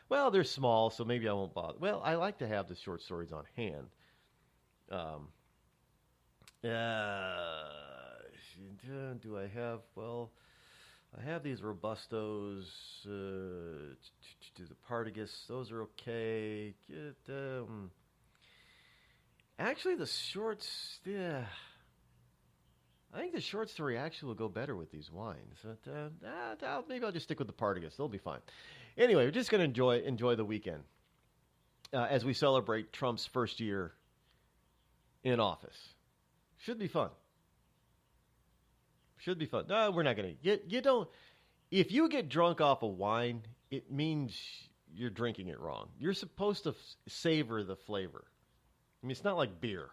Well, they're small, so maybe I won't bother. Well, I like to have the short stories on hand. Do I have? Well, I have these Robustos. Do the Partagas. Those are okay. Actually, the shorts. Yeah. I think the short story actually will go better with these wines. But, maybe I'll just stick with the Partagas. They'll be fine. Anyway, we're just going to enjoy the weekend as we celebrate Trump's first year in office. Should be fun. No, we're not going to. You don't. If you get drunk off of wine, it means you're drinking it wrong. You're supposed to savor the flavor. I mean, it's not like beer.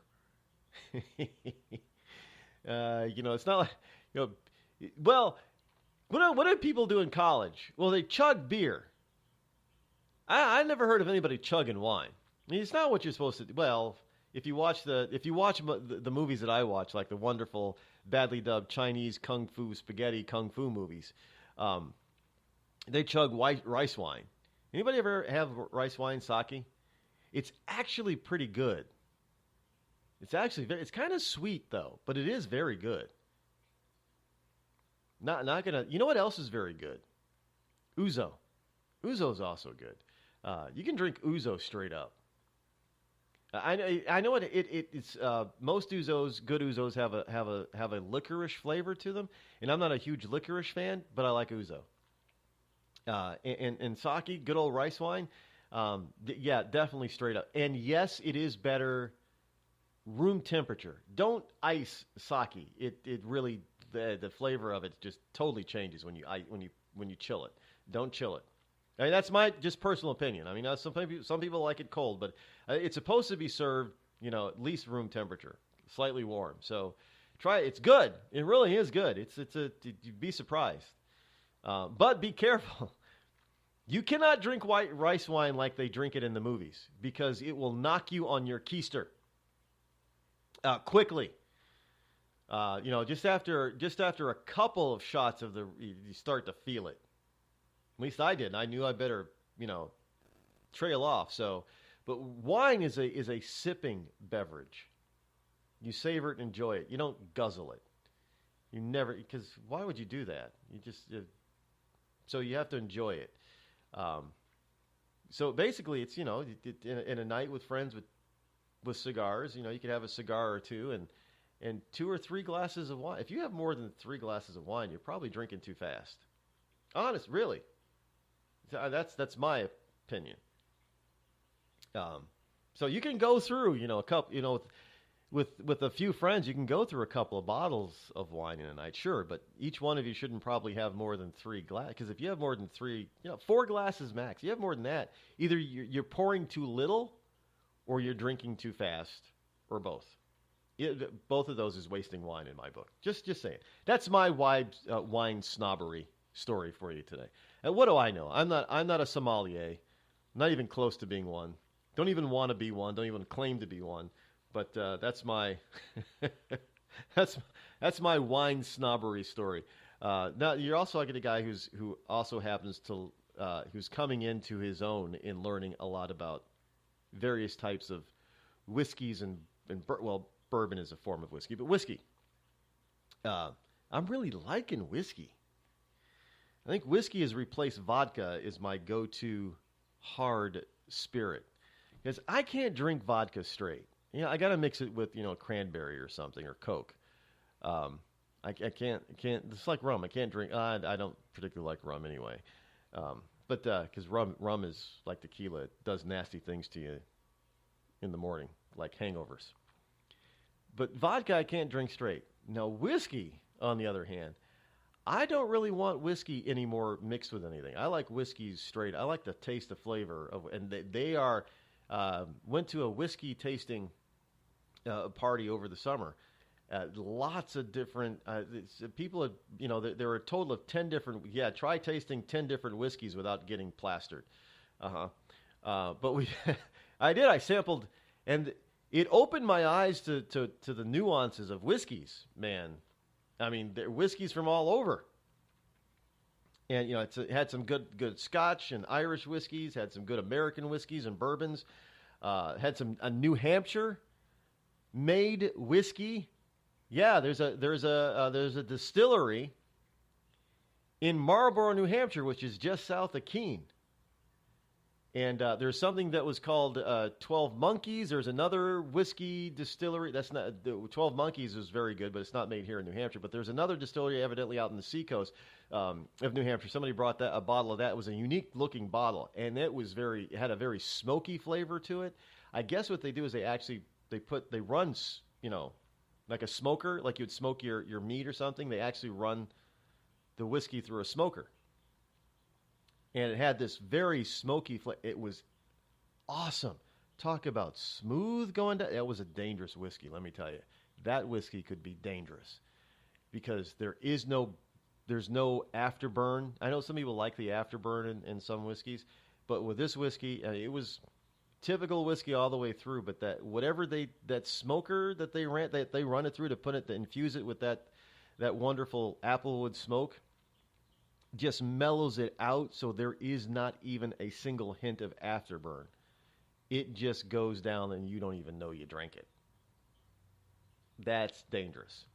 It's not like, well, what do people do in college? Well, they chug beer. I never heard of anybody chugging wine. I mean, it's not what you're supposed to do. Well, if you watch the movies that I watch, like the wonderful, badly dubbed Chinese kung fu movies, they chug rice wine. Anybody ever have rice wine sake? It's actually pretty good. It's kind of sweet though, but it is very good. Not gonna. You know what else is very good? Ouzo. Ouzo's also good. You can drink ouzo straight up. I know it's most ouzos, good ouzos have a licorice flavor to them, and I'm not a huge licorice fan, but I like ouzo. And sake, good old rice wine, yeah, definitely straight up. And yes, it is better room temperature. Don't ice sake. It really the flavor of it just totally changes when you chill it. Don't chill it. I mean, that's my just personal opinion. I mean, some people like it cold, but it's supposed to be served, at least room temperature, slightly warm. So try it. It's good. It really is good. You'd be surprised. But be careful. You cannot drink white rice wine like they drink it in the movies because it will knock you on your keister quickly. Just after a couple of shots of you start to feel it. At least I did. And I knew I better, trail off. So, but wine is a sipping beverage. You savor it and enjoy it. You don't guzzle it. You never, because why would you do that? So you have to enjoy it. So basically, it's in a night with friends with cigars. You could have a cigar or two and 2 or 3 glasses of wine. If you have more than 3 glasses of wine, you're probably drinking too fast. Honest, really. That's my opinion. So you can go through, a couple, with a few friends, you can go through a couple of bottles of wine in a night, sure, but each one of you shouldn't probably have more than 3 glasses, because if you have more than 3, 4 glasses max, you have more than that, either you're pouring too little or you're drinking too fast, or both. Both of those is wasting wine in my book. Just saying. That's my wine snobbery story for you today. And what do I know? I'm not a sommelier, not even close to being one. Don't even want to be one. Don't even claim to be one. But that's my that's my wine snobbery story. Now you're also like a guy who also happens to who's coming into his own in learning a lot about various types of whiskeys and bourbon is a form of whiskey, but whiskey. I'm really liking whiskey. I think whiskey has replaced vodka as my go-to hard spirit because I can't drink vodka straight. I got to mix it with cranberry or something or Coke. I can't. It's like rum. I can't drink. I don't particularly like rum anyway. But because rum is like tequila, it does nasty things to you in the morning, like hangovers. But vodka I can't drink straight. Now whiskey, on the other hand, I don't really want whiskey anymore mixed with anything. I like whiskeys straight. I like the taste, the flavor of, and they went to a whiskey tasting party over the summer, Lots of different people. There were a total of 10 different. Yeah, try tasting 10 different whiskeys without getting plastered. But I sampled, and it opened my eyes to the nuances of whiskeys. Man, I mean, there are whiskeys from all over. And, it had some good Scotch and Irish whiskeys, had some good American whiskeys and bourbons, had a New Hampshire made whiskey. Yeah, there's a distillery in Marlborough, New Hampshire, which is just south of Keene. And there's something that was called 12 Monkeys. There's another whiskey distillery. That's not 12 Monkeys is very good, but it's not made here in New Hampshire. But there's another distillery evidently out in the seacoast of New Hampshire. Somebody brought a bottle of that. It was a unique looking bottle, and it had a very smoky flavor to it. I guess what they do is they run like a smoker, like you'd smoke your meat or something. They actually run the whiskey through a smoker. And it had this very smoky flavor. It was awesome. Talk about smooth going down. It was a dangerous whiskey, let me tell you. That whiskey could be dangerous because there's no afterburn. I know some people like the afterburn in some whiskeys, but with this whiskey, it was typical whiskey all the way through. But that smoker that they run it through to infuse it with that wonderful applewood smoke, just mellows it out, so there is not even a single hint of afterburn. It just goes down and you don't even know you drank it. That's dangerous.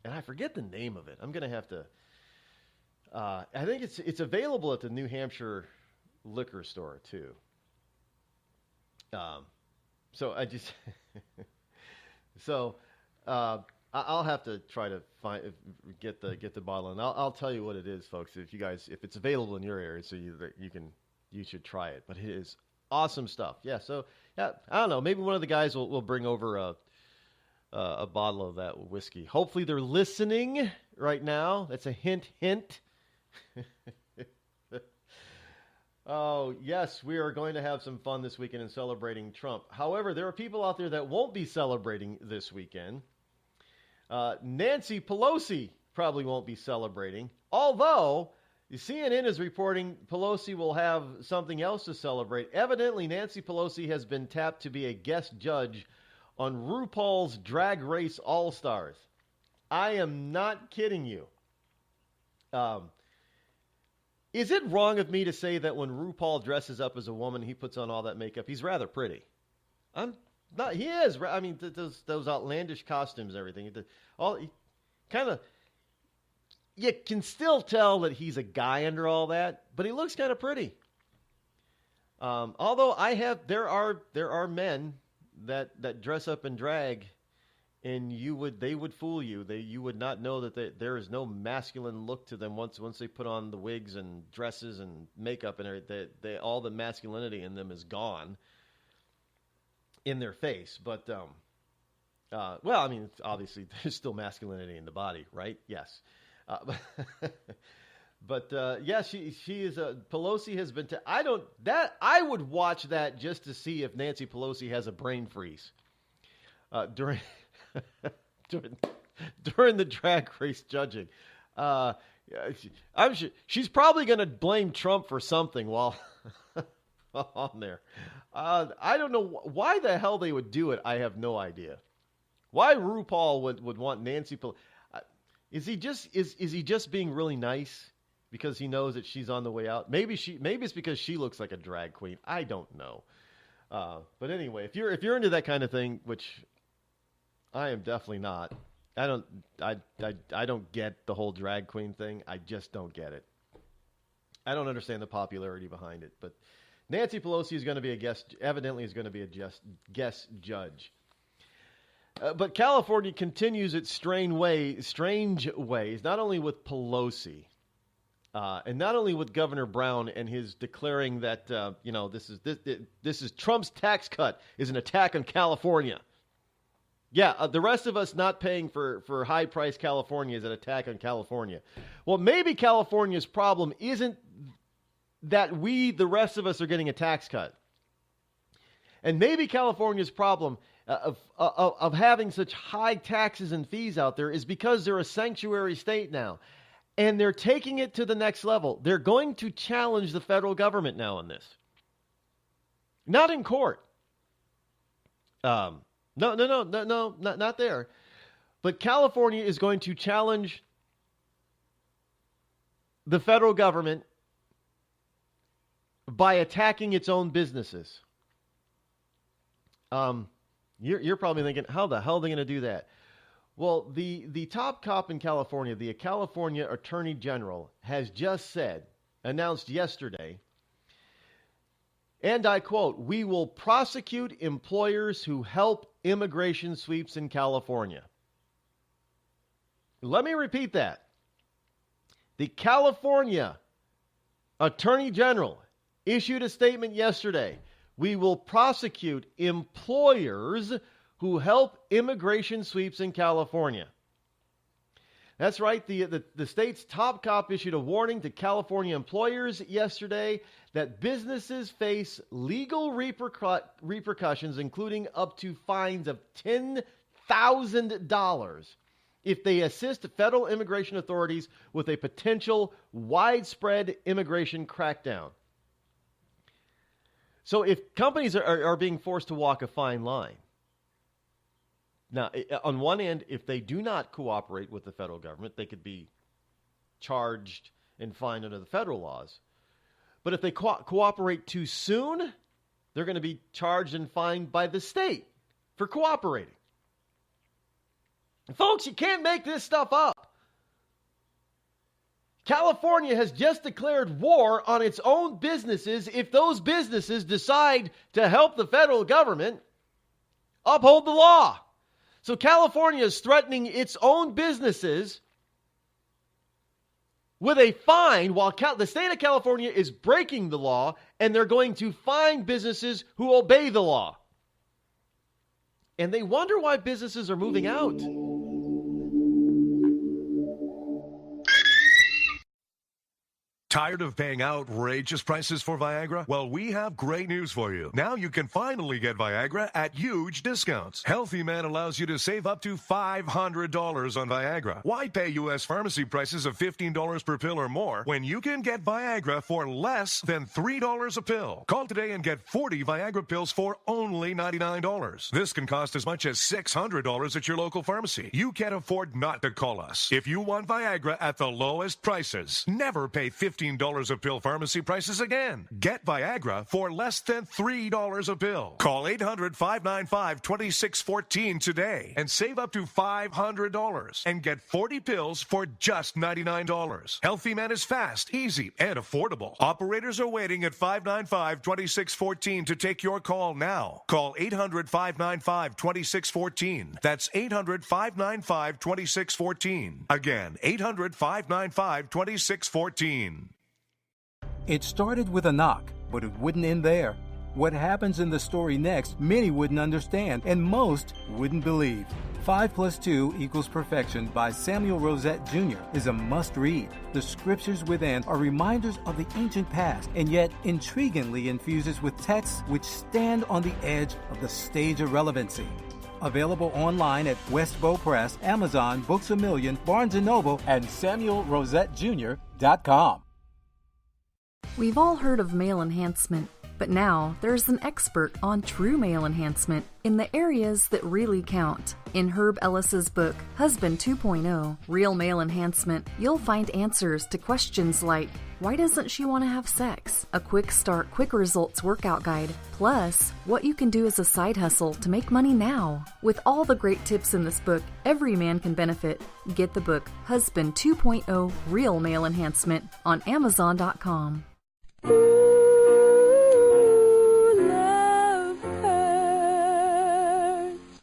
And I forget the name of it. I'm going to have to... I think it's available at the New Hampshire liquor store, too. So I just... I'll have to try to get the bottle, and I'll tell you what it is, folks. If it's available in your area, so you should try it. But it is awesome stuff. Yeah. So yeah, I don't know. Maybe one of the guys will bring over a bottle of that whiskey. Hopefully they're listening right now. That's a hint. Oh yes, we are going to have some fun this weekend in celebrating Trump. However, there are people out there that won't be celebrating this weekend. Nancy Pelosi probably won't be celebrating, although CNN is reporting Pelosi will have something else to celebrate. Evidently, Nancy Pelosi has been tapped to be a guest judge on RuPaul's Drag Race All-Stars. I am not kidding you. Is it wrong of me to say that when RuPaul dresses up as a woman, he puts on all that makeup? He's rather pretty. He is. I mean, those outlandish costumes and everything. You can still tell that he's a guy under all that, but he looks kind of pretty. Although there are men that dress up in drag, and they would fool you. You would not know that there is no masculine look to them once they put on the wigs and dresses and makeup and everything. All the masculinity in them is gone in their face. But well, I mean, obviously there's still masculinity in the body, right? Yes. But yeah, she is Pelosi has been. I would watch that just to see if Nancy Pelosi has a brain freeze during the drag race judging. I'm sure she's probably going to blame Trump for something while on there. I don't know why the hell they would do it. I have no idea. Why RuPaul would want Nancy Pelosi? Is he just being really nice because he knows that she's on the way out? Maybe it's because she looks like a drag queen. I don't know. But anyway, if you're into that kind of thing, which I am definitely not. I don't get the whole drag queen thing. I just don't get it. I don't understand the popularity behind it. But Nancy Pelosi is going to be a guest. Evidently, is going to be a guest judge. But California continues its strange ways, not only with Pelosi, and not only with Governor Brown and his declaring that this is Trump's tax cut is an attack on California. Yeah, the rest of us not paying for high-priced California is an attack on California. Well, maybe California's problem isn't that the rest of us, are getting a tax cut. And maybe California's problem of having such high taxes and fees out there is because they're a sanctuary state now. And they're taking it to the next level. They're going to challenge the federal government now on this. Not in court. No, not there. But California is going to challenge the federal government by attacking its own businesses. You're probably thinking, how the hell are they going to do that? Well, the top cop in California, the California Attorney General, has just announced yesterday, and I quote, "We will prosecute employers who help immigration sweeps in California." Let me repeat that. The California Attorney General issued a statement yesterday. We will prosecute employers who help immigration sweeps in California. That's right. The state's top cop issued a warning to California employers yesterday that businesses face legal repercussions, including up to fines of $10,000 if they assist federal immigration authorities with a potential widespread immigration crackdown. So if companies are being forced to walk a fine line, now, on one end, if they do not cooperate with the federal government, they could be charged and fined under the federal laws. But if they cooperate too soon, they're going to be charged and fined by the state for cooperating. Folks, you can't make this stuff up. California has just declared war on its own businesses if those businesses decide to help the federal government uphold the law. So California is threatening its own businesses with a fine while the state of California is breaking the law, and they're going to fine businesses who obey the law. And they wonder why businesses are moving out. Tired of paying outrageous prices for Viagra? Well, we have great news for you. Now you can finally get Viagra at huge discounts. Healthy Man allows you to save up to $500 on Viagra. Why pay U.S. pharmacy prices of $15 per pill or more when you can get Viagra for less than $3 a pill? Call today and get 40 Viagra pills for only $99. This can cost as much as $600 at your local pharmacy. You can't afford not to call us. If you want Viagra at the lowest prices, never pay $15 a pill pharmacy prices again. Get Viagra for less than $3 a pill. Call 800-595-2614 today and save up to $500 and get 40 pills for just $99. Healthy Man is fast, easy, and affordable. Operators are waiting at 595-2614 to take your call now. Call 800-595-2614. That's 800-595-2614. Again, 800-595-2614. It started with a knock, but it wouldn't end there. What happens in the story next, many wouldn't understand, and most wouldn't believe. 5 + 2 = Perfection by Samuel Rosette Jr. is a must-read. The scriptures within are reminders of the ancient past, and yet intriguingly infuses with texts which stand on the edge of the stage of relevancy. Available online at Westbow Press, Amazon, Books A Million, Barnes & Noble, and SamuelRosetteJr.com. We've all heard of male enhancement, but now there's an expert on true male enhancement in the areas that really count. In Herb Ellis's book, Husband 2.0, Real Male Enhancement, you'll find answers to questions like, why doesn't she want to have sex? A quick start, quick results workout guide, plus what you can do as a side hustle to make money now. With all the great tips in this book, every man can benefit. Get the book, Husband 2.0, Real Male Enhancement, on Amazon.com.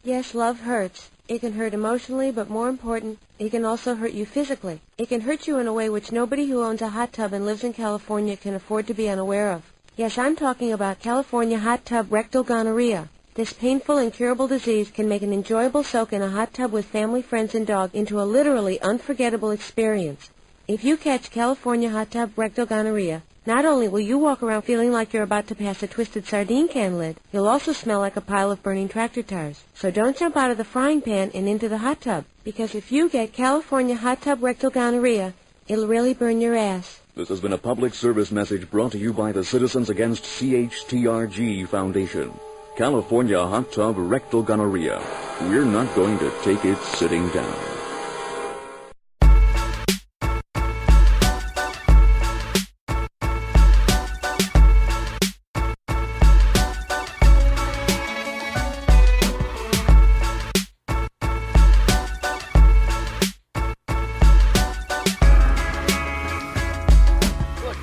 Yes, love hurts. It can hurt emotionally, but more important, it can also hurt you physically. It can hurt you in a way which nobody who owns a hot tub and lives in California can afford to be unaware of. Yes, I'm talking about California hot tub rectal gonorrhea. This painful, incurable disease can make an enjoyable soak in a hot tub with family, friends, and dog into a literally unforgettable experience. If you catch California hot tub rectal gonorrhea, Not only will you walk around feeling like you're about to pass a twisted sardine can lid, you'll also smell like a pile of burning tractor tires. So don't jump out of the frying pan and into the hot tub, because if you get California hot tub rectal gonorrhea, it'll really burn your ass. This has been a public service message brought to you by the Citizens Against CHTRG Foundation. California hot tub rectal gonorrhea. We're not going to take it sitting down.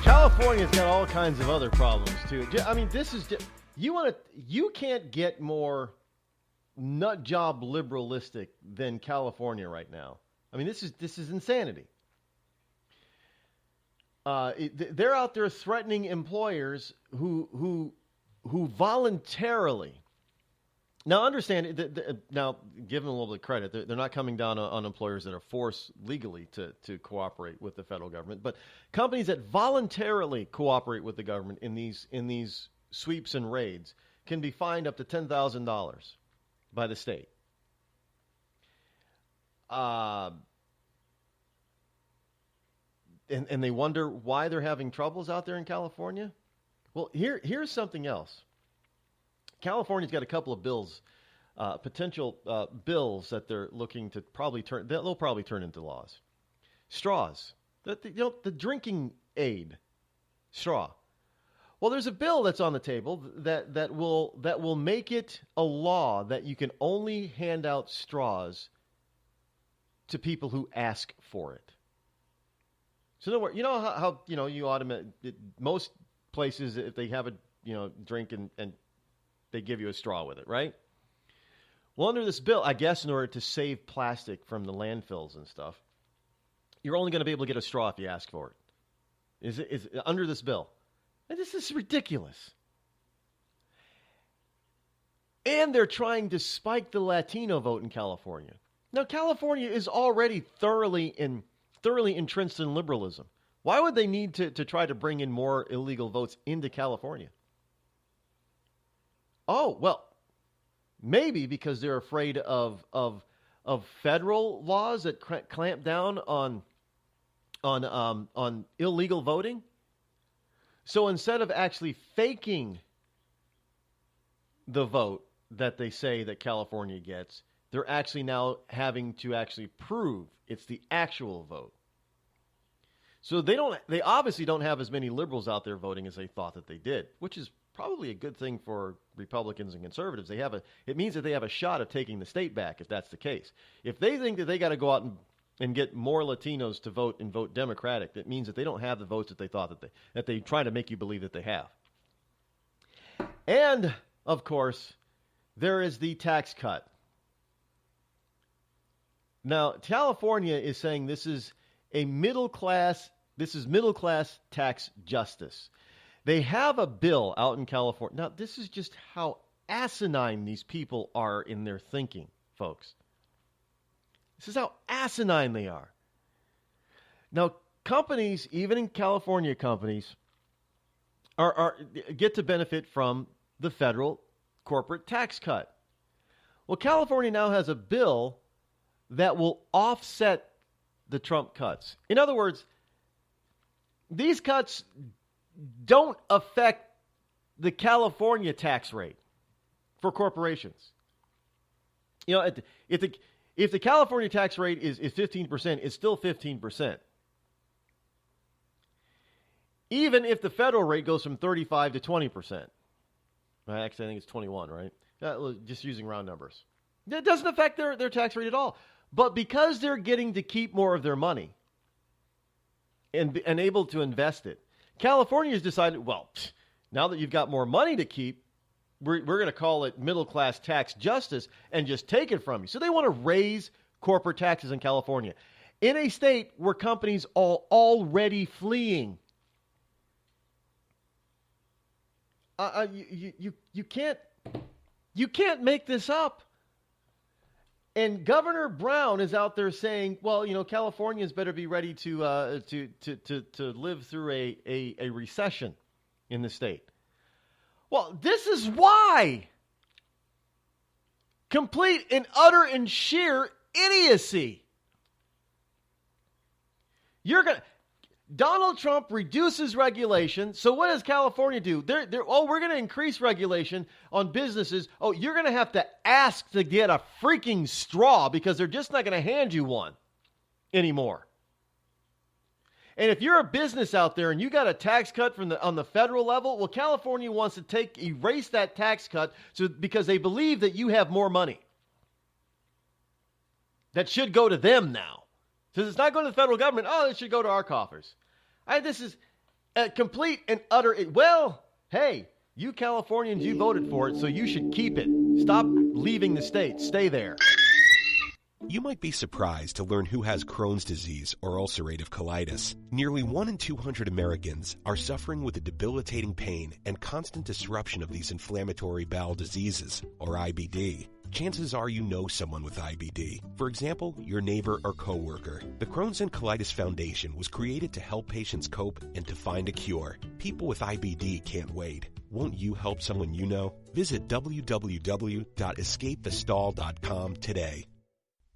California's got all kinds of other problems too. I mean, this is just, you can't get more nut job liberalistic than California right now. I mean, this is insanity. They're out there threatening employers who voluntarily. Now, understand. Now, give them a little bit of credit. They're not coming down on employers that are forced legally to cooperate with the federal government, but companies that voluntarily cooperate with the government in these sweeps and raids can be fined up to $10,000 by the state. And they wonder why they're having troubles out there in California. Well, here's something else. California's got a couple of bills, potential bills that they're looking to they'll probably turn into laws. Straws, the drinking aid straw. Well, there's a bill that's on the table that will make it a law that you can only hand out straws to people who ask for it. So, in other words, you know how you automate most places if they have a drink and they give you a straw with it, right? Well, under this bill, I guess in order to save plastic from the landfills and stuff, you're only going to be able to get a straw if you ask for it. Is under this bill. And this is ridiculous. And they're trying to spike the Latino vote in California. Now, California is already thoroughly entrenched in liberalism. Why would they need to try to bring in more illegal votes into California? Oh, well, maybe because they're afraid of federal laws that clamp down on illegal voting. So instead of actually faking the vote that they say that California gets, they're actually now having to actually prove it's the actual vote. So they obviously don't have as many liberals out there voting as they thought that they did, which is probably a good thing for Republicans and conservatives. It means that they have a shot of taking the state back if that's the case. If they think that they got to go out and get more Latinos to vote and vote Democratic, that means that they don't have the votes that they thought that they try to make you believe that they have. And of course, there is the tax cut. Now, California is saying this is middle class tax justice. They have a bill out in California. Now, this is just how asinine these people are in their thinking, folks. This is how asinine they are. Now, companies, even in California companies, get to benefit from the federal corporate tax cut. Well, California now has a bill that will offset the Trump cuts. In other words, these cuts don't affect the California tax rate for corporations. If the California tax rate is 15%, it's still 15%. Even if the federal rate goes from 35 to 20%. Actually, I think it's 21, right? Just using round numbers. It doesn't affect their tax rate at all. But because they're getting to keep more of their money and able to invest it, California has decided, well, now that you've got more money to keep, we're going to call it middle-class tax justice and just take it from you. So they want to raise corporate taxes in California, in a state where companies are already fleeing. You can't make this up. And Governor Brown is out there saying, well, Californians better be ready to live through a recession in the state. Well, this is why. Complete and utter and sheer idiocy. Donald Trump reduces regulation. So what does California do? We're going to increase regulation on businesses. Oh, you're going to have to ask to get a freaking straw because they're just not going to hand you one anymore. And if you're a business out there and you got a tax cut on the federal level, well, California wants to erase that tax cut because they believe that you have more money. That should go to them now. Because it's not going to the federal government. Oh, it should go to our coffers. This is a complete and utter. Well, hey, you Californians, you voted for it, so you should keep it. Stop leaving the state. Stay there. You might be surprised to learn who has Crohn's disease or ulcerative colitis. Nearly 1 in 200 Americans are suffering with the debilitating pain and constant disruption of these inflammatory bowel diseases, or IBD. Chances are you know someone with IBD. For example, your neighbor or coworker. The Crohn's and Colitis Foundation was created to help patients cope and to find a cure. People with IBD can't wait. Won't you help someone you know? Visit www.escapethestall.com today.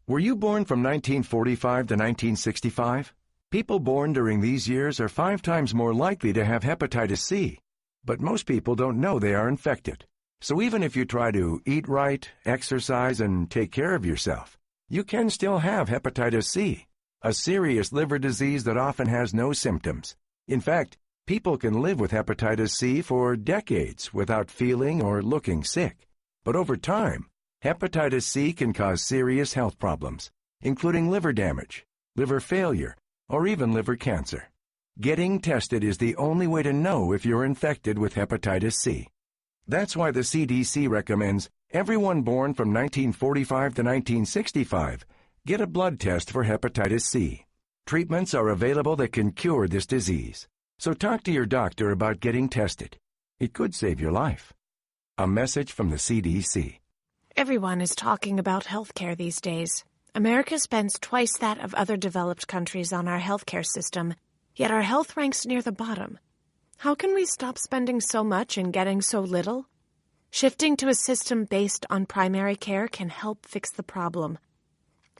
Were you born from 1945 to 1965? People born during these years are 5 times more likely to have hepatitis C, but most people don't know they are infected. So even if you try to eat right, exercise, and take care of yourself, you can still have hepatitis C, a serious liver disease that often has no symptoms. In fact, people can live with hepatitis C for decades without feeling or looking sick. But over time, hepatitis C can cause serious health problems, including liver damage, liver failure, or even liver cancer. Getting tested is the only way to know if you're infected with hepatitis C. That's why the CDC recommends everyone born from 1945 to 1965 get a blood test for hepatitis C. Treatments are available that can cure this disease. So talk to your doctor about getting tested. It could save your life. A message from the CDC. Everyone is talking about healthcare these days. America spends twice that of other developed countries on our healthcare system, yet our health ranks near the bottom. How can we stop spending so much and getting so little? Shifting to a system based on primary care can help fix the problem.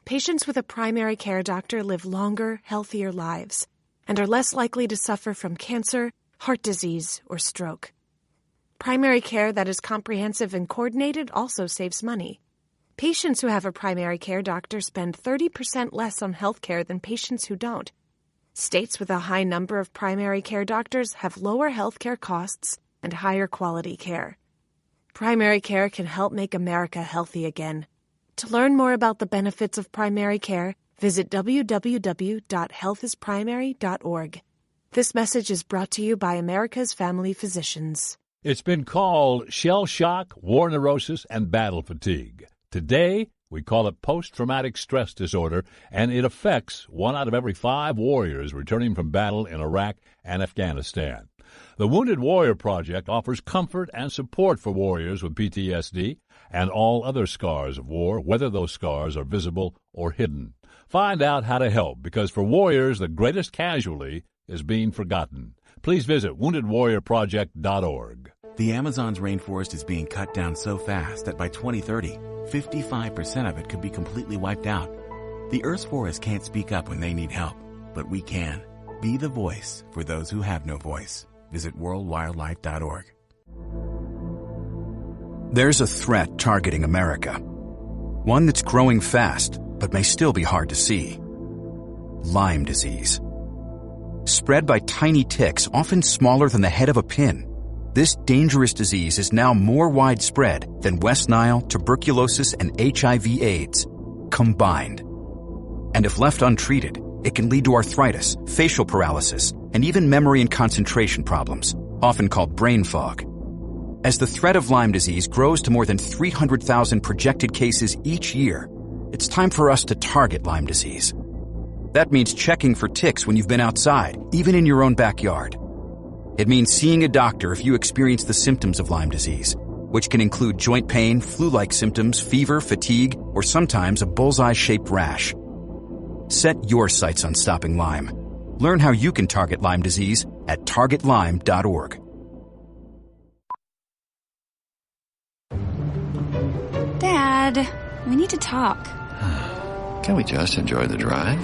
Patients with a primary care doctor live longer, healthier lives and are less likely to suffer from cancer, heart disease, or stroke. Primary care that is comprehensive and coordinated also saves money. Patients who have a primary care doctor spend 30% less on health care than patients who don't. States with a high number of primary care doctors have lower health care costs and higher quality care. Primary care can help make America healthy again. To learn more about the benefits of primary care, visit www.healthisprimary.org. This message is brought to you by America's Family Physicians. It's been called shell shock, war neurosis, and battle fatigue. Today, we call it post-traumatic stress disorder, and it affects 1 out of every 5 warriors returning from battle in Iraq and Afghanistan. The Wounded Warrior Project offers comfort and support for warriors with PTSD and all other scars of war, whether those scars are visible or hidden. Find out how to help, because for warriors, the greatest casualty is being forgotten. Please visit woundedwarriorproject.org. The Amazon's rainforest is being cut down so fast that by 2030, 55% of it could be completely wiped out. The Earth's forests can't speak up when they need help, but we can. Be the voice for those who have no voice. Visit worldwildlife.org. There's a threat targeting America. One that's growing fast, but may still be hard to see. Lyme disease. Spread by tiny ticks, often smaller than the head of a pin. This dangerous disease is now more widespread than West Nile, tuberculosis, and HIV/AIDS combined. And if left untreated, it can lead to arthritis, facial paralysis, and even memory and concentration problems, often called brain fog. As the threat of Lyme disease grows to more than 300,000 projected cases each year, it's time for us to target Lyme disease. That means checking for ticks when you've been outside, even in your own backyard. It means seeing a doctor if you experience the symptoms of Lyme disease, which can include joint pain, flu-like symptoms, fever, fatigue, or sometimes a bullseye-shaped rash. Set your sights on stopping Lyme. Learn how you can target Lyme disease at targetlyme.org. Dad, we need to talk. Can we just enjoy the drive?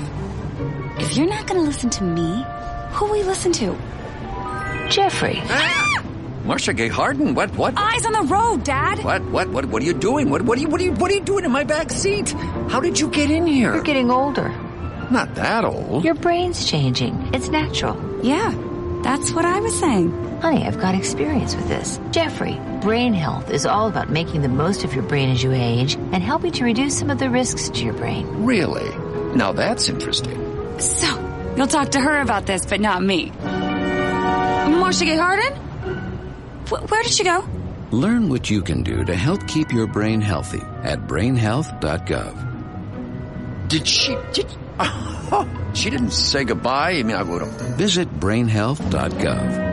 If you're not going to listen to me, who will we listen to? Jeffrey. Ah! Marcia Gay Harden, what? Eyes on the road, Dad. What are you doing? What are you doing in my back seat? How did you get in here? You're getting older. Not that old. Your brain's changing. It's natural. Yeah, that's what I was saying. Honey, I've got experience with this. Jeffrey, brain health is all about making the most of your brain as you age and helping to reduce some of the risks to your brain. Really? Now that's interesting. So, you'll talk to her about this, but not me. Marcia Gay Harden? Where did she go? Learn what you can do to help keep your brain healthy at brainhealth.gov. She didn't say goodbye. I mean, I would have. Visit brainhealth.gov.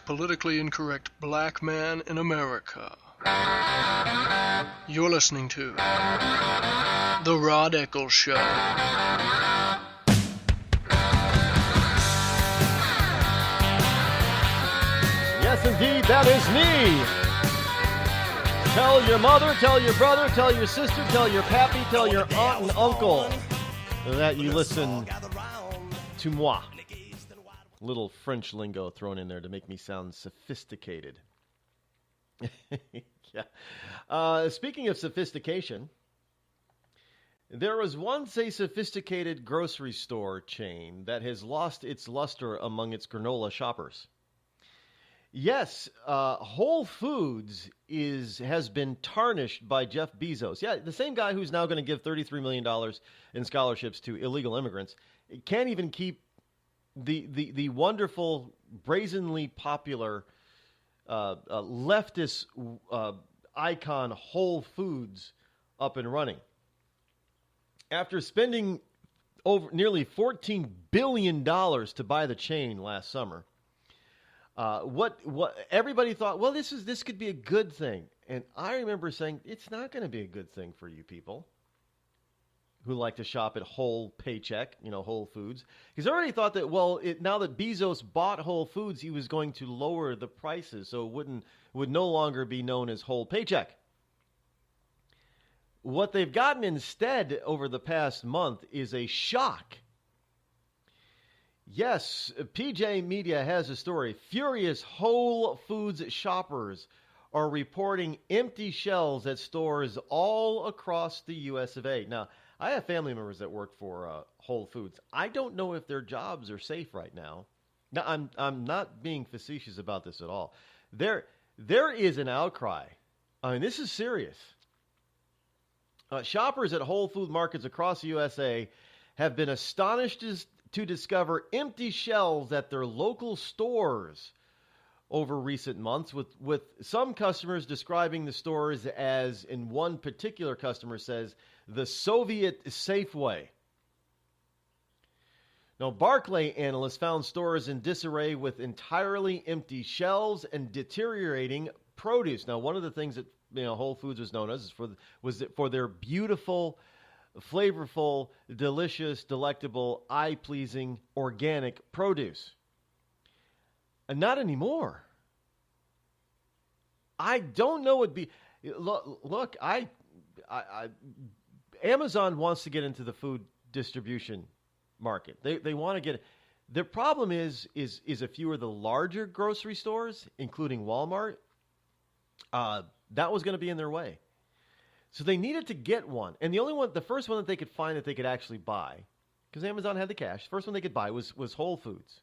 Politically incorrect black man in America. You're listening to The Rod Eccles Show. Yes, indeed, that is me. Tell your mother, tell your brother, tell your sister, tell your pappy, tell your aunt and uncle that you listen to moi. Little French lingo thrown in there to make me sound sophisticated. Yeah. Speaking of sophistication, there was once a sophisticated grocery store chain that has lost its luster among its granola shoppers. Yes, Whole Foods has been tarnished by Jeff Bezos. Yeah, the same guy who's now going to give $33 million in scholarships to illegal immigrants can't even keep the wonderful, brazenly popular leftist icon Whole Foods up and running. After spending over nearly $14 billion to buy the chain last summer, what everybody thought, well, this could be a good thing. And I remember saying, it's not going to be a good thing for you people who like to shop at Whole Paycheck, Whole Foods. Because I already thought that, now that Bezos bought Whole Foods, he was going to lower the prices, so it would no longer be known as Whole Paycheck. What they've gotten instead over the past month is a shock. Yes, PJ Media has a story. Furious Whole Foods shoppers are reporting empty shelves at stores all across the U.S. of A. Now, I have family members that work for Whole Foods. I don't know if their jobs are safe right now. Now, I'm not being facetious about this at all. There is an outcry. I mean, this is serious. Shoppers at Whole Food markets across the USA have been astonished to discover empty shelves at their local stores over recent months, with some customers describing the stores as, in one particular customer says, the Soviet Safeway. Now, Barclay analysts found stores in disarray with entirely empty shelves and deteriorating produce. Now, one of the things that Whole Foods was known as was for their beautiful, flavorful, delicious, delectable, eye-pleasing, organic produce. And not anymore. I don't know what look, Amazon wants to get into the food distribution market. They want to get. The problem is a few of the larger grocery stores, including Walmart, that was going to be in their way. So they needed to get one. And the first one that they could find that they could actually buy, because Amazon had the cash, the first one they could buy was Whole Foods.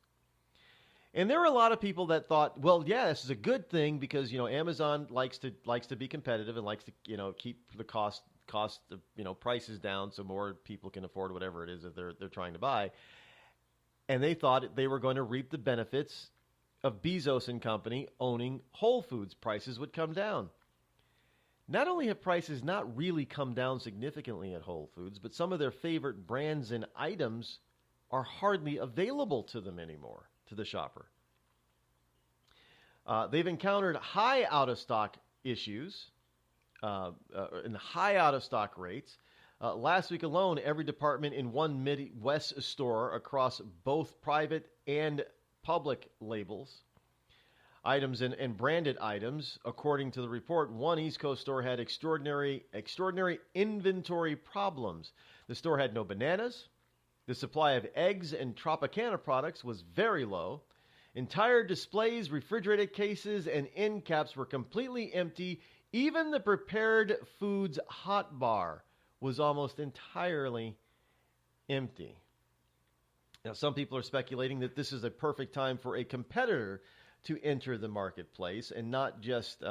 And there were a lot of people that thought, well, yeah, this is a good thing because, Amazon likes to be competitive and likes to, keep the cost cost the prices down so more people can afford whatever it is that they're trying to buy. And they thought they were going to reap the benefits of Bezos and company owning Whole Foods. Prices would come down. Not only have prices not really come down significantly at Whole Foods, but some of their favorite brands and items are hardly available to them anymore, to the shopper. They've encountered high out-of-stock issues and high out-of-stock rates. Last week alone, every department in one Midwest store across both private and public labels, items and branded items, according to the report, one East Coast store had extraordinary inventory problems. The store had no bananas. The supply of eggs and Tropicana products was very low. Entire displays, refrigerated cases, and end caps were completely empty. Even the prepared foods hot bar was almost entirely empty. Now, some people are speculating that this is a perfect time for a competitor to enter the marketplace, and not just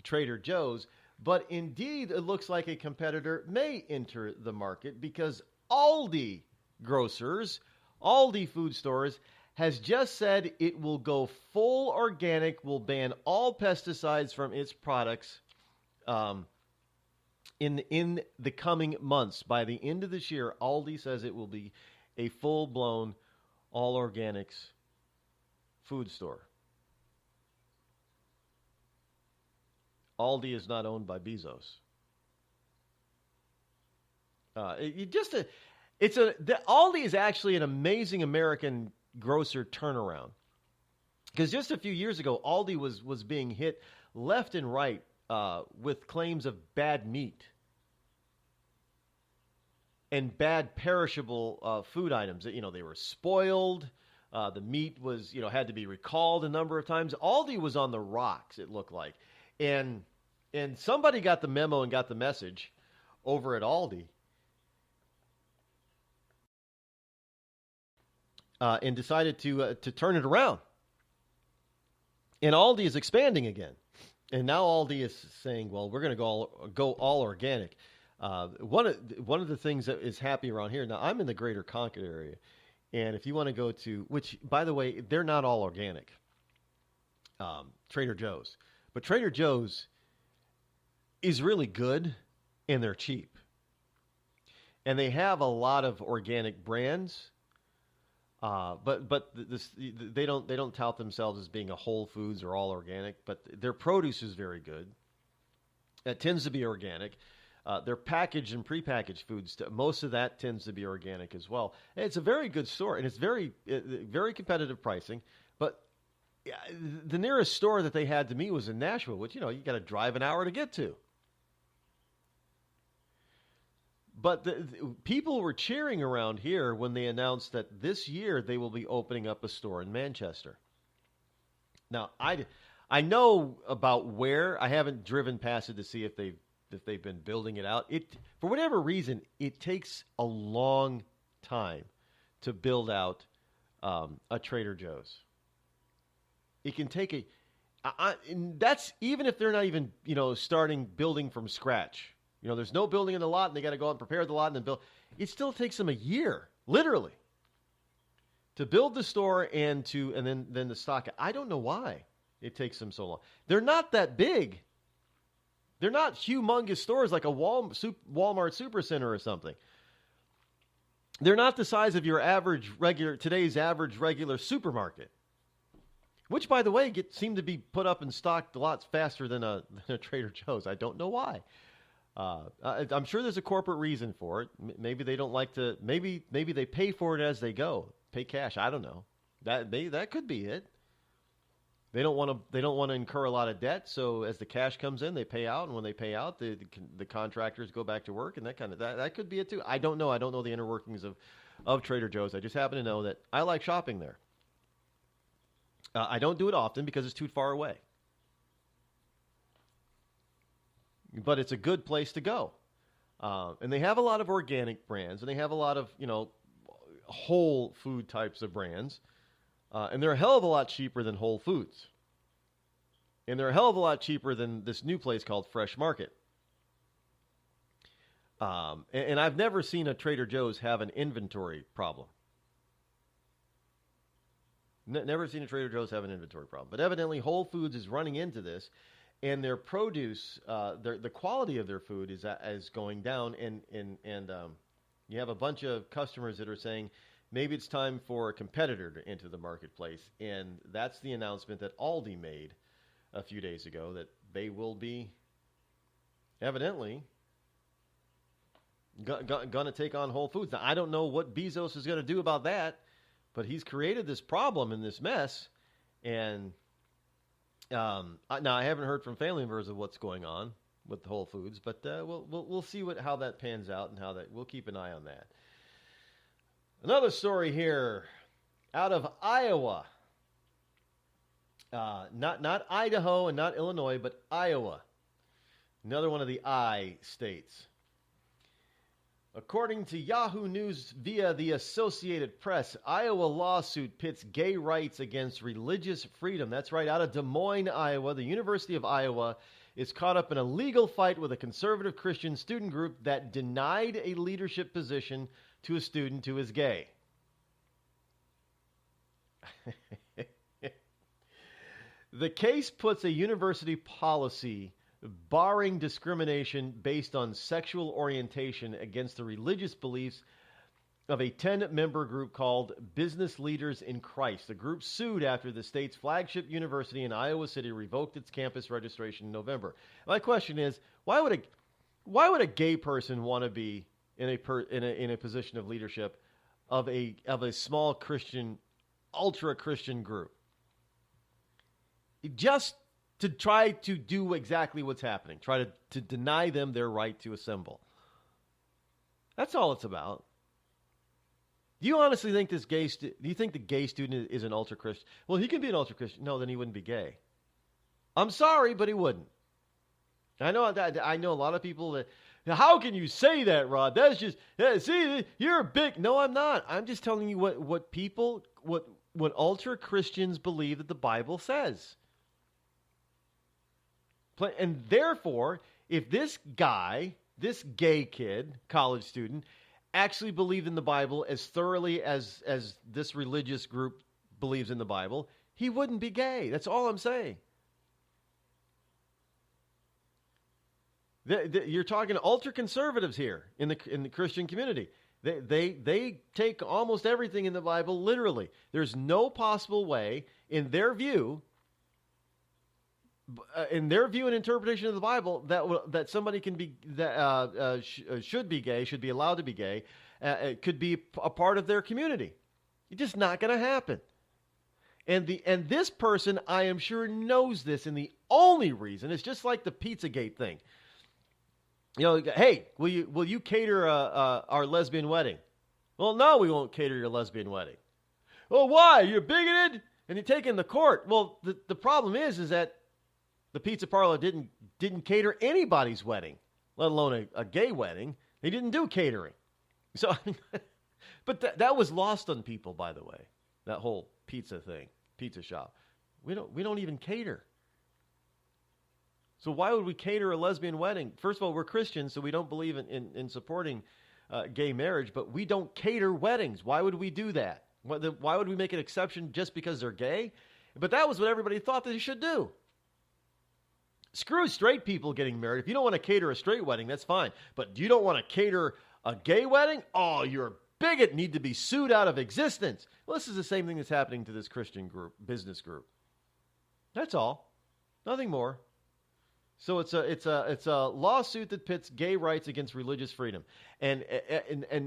Trader Joe's, but indeed it looks like a competitor may enter the market because Aldi grocers, Aldi food stores, has just said it will go full organic, will ban all pesticides from its products in the coming months. By the end of this year, Aldi says it will be a full-blown all organics food store. Aldi is not owned by Bezos. Aldi is actually an amazing American grocer turnaround, because just a few years ago, Aldi was being hit left and right with claims of bad meat and bad perishable food items. They were spoiled. The meat was had to be recalled a number of times. Aldi was on the rocks, it looked like, and somebody got the memo and got the message over at Aldi. And decided to turn it around. And Aldi is expanding again. And now Aldi is saying, well, we're going to go all organic. One of the things that is happening around here, now I'm in the greater Concord area, and if you want to go to, which, by the way, they're not all organic, Trader Joe's. But Trader Joe's is really good, and they're cheap. And they have a lot of organic brands. But they don't tout themselves as being a Whole Foods or all organic, but their produce is very good. It tends to be organic. Their packaged and prepackaged foods, most of that tends to be organic as well. And it's a very good store, and it's very competitive pricing. But the nearest store that they had to me was in Nashville, which you got to drive an hour to get to. But people were cheering around here when they announced that this year they will be opening up a store in Manchester. Now, I know about where. I haven't driven past it to see if they've been building it out. For whatever reason, it takes a long time to build out a Trader Joe's. It can take and that's even if they're not even starting building from scratch. There's no building in the lot, and they got to go out and prepare the lot and then build. It still takes them a year, literally, to build the store and then to stock it. I don't know why it takes them so long. They're not that big. They're not humongous stores like a Walmart Supercenter or something. They're not the size of your today's average regular supermarket, which, by the way, seem to be put up and stocked lots faster than a Trader Joe's. I don't know why. I'm sure there's a corporate reason for it. Maybe they don't like to. Maybe they pay for it as they go, pay cash. I don't know. That could be it. They don't want to incur a lot of debt. So as the cash comes in, they pay out, and when they pay out, the contractors go back to work, and that could be it too. I don't know. I don't know the inner workings of Trader Joe's. I just happen to know that I like shopping there. I don't do it often because it's too far away. But it's a good place to go. And they have a lot of organic brands, and they have a lot of, whole food types of brands. And they're a hell of a lot cheaper than Whole Foods. And they're a hell of a lot cheaper than this new place called Fresh Market. And I've never seen a Trader Joe's have an inventory problem. Never seen a Trader Joe's have an inventory problem. But evidently Whole Foods is running into this, and their produce, the quality of their food is going down. And you have a bunch of customers that are saying maybe it's time for a competitor to enter the marketplace. And that's the announcement that Aldi made a few days ago, that they will be evidently going to take on Whole Foods. Now, I don't know what Bezos is going to do about that, but he's created this problem and this mess. And now I haven't heard from family members of what's going on with Whole Foods, but we'll see how that pans out, and we'll keep an eye on that. Another story here out of Iowa. Not Idaho and not Illinois, but Iowa. Another one of the I states. According to Yahoo News via the Associated Press, Iowa lawsuit pits gay rights against religious freedom. That's right, out of Des Moines, Iowa, the University of Iowa is caught up in a legal fight with a conservative Christian student group that denied a leadership position to a student who is gay. The case puts a university policy barring discrimination based on sexual orientation against the religious beliefs of a 10-member group called Business Leaders in Christ. The group sued after the state's flagship university in Iowa City revoked its campus registration in November. My question is, why would a gay person want to be in a position of leadership of a small Christian, ultra Christian group? Just to try to do exactly what's happening. Try to deny them their right to assemble. That's all it's about. Do you honestly think do you think the gay student is an ultra-Christian? Well, he can be an ultra-Christian. No, then he wouldn't be gay. I'm sorry, but he wouldn't. I know a lot of people that, how can you say that, Rod? That's just, see, you're a big, no, I'm not. I'm just telling you what ultra-Christians believe that the Bible says. And therefore, if this guy, this gay kid, college student, actually believed in the Bible as thoroughly as this religious group believes in the Bible, he wouldn't be gay. That's all I'm saying. You're talking ultra-conservatives here in the Christian community. They take almost everything in the Bible literally. There's no possible way, in their view and interpretation of the Bible, that somebody can be should be gay, should be allowed to be gay, could be a part of their community. It's just not going to happen. And this person, I am sure, knows this, and the only reason, it's just like the Pizzagate thing. You know, hey, will you cater our lesbian wedding? Well, no, we won't cater your lesbian wedding. Well, why? You're bigoted, and you're taking the court. Well, the problem is that the pizza parlor didn't cater anybody's wedding, let alone a gay wedding. They didn't do catering. So, but that was lost on people, by the way. That whole pizza thing, pizza shop. We don't even cater. So why would we cater a lesbian wedding? First of all, we're Christians, so we don't believe in supporting gay marriage, but we don't cater weddings. Why would we do that? Why would we make an exception just because they're gay? But that was what everybody thought that they should do. Screw straight people getting married. If you don't want to cater a straight wedding, that's fine. But you don't want to cater a gay wedding? Oh, you're a bigot, need to be sued out of existence. Well, this is the same thing that's happening to this Christian group, business group. That's all. Nothing more. So it's a lawsuit that pits gay rights against religious freedom. And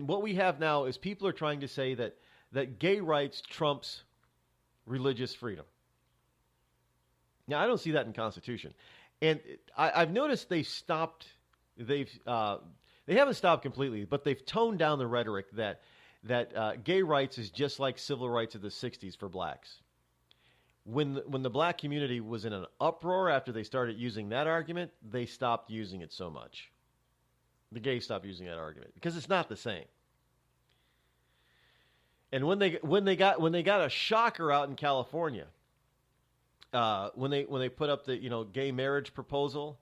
what we have now is people are trying to say that gay rights trumps religious freedom. Now, I don't see that in the Constitution. And I've noticed they haven't stopped completely, but they've toned down the rhetoric that gay rights is just like civil rights of the 60s for blacks. When the black community was in an uproar after they started using that argument, they stopped using it so much. The gays stopped using that argument because it's not the same. And when they got a shocker out in California, when they put up the gay marriage proposal,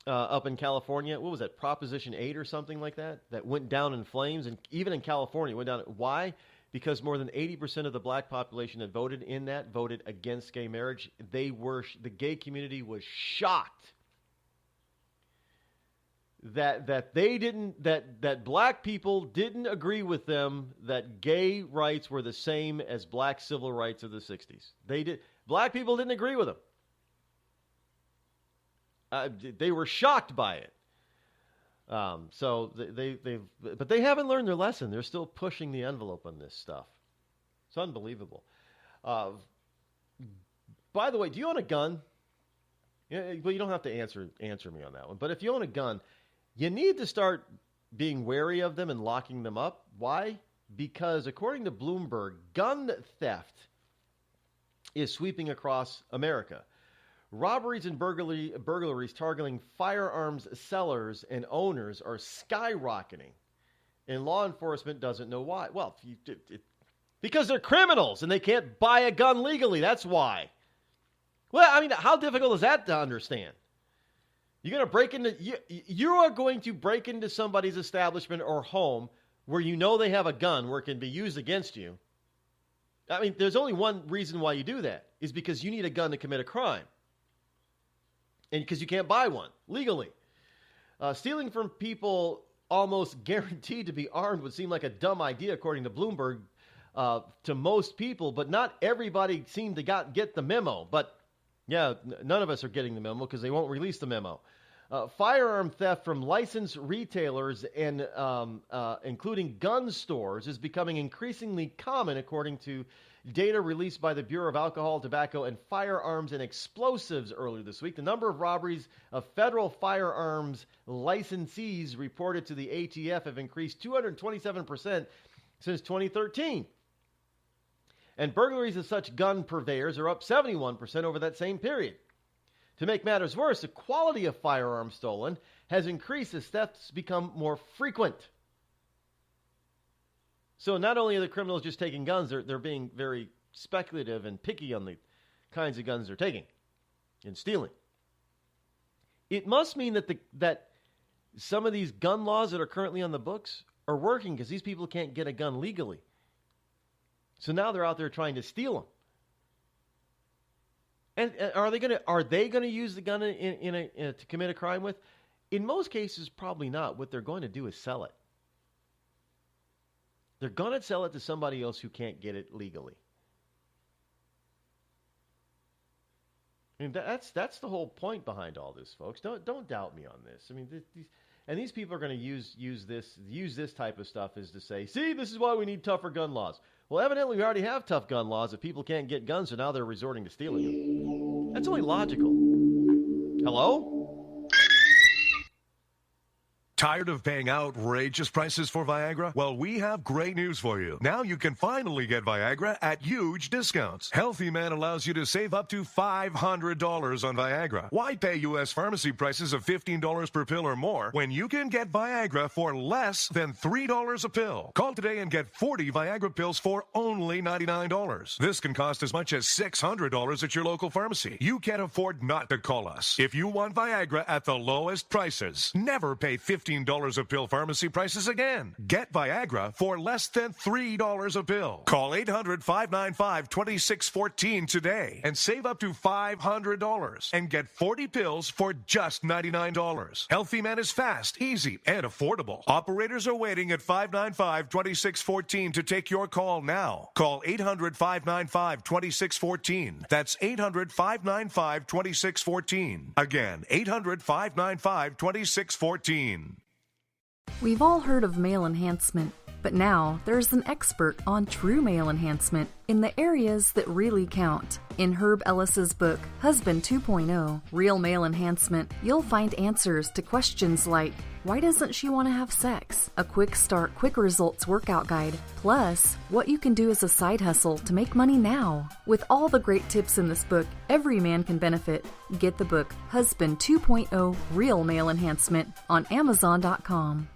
up in California. What was that, Proposition 8 or something like that? That went down in flames, and even in California went down. Why? Because more than 80% of the black population that voted in that voted against gay marriage. The gay community was shocked that black people didn't agree with them that gay rights were the same as black civil rights of the 60s. Black people didn't agree with them. They were shocked by it. So but they haven't learned their lesson. They're still pushing the envelope on this stuff. It's unbelievable. By the way, do you own a gun? Well, you don't have to answer me on that one. But if you own a gun, you need to start being wary of them and locking them up. Why? Because according to Bloomberg, gun theft is sweeping across America. Robberies and burglaries targeting firearms sellers and owners are skyrocketing, and law enforcement doesn't know why. Well, because they're criminals and they can't buy a gun legally. That's why. Well, I mean, how difficult is that to understand? You are going to break into somebody's establishment or home where you know they have a gun where it can be used against you. I mean, there's only one reason why you do that, is because you need a gun to commit a crime. And because you can't buy one legally. Stealing from people almost guaranteed to be armed would seem like a dumb idea, according to Bloomberg, to most people. But not everybody seemed to get the memo. But, yeah, none of us are getting the memo because they won't release the memo. Firearm theft from licensed retailers and including gun stores is becoming increasingly common, according to data released by the Bureau of Alcohol, Tobacco, and Firearms and Explosives earlier this week. The number of robberies of federal firearms licensees reported to the ATF have increased 227% since 2013. And burglaries of such gun purveyors are up 71% over that same period. To make matters worse, the quality of firearms stolen has increased as thefts become more frequent. So not only are the criminals just taking guns, they're being very speculative and picky on the kinds of guns they're taking and stealing. It must mean that some of these gun laws that are currently on the books are working because these people can't get a gun legally. So now they're out there trying to steal them. And are they going to use the gun to commit a crime with? In most cases, probably not. What they're going to do is sell it. They're going to sell it to somebody else who can't get it legally. I mean, that's the whole point behind all this, folks. Don't doubt me on this. I mean, these people are going to use this type of stuff as to say, see, this is why we need tougher gun laws. Well, evidently we already have tough gun laws if people can't get guns, so now they're resorting to stealing them. That's only logical. Hello? Tired of paying outrageous prices for Viagra? Well, we have great news for you. Now you can finally get Viagra at huge discounts. Healthy Man allows you to save up to $500 on Viagra. Why pay U.S. pharmacy prices of $15 per pill or more when you can get Viagra for less than $3 a pill? Call today and get 40 Viagra pills for only $99. This can cost as much as $600 at your local pharmacy. You can't afford not to call us. If you want Viagra at the lowest prices, never pay $15 a pill pharmacy prices again. Get Viagra for less than $3 a pill. Call 800-595-2614 today and save up to $500 and get 40 pills for just $99. Healthy Man is fast, easy, and affordable. Operators are waiting at 595-2614 to take your call now. Call 800-595-2614. That's 800-595-2614. Again, 800-595-2614. We've all heard of male enhancement, but now there's an expert on true male enhancement in the areas that really count. In Herb Ellis's book, Husband 2.0, Real Male Enhancement, you'll find answers to questions like, why doesn't she want to have sex? A quick start, quick results workout guide, plus what you can do as a side hustle to make money now. With all the great tips in this book, every man can benefit. Get the book, Husband 2.0, Real Male Enhancement, on Amazon.com.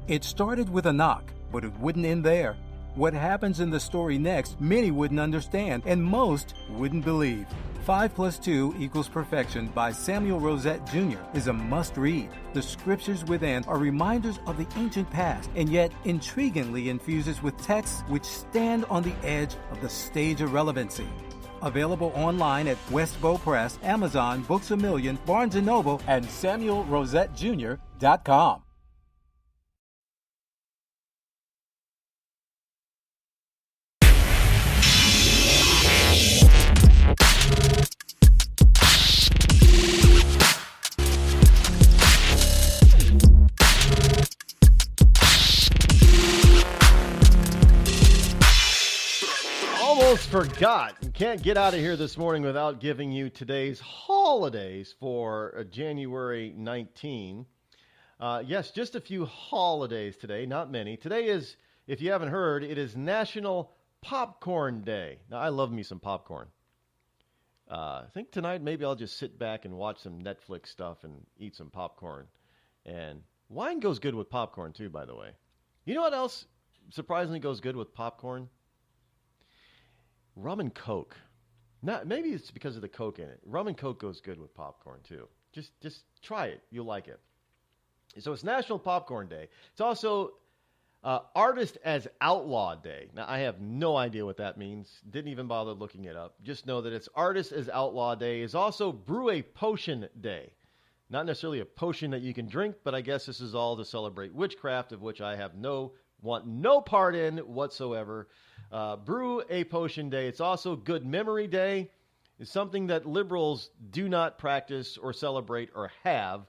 It started with a knock, but it wouldn't end there. What happens in the story next, many wouldn't understand, and most wouldn't believe. 5 plus 2 equals Perfection by Samuel Rosette Jr. is a must-read. The scriptures within are reminders of the ancient past, and yet intriguingly infuses with texts which stand on the edge of the stage of relevancy. Available online at Westbow Press, Amazon, Books A Million, Barnes & Noble, and SamuelRosetteJr.com. Almost forgot. You can't get out of here this morning without giving you today's holidays for January 19. Yes, just a few holidays today, not many. Today is, if you haven't heard, it is National Popcorn Day. Now, I love me some popcorn. I think tonight maybe I'll just sit back and watch some Netflix stuff and eat some popcorn. And wine goes good with popcorn too, by the way. You know what else surprisingly goes good with popcorn? Rum and Coke. Maybe it's because of the Coke in it. Rum and Coke goes good with popcorn too. Just try it. You'll like it. So it's National Popcorn Day. It's also Artist as Outlaw Day. Now, I have no idea what that means. Didn't even bother looking it up. Just know that it's Artist as Outlaw Day. It's also Brew a Potion Day. Not necessarily a potion that you can drink, but I guess this is all to celebrate witchcraft, of which I want no part in whatsoever. Brew a Potion Day. It's also Good Memory Day. It's something that liberals do not practice or celebrate or have,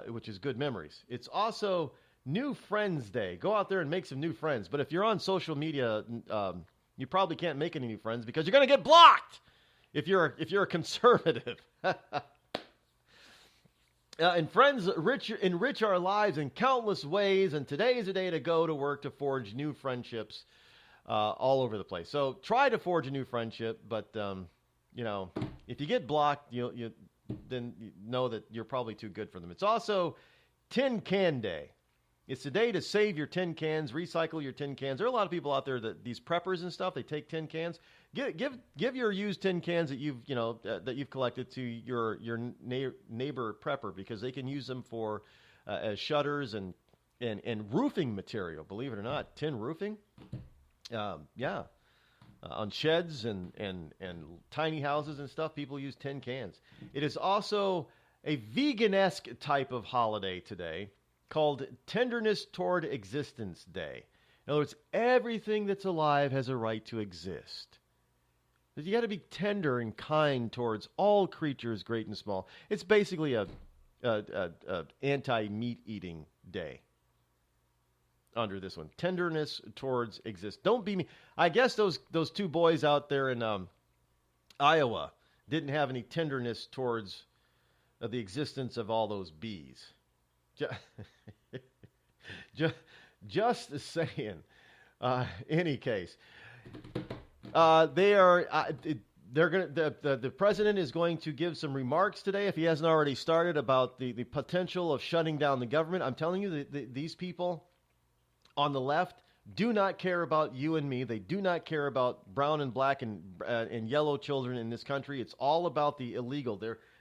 which is good memories. It's also New Friends Day. Go out there and make some new friends. But if you're on social media, you probably can't make any new friends because you're going to get blocked if you're a conservative. And friends enrich our lives in countless ways, and today is a day to go to work to forge new friendships all over the place. So try to forge a new friendship, but if you get blocked, then you know that you're probably too good for them. It's also Tin Can Day. It's the day to save your tin cans, recycle your tin cans. There are a lot of people out there that these preppers and stuff, they take tin cans. Give your used tin cans that you've collected to your neighbor prepper, because they can use them for as shutters and roofing material. Believe it or not, tin roofing. On sheds and tiny houses and stuff, people use tin cans. It is also a vegan-esque type of holiday today called Tenderness Toward Existence Day. In other words, everything that's alive has a right to exist. You got to be tender and kind towards all creatures, great and small. It's basically a anti-meat eating day. Under this one, tenderness towards exist. Don't be me. I guess those two boys out there in Iowa didn't have any tenderness towards the existence of all those bees. Just saying. Any case, the president is going to give some remarks today, if he hasn't already started, about the potential of shutting down the government. I'm telling you, these people on the left do not care about you and me. They do not care about brown and black and yellow children in this country. It's all about the illegal.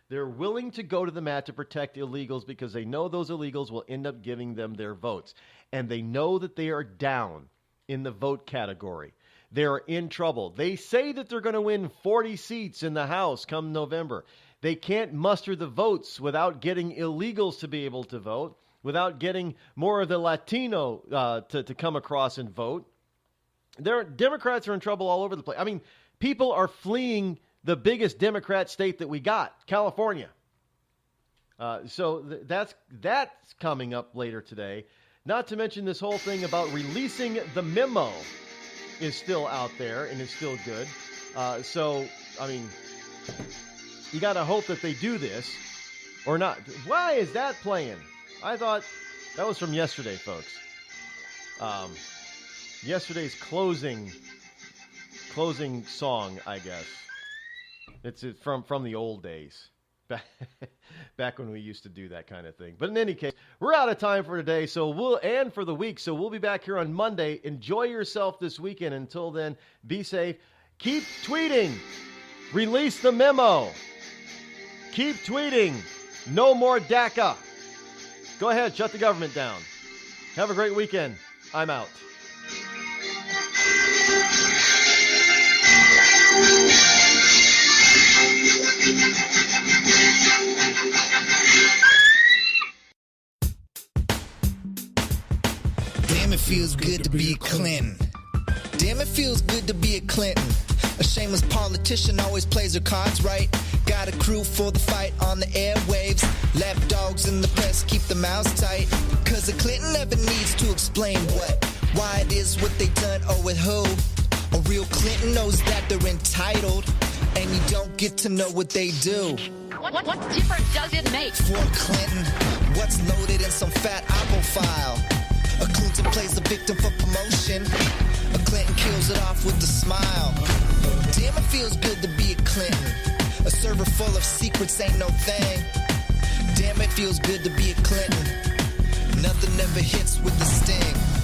They're willing to go to the mat to protect illegals because they know those illegals will end up giving them their votes. And they know that they are down in the vote category. They're in trouble. They say that they're going to win 40 seats in the House come November. They can't muster the votes without getting illegals to be able to vote, without getting more of the Latino to come across and vote. Democrats are in trouble all over the place. I mean, people are fleeing the biggest Democrat state that we got, California. So that's coming up later today. Not to mention this whole thing about releasing the memo is still out there and is still good. So, I mean, you got to hope that they do this or not. Why is that playing? I thought that was from yesterday, folks. Yesterday's closing song, I guess. It's from the old days, back when we used to do that kind of thing. But in any case, we're out of time for today, and for the week. So we'll be back here on Monday. Enjoy yourself this weekend. Until then, be safe. Keep tweeting. Release the memo. Keep tweeting. No more DACA. Go ahead, shut the government down. Have a great weekend. I'm out. Damn, it feels good to be a Clinton. Damn, it feels good to be a Clinton. A shameless politician always plays her cards right. Got a crew for the fight on the airwaves. Lapdogs in the press keep their mouths tight. Cause a Clinton never needs to explain why it is what they done or with who. A real Clinton knows that they're entitled. And you don't get to know what they do. What difference does it make? For Clinton, what's loaded in some fat Apple file? A Clinton plays the victim for promotion. A Clinton kills it off with a smile. Damn, it feels good to be a Clinton. A server full of secrets ain't no thing. Damn, it feels good to be a Clinton. Nothing ever hits with the sting.